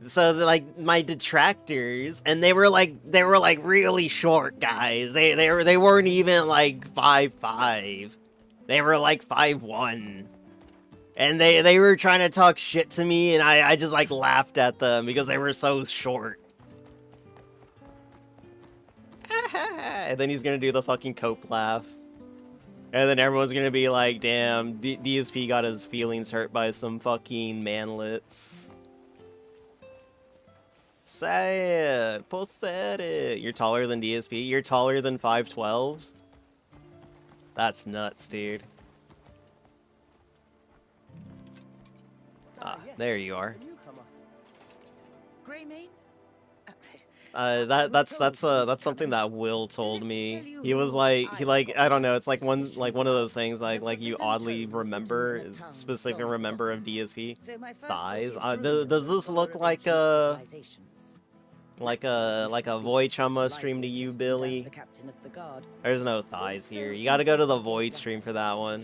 so like my detractors, and they were like really short guys. They weren't even like 5'5". They were like 5'1". And they were trying to talk shit to me, and I just like laughed at them because they were so short. And then he's gonna do the fucking cope laugh. And then everyone's gonna be like, damn, DSP got his feelings hurt by some fucking manlets. Sad, pathetic. You're taller than DSP? You're taller than 5'12"? That's nuts, dude. Ah, there you are. Greymane? That's something that Will told me. He was like, I don't know, it's like one of those things like you oddly remember, specifically remember of DSP thighs. Does this look like a Void Chumma stream to you, Billy? There's no thighs here. You gotta go to the Void stream for that one.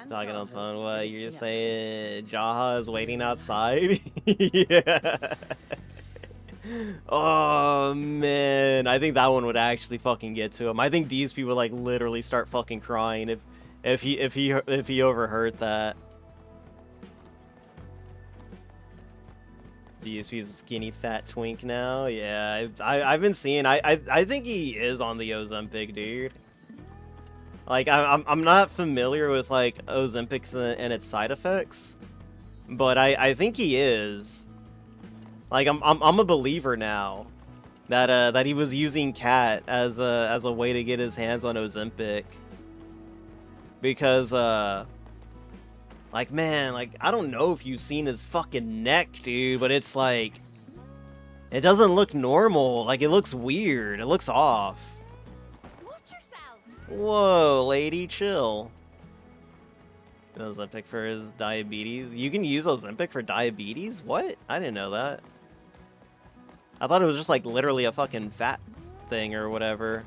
Talking on the phone, what? You're just saying Jaha is waiting outside? Yeah. Oh man, I think that one would actually fucking get to him. I think DSP would like literally start fucking crying if he overheard that. DSP's a skinny fat twink now. Yeah, I've been seeing. I think he is on the Ozempic, dude. Like I'm not familiar with like Ozempic and its side effects, but I think he is. Like I'm a believer now that he was using Cat as a way to get his hands on Ozempic, because like man, like I don't know if you've seen his fucking neck, dude, but it's like it doesn't look normal. Like it looks weird. It looks off. Watch yourself. Whoa, lady, chill. Ozempic for his diabetes. You can use Ozempic for diabetes? What? I didn't know that. I thought it was just like literally a fucking fat thing or whatever.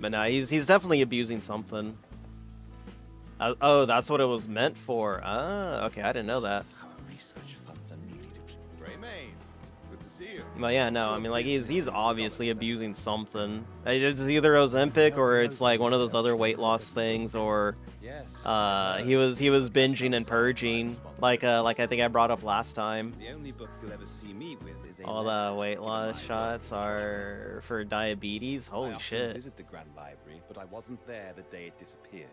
But no, he's definitely abusing something. Oh, that's what it was meant for. Ah, okay, I didn't know that. Our research funds are needed. Greymane, good to But yeah, no, I mean, like, he's obviously abusing something. It's either Ozempic or it's like one of those other weight loss things, or he was binging and purging, like I think I brought up last time. The only book you'll ever see me with is All the weight loss shots are for diabetes. Holy I shit. visit the Grand Library, but I wasn't there the day it disappeared.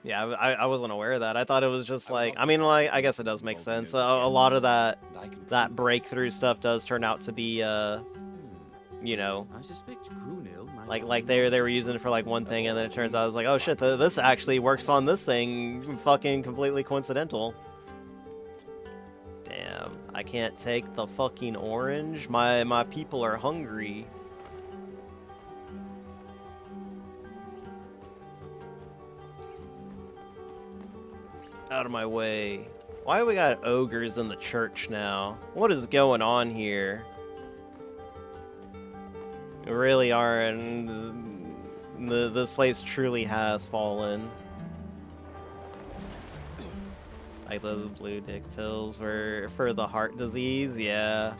Yeah, I wasn't aware of that. I thought it was just like, I mean, like, I guess it does make sense. A lot of that breakthrough stuff does turn out to be, you know, I suspect Grunil might like they were using it for like one thing, and then it turns out I was like, oh shit, this actually works on this thing. Fucking completely coincidental. Damn, I can't take the fucking orange. My people are hungry. Out of my way. Why we got ogres in the church now? What is going on here? We really are, and this place truly has fallen. Like those blue dick pills were for the heart disease, yeah.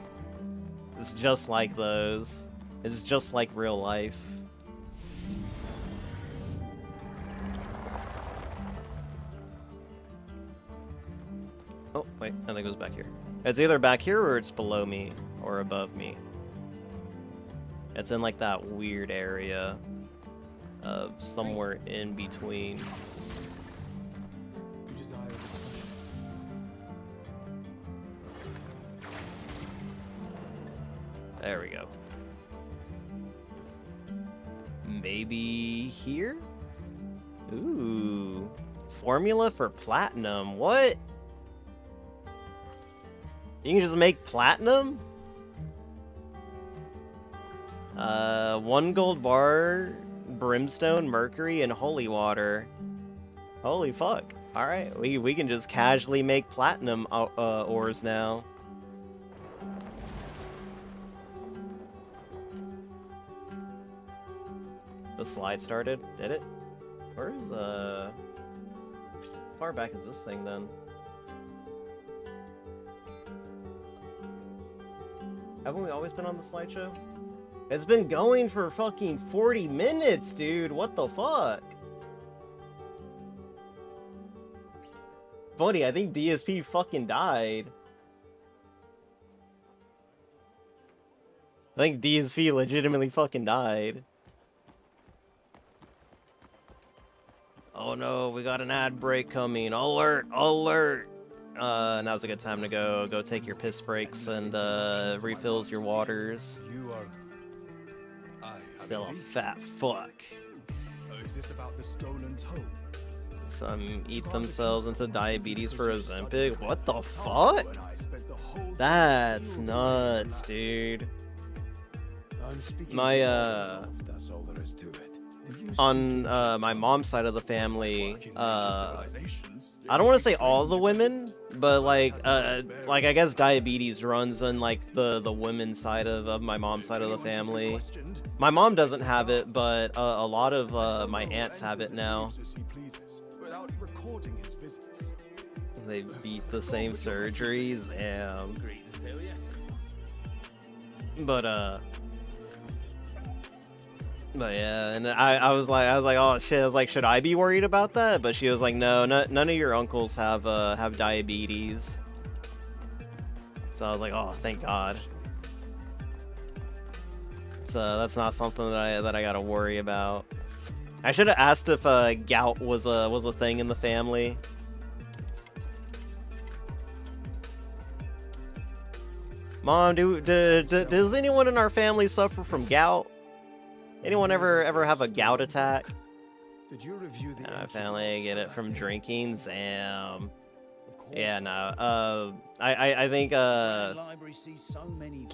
It's just like those. It's just like real life. Oh, wait, I think it goes back here. It's either back here or it's below me or above me. It's in like that weird area of somewhere in between. There we go. Maybe here? Ooh. Formula for platinum. What? You can just make platinum? 1 gold bar, brimstone, mercury, and holy water. Holy fuck. Alright, we can just casually make platinum ores now. The slide started? Did it? Where is, how far back is this thing then? Haven't we always been on the slideshow? It's been going for fucking 40 minutes, dude. What the fuck? Funny, I think DSP fucking died. I think DSP legitimately fucking died. Oh no, we got an ad break coming. Alert, alert. Now's a good time to go take your piss breaks and refills your waters. You are. Still a fat fuck. Is this about the stolen tome? Some eat themselves into diabetes for Ozempic. What the fuck? That's nuts, dude. My That's all there is to it. on my mom's side of the family, I don't want to say all the women, but like I guess diabetes runs in like the women's side of my mom's side of the family. My mom doesn't have it, but a lot of my aunts have it now. They beat the same surgeries, and but yeah, and I was like, oh shit, I was like, should I be worried about that? But she was like, no, none of your uncles have diabetes. So I was like, oh, thank God. So that's not something that I gotta worry about. I should have asked if gout was a thing in the family. Mom, does anyone in our family suffer from gout? Anyone ever have a gout attack? Did you review the I finally get it from drinking. Damn. Yeah, no. I think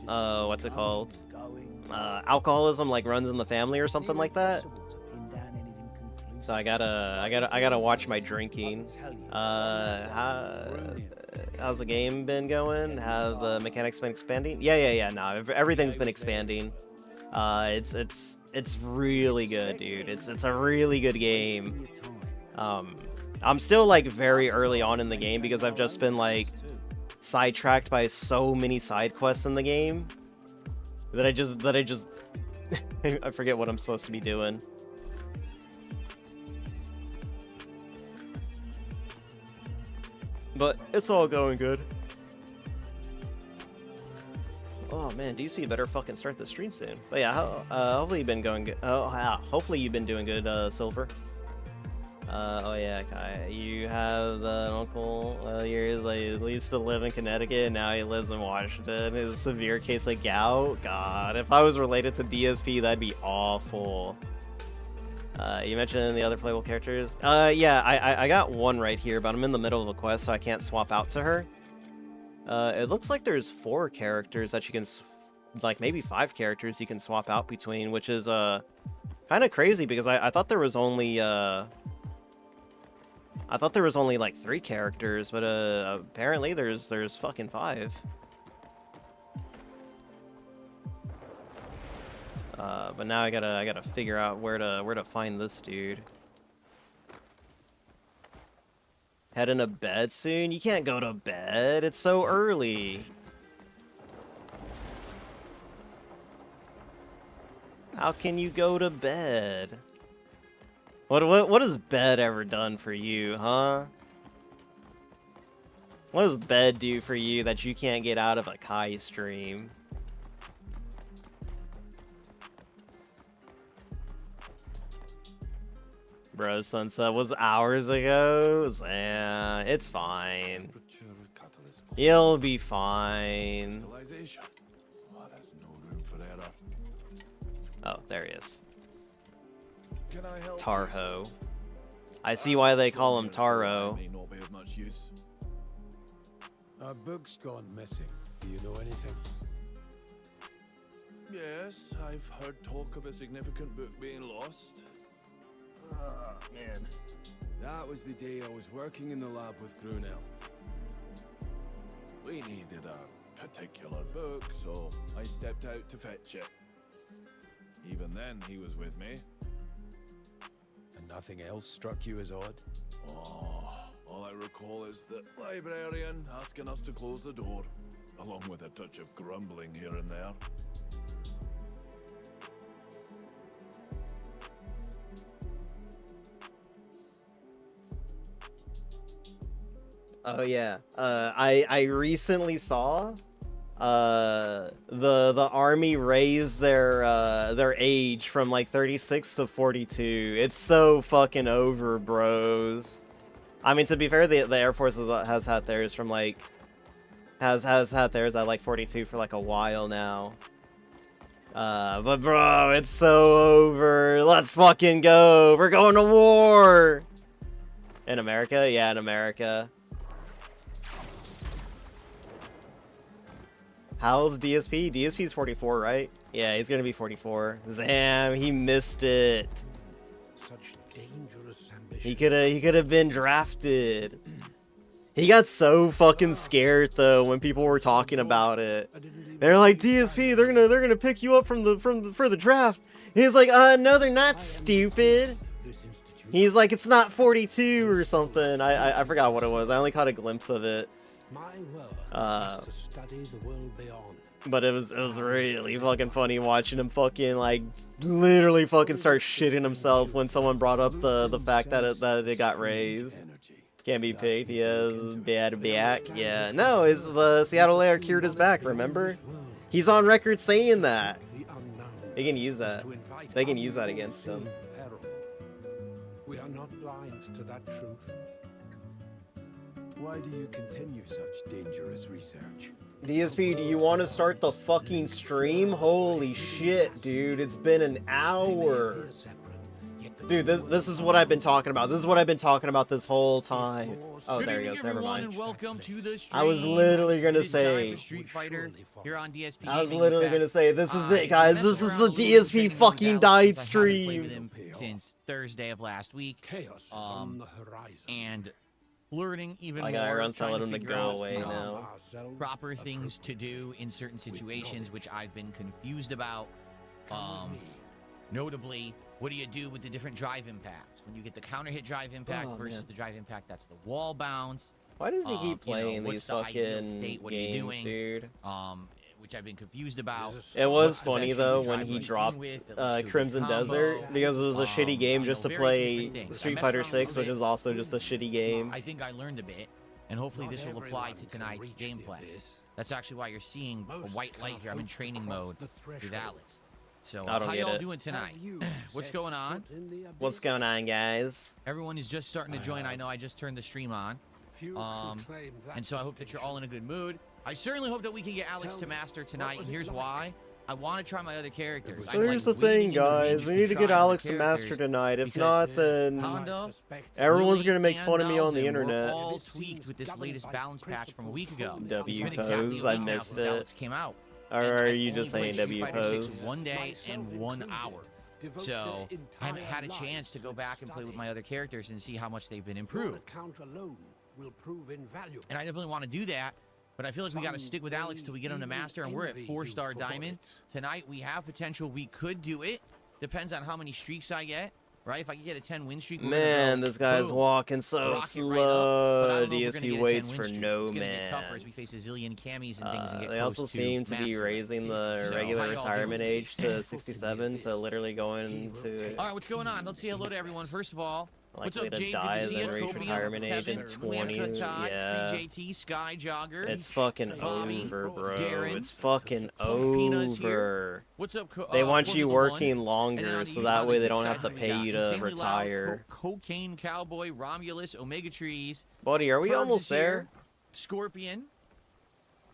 what's it called? Alcoholism like runs in the family or something like that. So I gotta watch my drinking. How's the game been going? Have the mechanics been expanding? Yeah. No, everything's been expanding. It's really good, dude. It's a really good game. I'm still like very early on in the game because I've just been like sidetracked by so many side quests in the game that I just I forget what I'm supposed to be doing. But it's all going good. Oh man, DC better fucking start the stream soon. But yeah, hopefully you've been going good. Hopefully you've been doing good, Silver. Oh yeah, Kai, you have an uncle yours, like, he used to live in Connecticut, and now he lives in Washington. His severe case of gout. God, if I was related to DSP, that'd be awful. You mentioned the other playable characters. Yeah, I got one right here, but I'm in the middle of a quest, so I can't swap out to her. It looks like there's 4 characters that you can, like maybe 5 characters you can swap out between, which is kind of crazy because I thought there was only like 3 characters, but apparently there's fucking 5. But now I gotta figure out where to find this dude. Heading to bed soon? You can't go to bed. It's so early. How can you go to bed? What has bed ever done for you, huh? What does bed do for you that you can't get out of a Kai stream? Bro, sunset was hours ago. Yeah, it's fine. You'll be fine. Oh, there he is. Tarho. I see why they call him Taro. Our book's gone missing. Do you know anything? Yes, I've heard talk of a significant book being lost. Man. That was the day I was working in the lab with Grunel. We needed a particular book, so I stepped out to fetch it. Even then, he was with me. And nothing else struck you as odd? Oh, all I recall is the librarian asking us to close the door, along with a touch of grumbling here and there. Oh yeah. I recently saw the army raise their age from like 36 to 42. It's so fucking over, bros. I mean, to be fair, the Air Force has had theirs from like has had theirs at like 42 for like a while now. But bro, it's so over. Let's fucking go. We're going to war. In America? Yeah, in America. How old's DSP? DSP's 44, right? Yeah, he's gonna be 44. Damn, he missed it. Such dangerous ambition. He could have been drafted. He got so fucking scared though when people were talking about it. They're like, DSP, they're gonna pick you up for the draft. He's like, no, they're not, stupid. He's like, it's not 42 or something. I forgot what it was. I only caught a glimpse of it. To study the world beyond. But it was really fucking funny watching him fucking like literally fucking start shitting himself when someone brought up the fact that it got raised. Can't be picked. He has bad back. Yeah, no, is the Seattle Air cured his back? Remember, he's on record saying that. They can use that. They can use that against him. We are not blind to that truth. Why do you continue such dangerous research? DSP, do you want to start the fucking stream? Holy shit, dude. It's been an hour. Dude, this is what I've been talking about. This is what I've been talking about this whole time. Oh, there he goes. Never mind. And welcome to the stream. I was literally going to say... Street Fighter here on DSP. I was literally going to say, this is it, guys. This is the DSP fucking died stream. Since Thursday of last week. Chaos is on the horizon. And... learning even I more, gotta trying tell him to figure go out away now. proper things to do in certain situations, which I've been confused about. Notably, what do you do with the different drive impacts? When you get the counter hit drive impact versus the drive impact that's the wall bounce. Why does he keep playing what's these the ideal fucking state, what are you games, doing? dude? Which I've been confused about. It was What's the funny best though stream to when try he to begin dropped with that leads to a good Crimson combo? Desert because it was a shitty game just to various different play things. Street I messed Fighter around a 6, little which is bit. also just a shitty game. I think I learned a bit, and hopefully this will apply to tonight's gameplay. That's actually why you're seeing a white light here. I'm in training mode with Alex. So I don't how get y'all it. doing tonight? What's going on? What's going on, guys? Everyone is just starting to join. I know I just turned the stream on. And so I hope that you're all in a good mood. I certainly hope that we can get Alex to master tonight, and here's why. I want to try my other characters. So here's the thing, guys. We need to get Alex to master tonight. If not, then everyone's gonna make fun of me on the internet. All tweaked with this latest balance patch from a week ago. W It's been exactly pose, a I week now missed since it. Alex came out. Or And are I've you only just played saying Street W Fighter 6 pose? 1 day and 1 hour. So I haven't had a chance to go back and play with my other characters and see how much they've been improved. And I definitely want to do that, but I feel like we got to stick with Alex till we get him to master, and we're at 4-star diamond. Tonight we have potential. We could do it. Depends on how many streaks I get. Right? If I can get a 10-win streak, Man, this guy's boom, walking so rocket slow. right up, but I don't know if we're gonna DSP get a waits 10-win for streak. no It's gonna man. get tougher as we face a zillion camis and things and get They also close to seem to be mastering. raising the So, regular how y'all retirement doing? age to 67, so literally going to All right, what's going on? Let's say hello to everyone. First of all, what's likely up, to Jade? die Good to see than you. reach Copium, retirement age in Kevin, 20. Lamka Todd, Yeah. 3JT, Sky Jogger. It's fucking Bobby, over, bro. Darren, It's fucking Peanuts here. over. What's up, They want you Coastal working One? longer, And then on so the that way they other don't have to side, pay we you got to Insanely Loud, retire. Cocaine Cowboy, Romulus, Omega Trees. Buddy, are we Fergs almost is there? here, Scorpion.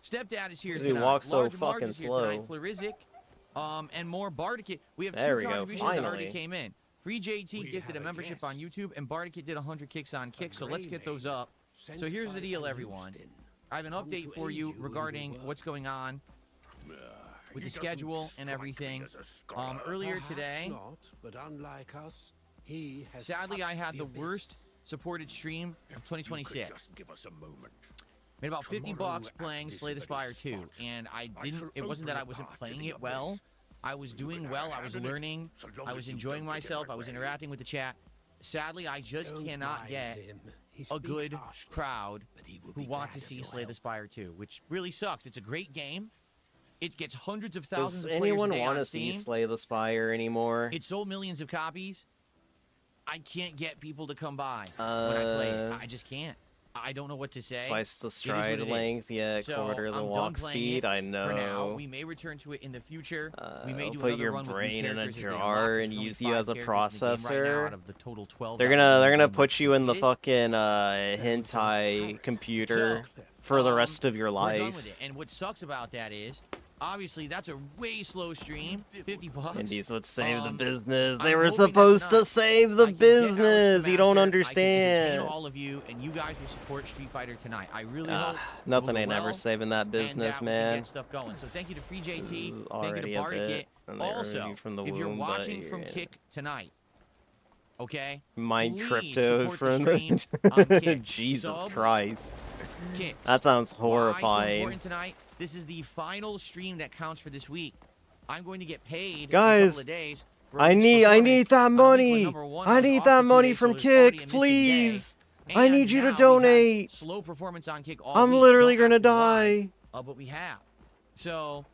Stepdad is here He tonight. walks so Large Marge fucking is here slow. tonight. Florizic, and more Bardicate. We have There two we go, contributions that already finally. came in. Free JT gifted a membership on YouTube, and Bardicate did 100 kicks on Kick, so let's get those up. So here's the deal, everyone. I have an update for you regarding what's going on with the schedule and everything. Earlier today, sadly, I had the worst supported stream of 2026. Made about $50 playing Slay the Spire 2, and it wasn't that I wasn't playing it well. I was doing well, I was learning, I was enjoying myself, I was interacting with the chat. Sadly, I just cannot get a good crowd who want to see Slay the Spire 2, which really sucks. It's a great game. It gets hundreds of thousands Does of players anyone a day want on to see Steam. Slay the Spire anymore? It sold millions of copies. I can't get people to come by when I play it. I just can't. I don't know what to say. Twice the It is what stride it is. length, yeah, So, quarter the I'm done walk playing speed, it I For now, know. we may return to it in the future. We may do Put another your run with new brain in a characters as they jar unlock. and There's only use you 5 as a characters in the game right now processor. out of the total 12 They're that gonna we've put you in the created. fucking hentai computer for the rest of your We're done life. with it. And what sucks about that is, obviously, that's a way slow stream. $50. Indies would save the business. I'm They were hoping that supposed to tonight save the I can get Alex to business. You don't master, I can entertain understand. all of you, and you guys will support Street Fighter tonight. I really hope it will Nothing go ain't ever well, saving that and business, that we can man. get stuff going. So thank you to Free This JT. is Thank you to already a Bardicate. bit, and they Also, removed from the if you're womb, but watching from you're in Kick tonight, okay? Mind please crypto support from the stream on Kick. Jesus Subs, Christ. Kicks. That sounds Why so horrifying. important tonight? This is the final stream that counts for this week. I'm going to get paid Guys, in a couple of days. for I each need performance that on week money. number 1. I was need off that for 2 money days, from so there's already a Kick, missing day. please. I need you to And now we've had donate. slow performance on Kick all I'm week. literally Don't gonna ask me why, die. but we have. So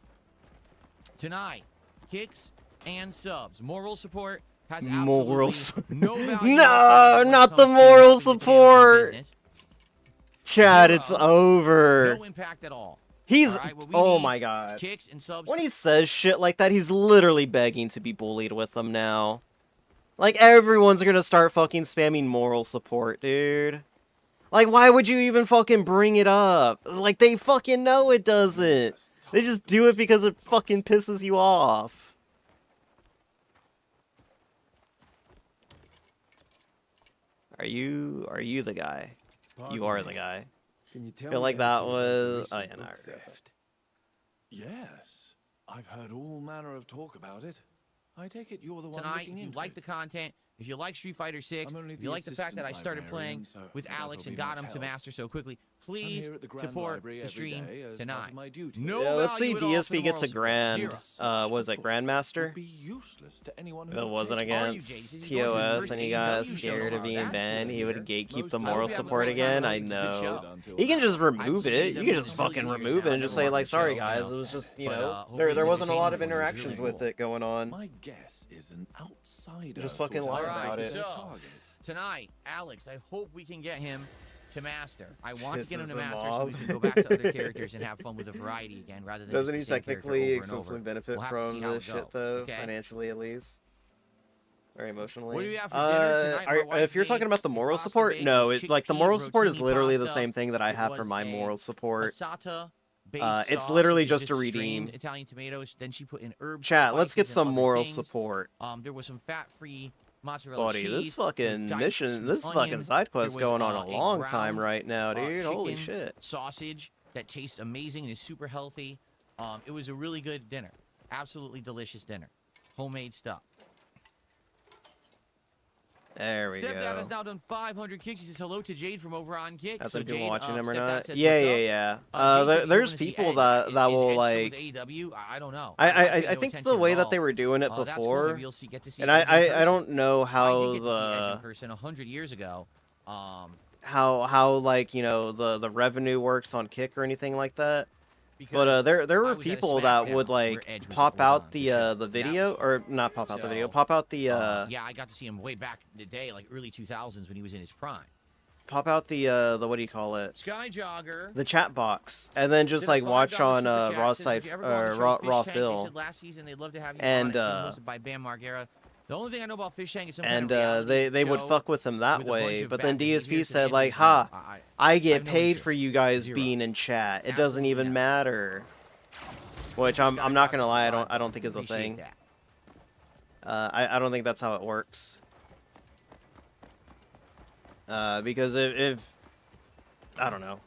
tonight, Kicks and subs. Moral support has Moral absolutely no value. No, whatsoever when it not comes the to moral helping the family support. business. Chad, it's Zero. over. No impact at all. He's. All right, what we Oh need my is god. Kicks and subs. When he says shit like that, he's literally begging to be bullied with them now. Like, everyone's gonna start fucking spamming moral support, dude. Like, why would you even fucking bring it up? Like, they fucking know it doesn't. They just do it because it fucking pisses you off. Are you the guy? You are the guy. Can you I tell feel me like that anything about the was. Oh recent yeah, no, I book regret that. theft? Yes, I've heard all manner of talk about it. I take it you're the one Tonight, looking if you into like it. the content, if you like Street Fighter 6, I'm only if the you like the fact that I assistant started playing librarian, so with that'll Alex be and got much him to help. master so quickly, Please here at the Grand support Library the every stream day as part tonight. of my duty. No Yeah, let's see. value at all for the DSP gets moral a support. grand. Zero. Was it Grandmaster? Would be useless to anyone who If it was wasn't taken. against He's going to his TOS first and he AEW got show scared of tomorrow. being That's banned, good he to would hear. gatekeep the I moral hope you have a support great time. again. I It's a good know. show. He can just remove I've seen it. You AEW can just for fucking years remove now. it I and just never say like, watched the sorry show, guys, so- it was just but, hopefully there it's wasn't a lot of entertaining. interactions Really with cool. it going on. My guess is an outsider. Just fucking sort of lie about it. their So, target. tonight, Alex, I hope we can get him to master. I want to get him Pisses to him master so we off. can go back to other characters and have fun with the variety again, rather than Doesn't he just the same character technically over and exclusively over. benefit We'll have to see from how this it shit goes, though, okay? financially at least? Or emotionally? What do we have for dinner tonight? My wife If you're made talking about the moral pasta support, bake, no, it was it's like the chickpea moral support is rotini literally the pasta. same thing that I It have for was my a moral support. passata-based It's sauce, literally which is just to strained redeem. Italian tomatoes. Then she put in herbs. Chat, let's get spices, and some other moral things. support. There was some fat-free mozzarella Buddy, cheese. this there was fucking diced mission, sweet this fucking onion, side there quest was, going on a a long time ground, right now, dude. Holy chicken shit. sausage that tastes amazing and is super healthy. It was a really good dinner. Absolutely delicious dinner. Homemade stuff. There we Stepdad go. has now done 500 kicks. He says hello to Jade from over on Kick. Have So some people Jade, watching him or Stepdad not? says, Yeah, "What's yeah, up?" yeah. Jade says he's There's hoping to see people Ed. that Is will Ed still with like. AEW? I don't know. I paid no think attention the at way that all. they were doing it That's cool. before, Maybe you'll get to see and Edge in I person. don't know I how did get to see Edge in the person 100 years ago. how like you know the revenue works on Kick or anything like that. Because But there I were was at a people that SmackDown would where like Edge was pop on out the show. the That video was or not pop out the video, So, pop out the yeah, I got to see him way back in the day, like early 2000s when he was in his prime. pop out the what do you call it? Sky Jogger. The chat box, and then just Did a like $5 watch on super chat. Raw Says, site "Did you ever go on the show Raw Fish Raw Tank?" Phil. They said last season they'd love to have you And, on it, hosted by Bam Margera. The only thing I know about Fish Tank is some kind And of reality they would show fuck with him that with a bunch way, of but then bad DSP behaviors said and like, antics. "Ha, I get have no paid interest. for you guys Zero. being in chat. It doesn't Absolutely even not. matter." Which Sky I'm not gonna Jogger, lie, I don't think is a appreciate thing. that. I don't think that's how it works. Because if I don't know.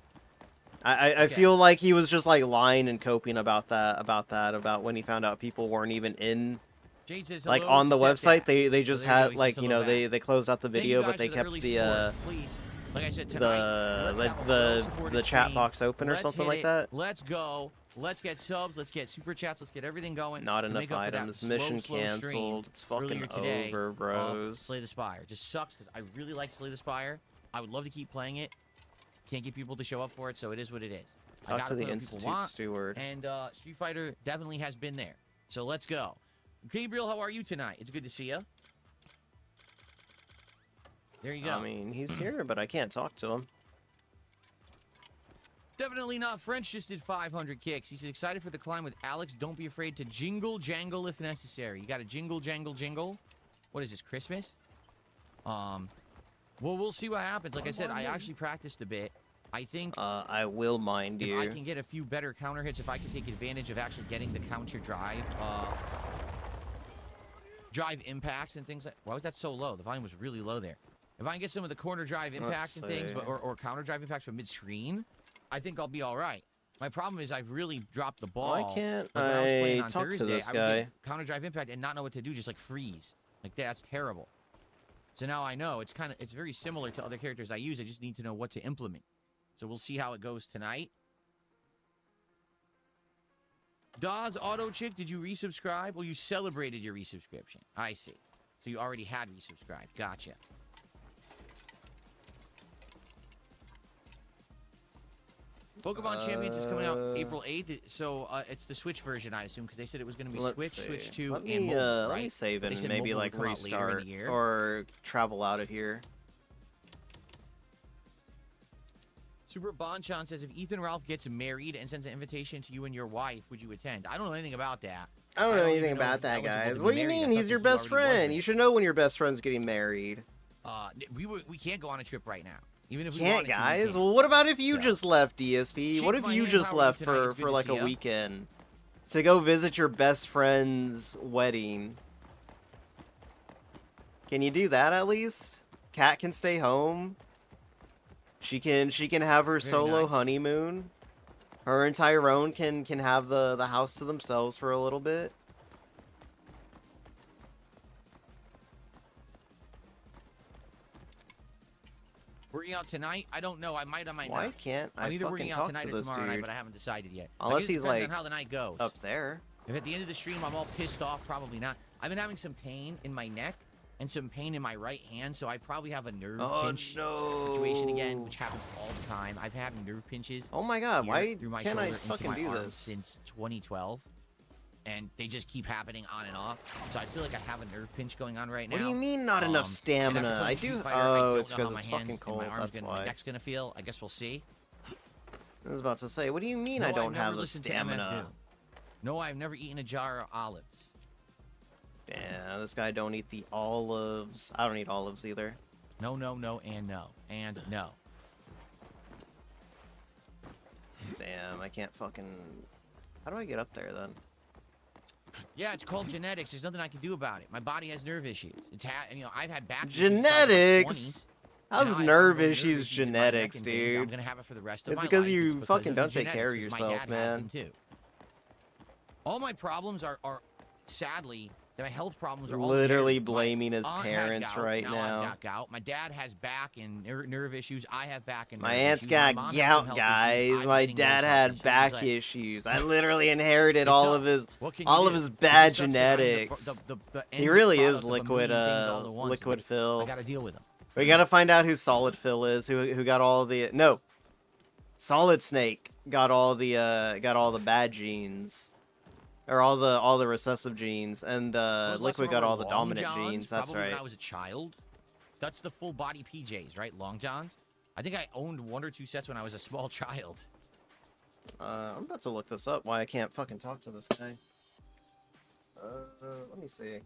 I Okay. feel like he was just like lying and coping about when he found out people weren't even in Jade says like hello on to the website. Stepdad. They just So there you go, had he like says you hello know back. they closed out the Thank video, you but guys they for the kept early the support. Please, like I said tonight, let's have a well-supported the chat stream. box open or Let's something hit like it. that. Let's go. Let's get subs. Let's get super chats. Let's get everything going. Not to enough make up for that items. slow, Mission slow stream canceled. It's fucking earlier today over, of bros. Slay the Spire. Just sucks because I really like Slay the Spire. I would love to keep playing it. Can't get people to show up for it, so it is what it is. I Talk gotta to the play what people Institute want, steward. and Street Fighter definitely has been there. So let's go. Gabriel, how are you tonight? It's good to see you. There you go. I mean, he's here, but I can't talk to him. Definitely not French. Just did 500 kicks. He's excited for the climb with Alex. Don't be afraid to jingle jangle if necessary. You got to jingle jangle jingle. What is this, Christmas? Well, we'll see what happens. Like I said, I actually practiced a bit. I think I will mind if you. I can get a few better counter hits, if I can take advantage of actually getting the counter drive impacts and things like. Why was that so low? The volume was really low there. If I can get some of the corner drive impacts and things, see. or counter drive impacts from mid-screen, I think I'll be all right. My problem is I've really dropped the ball. Why can't Like when I was playing I on talk Thursday, to this I would guy? get counter drive impact and not know what to do, just like freeze. Like that's terrible. So now I know it's very similar to other characters I use. I just need to know what to implement. So we'll see how it goes tonight. Dawes Auto Chick, did you resubscribe? Well, you celebrated your resubscription. I see. So you already had resubscribed. Gotcha. Pokemon Champions is coming out April 8th, so it's the Switch version, I assume, because they said it was going to be Let's Switch, see. Switch 2, let me, and mobile, right? Let me save They and said maybe mobile like would come out later in the restart year. or travel out of here. Super Bonchan says, if Ethan Ralph gets married and sends an invitation to you and your wife, would you attend? I don't know anything about that. I don't know even anything know about if that, he's eligible guys. to be What do you married. I mean? thought He's your that he best already was friend. married. You should know when your best friend's getting married. We can't go on a trip right now. Even if we Can't, wanted to, we guys. can't. Well, what about if you So. just left DSP? What Shake if my you hand, just how are you left tonight? It's good for to like see a ya. weekend to go visit your best friend's wedding? Can you do that at least? Kat can stay home. She can have her Very solo nice. honeymoon. Her and Tyrone can have the house to themselves for a little bit. Working out tonight? I don't know. I might not. Why can't I I'm either fucking working out talk tonight to or this tomorrow night, dude? but I haven't decided yet. I Unless guess it he's depends like on how the night goes. up there. If at the end of the stream I'm all pissed off, probably not. I've been having some pain in my neck and some pain in my right hand, so I probably have a nerve pinch situation again, which happens all the time. I've had nerve pinches. Oh my god, why through my can't I shoulder into fucking my do arm this? since 2012, and they just keep happening on and off. So I feel like I have a nerve pinch going on right now. What do you mean not enough and stamina? after I playing do. Street Fighter, I Oh, don't it's know how because my it's hands fucking and cold. my arms That's my why. neck's gonna feel. I guess we'll see. I was about to say, what do you mean No, I I've don't never have the listened to stamina? MF. No, I've never eaten a jar of olives. Damn, this guy don't eat the olives. I don't eat olives either. No, no, no, and no. And no. Damn, I can't fucking... How do I get up there, then? Yeah, it's called genetics. There's nothing I can do about it. My body has nerve issues. I've had back issues since I was, like, 20, Genetics? and How's I have nerve no issues in my neck genetics, and things. I'm dude? gonna have it for the rest of It's my because life. you It's because fucking of the don't take care of genetics, 'cause yourself, my dad has man. them too. All my problems are sadly, my health problems are all Literally inherited. My blaming his aunt had parents gout, right now. now. I've got gout. My dad has back and nerve issues. I have back and nerve My aunt's issues. got mom has some gout, health guys. issues. I'm My getting dad those health had issues. back Like, issues. I literally inherited all of his what can you all do? of his It bad just sucks that I'm the- genetics. the He end really product is of a liquid million things all at once, liquid and Phil. I gotta deal with them. We gotta find out who Solid Phil is, who got all the Solid Snake got all the bad genes. Or all the recessive genes, and Liquid got all the dominant genes. That's probably right. When I was a child. That's the full body PJs, right? Long johns. I think I owned 1 or 2 sets when I was a small child. I'm about to look this up. Why I can't fucking talk to this guy? Let me see.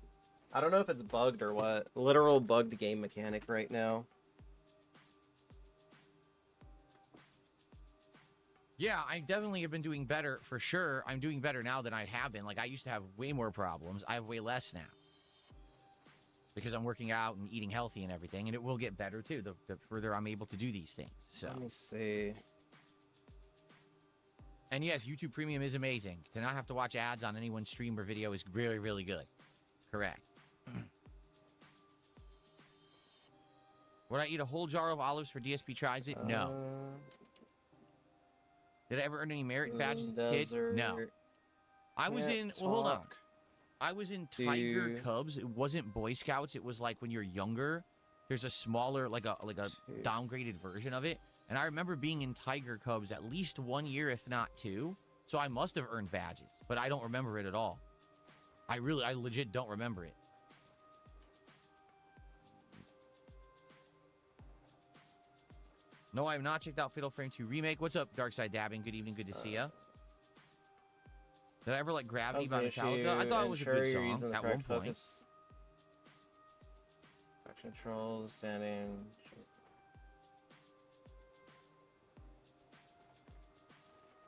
I don't know if it's bugged or what. Literal bugged game mechanic right now. Yeah, I definitely have been doing better for sure. I'm doing better now than I have been. Like, I used to have way more problems. I have way less now. Because I'm working out and eating healthy and everything, and it will get better too the further I'm able to do these things. So let me see. And yes, YouTube Premium is amazing. To not have to watch ads on anyone's stream or video is really, really good. Correct. Would I eat a whole jar of olives for DSP tries it? No. Did I ever earn any merit badges as a kid? No. I was in... Well, hold on. I was in Tiger Cubs. It wasn't Boy Scouts. It was like when you're younger, there's a smaller, like a downgraded version of it. And I remember being in Tiger Cubs at least 1 year, if not 2. So I must have earned badges, but I don't remember it at all. I legit don't remember it. No, I have not checked out Fatal Frame 2 Remake. What's up, Darkside Dabbing? Good evening, good to see ya. Did I ever like Gravity by Metallica? I thought it was a good song at one point. Controls, standing.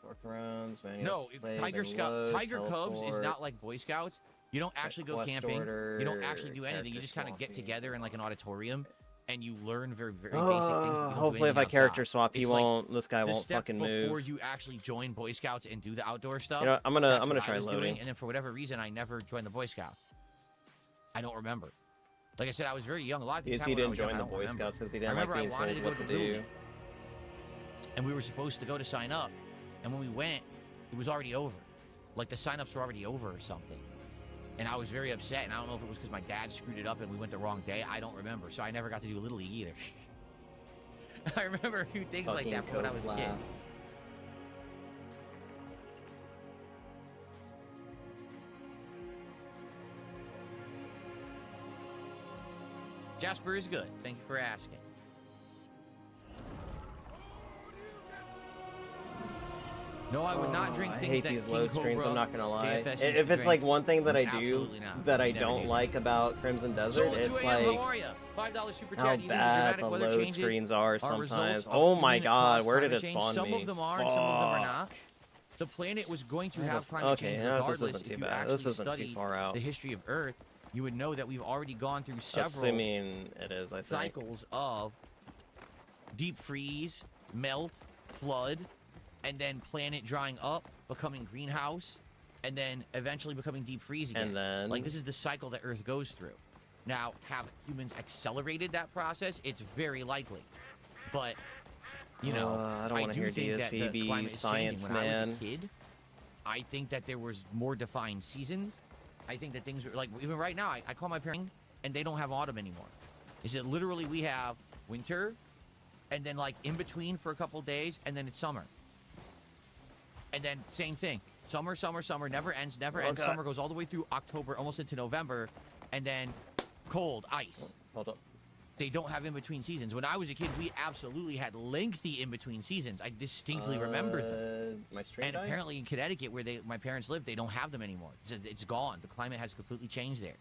Fourth rounds, manual. No, Tiger Cubs is not like Boy Scouts. You don't actually go camping. You don't actually do anything. You just kind of get together in like an auditorium, and you learn very, very basic things. Hopefully, if I character swap, he won't. This guy won't fucking move. Before you actually join Boy Scouts and do the outdoor stuff. You know, I'm gonna try loading. And then for whatever reason, I never joined the Boy Scouts. I don't remember. Like I said, I was very young. A lot of things he didn't join the Boy Scouts because he didn't like being told what to do. And we were supposed to go to sign up, and when we went, it was already over. Like the sign-ups were already over or something. And I was very upset, and I don't know if it was because my dad screwed it up and we went the wrong day. I don't remember, so I never got to do Little League either. I remember a few things like that from when I was a kid. Jasper is good. Thank you for asking. No, I would not drink things I hate that these King load screens, Cobra, I'm not gonna lie. JFS If it's like one thing that I do that I Never don't do. like about Crimson Desert, it's like $5 super how chat. Even bad the dramatic weather load changes screens are results sometimes. of Oh my human god, caused where did climate it change. spawn Some me? of them are, and some of them are not. The planet was going to have climate change regardless. This isn't too if you bad. actually This isn't too study far out. the history of Earth, you would know that we've already gone through several Assuming it is, I think. cycles of deep freeze, melt, flood, and then planet drying up, becoming greenhouse, and then eventually becoming deep freeze again. And then... Like, this is the cycle that Earth goes through. Now, have humans accelerated that process? It's very likely. But you know, I don't want to do hear think that the DSP climate be is science, changing. When I man. was a kid, I think that there was more defined seasons. I think that things are like even right now. I call my parents and they don't have autumn anymore. Is it literally we have winter, and then like in between for a couple days, and then it's summer. And then same thing. Summer, summer, summer, never ends, never ends. God. Summer goes all the way through October, almost into November, and then cold, ice. Hold up. They don't have in-between seasons. When I was a kid, we absolutely had lengthy in-between seasons. I distinctly remember them. My stream And died? apparently in Connecticut, where my parents live, they don't have them anymore. It's gone. The climate has completely changed there.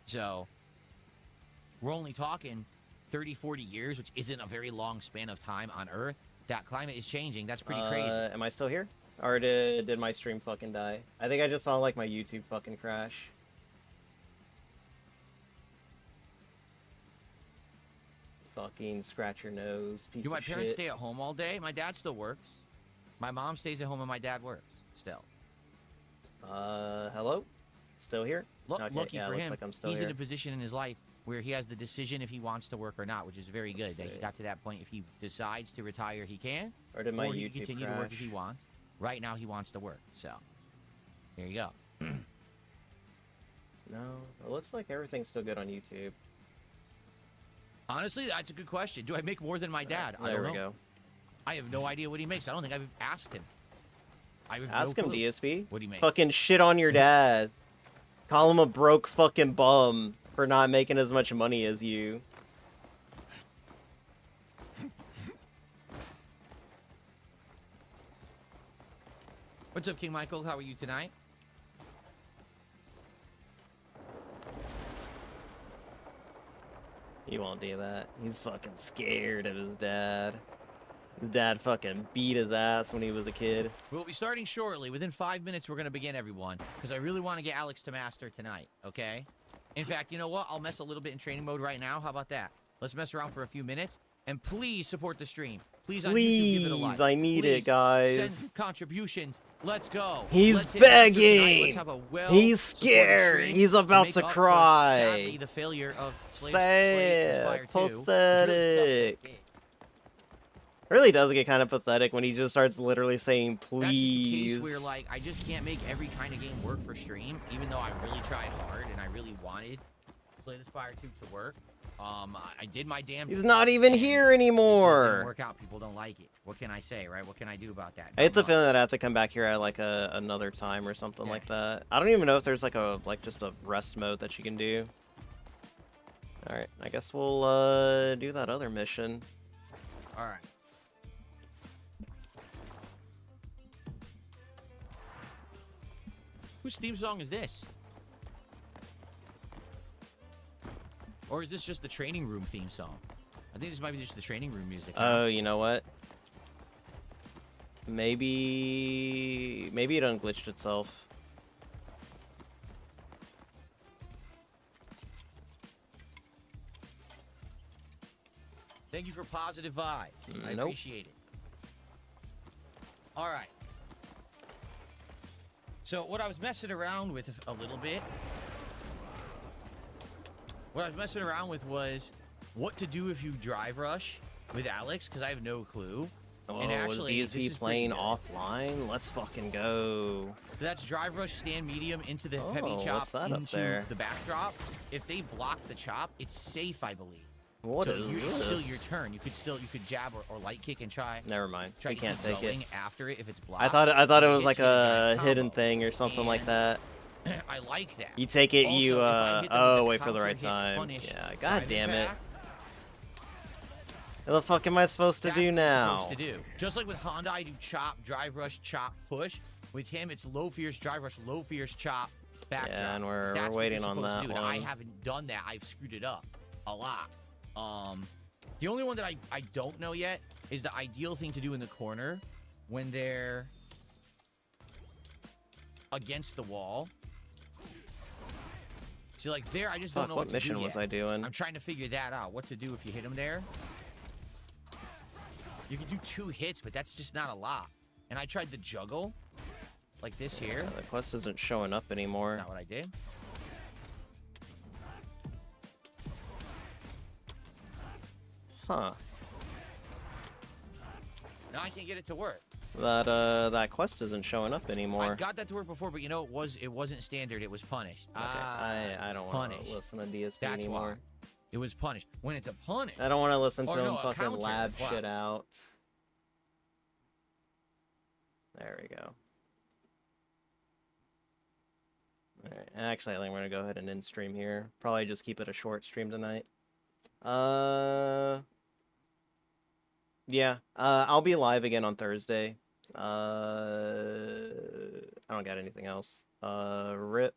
So we're only talking 30, 40 years, which isn't a very long span of time on Earth. That climate is changing. That's pretty crazy. Am I still here? Or did my stream fucking die? I think I just saw like my YouTube fucking crash. Fucking scratch your nose, piece Do my of parents shit. stay at home all day? My dad still works. My mom stays at home and my dad works still. Hello? Still here? Okay, Lucky yeah, for looks him, like I'm still he's here. in a position in his life where he has the decision if he wants to work or not, which is very good. Let's That he see. got to that point. If he decides to retire, he can. Or did my or he YouTube can continue crash? to work if he wants. Right now, he wants to work. So, there you go. No, it looks like everything's still good on YouTube. Honestly, that's a good question. Do I make more than my dad? I There don't we know. go. I have no idea what he makes. I don't think I've asked him. I have Ask no him, clue DSP. what he makes. Fucking shit on your dad. Call him a broke fucking bum for not making as much money as you. What's up, King Michael? How are you tonight? He won't do that. He's fucking scared of his dad. His dad fucking beat his ass when he was a kid. We'll be starting shortly. Within 5 minutes, we're going to begin, everyone. Because I really want to get Alex to master tonight, okay? In fact, you know what? I'll mess a little bit in training mode right now. How about that? Let's mess around for a few minutes. And please support the stream. Please, on YouTube, give it a like. Please, I need Please, it, guys. Send contributions. Let's go. He's Let's hit it tonight. begging. Let's have a He's well-supported scared. stream He's about make to up for, cry. sadly, the failure of Slay Sad, Spire 2, which really pathetic. sucks. It really does get kind of pathetic when he just starts literally saying That's just a please. case where, like, I just can't make every kind of game work for stream, even though I really tried hard and I really wanted Slay the Spire 2 to work. I did my damn. He's not even here It didn't anymore. work out. People don't like it. What can I say, right? What can I do about that? I hate the Not feeling that I have to come back here at like another time or something like that. I don't even know if there's like just a rest mode that you can do. All right, I guess we'll do that other mission. All right. Whose theme song is this? Or is this just the training room theme song? I think this might be just the training room music. Oh, you know what? Maybe it unglitched itself. Thank you for positive vibes. I Nope. appreciate it. All right. So what I was messing around with a little bit. What I was messing around with was what to do if you drive rush with Alex, because I have no clue. Oh, and actually, was this DSP is playing pretty good. offline? Let's fucking go. So that's drive rush, stand medium into the Oh, heavy chop what's that up into there? the backdrop. If they block the chop, it's safe, I believe. What so is it's still this? your turn. You could jab or light kick and try. Never mind. Try We to can't keep take it. going after it if it's blocked. I thought it If was hits like you with a giant hidden combo. thing or something like And that. I like that. You take it, Also, you if I hit them with oh, a wait for the counter right hit time. punish Yeah, god drive damn it. impact, What the fuck am I supposed to that's do what you're now? supposed to do. Just like with Honda, I do chop, drive rush, chop, push. With him, it's low fierce, drive rush, low fierce, chop, back Yeah, drop. and we're That's what waiting you're on supposed to that do. Now, I one. haven't done that. I've screwed it up a lot. The only one that I don't know yet is the ideal thing to do in the corner when they're against the wall. See, like there, I just don't Fuck, know what what mission to do was yet. I doing? I'm trying to figure that out. What to do if you hit him there. You can do 2 hits, but that's just not a lot. And I tried the juggle, like this here. The quest isn't showing up anymore. That's not what I did. Huh. Now I can't get it to work. That quest isn't showing up anymore. I got that to work before, but you know it wasn't standard. It was punished. Okay, I don't want to listen to DSP That's anymore. why. It was punished. When it's a punish. I don't want to listen to Or him no, a fucking counter. lab Wow. shit out. There we go. Alright, actually I think we're gonna go ahead and end stream here. Probably just keep it a short stream tonight. Yeah, I'll be live again on Thursday. I don't got anything else. RIP.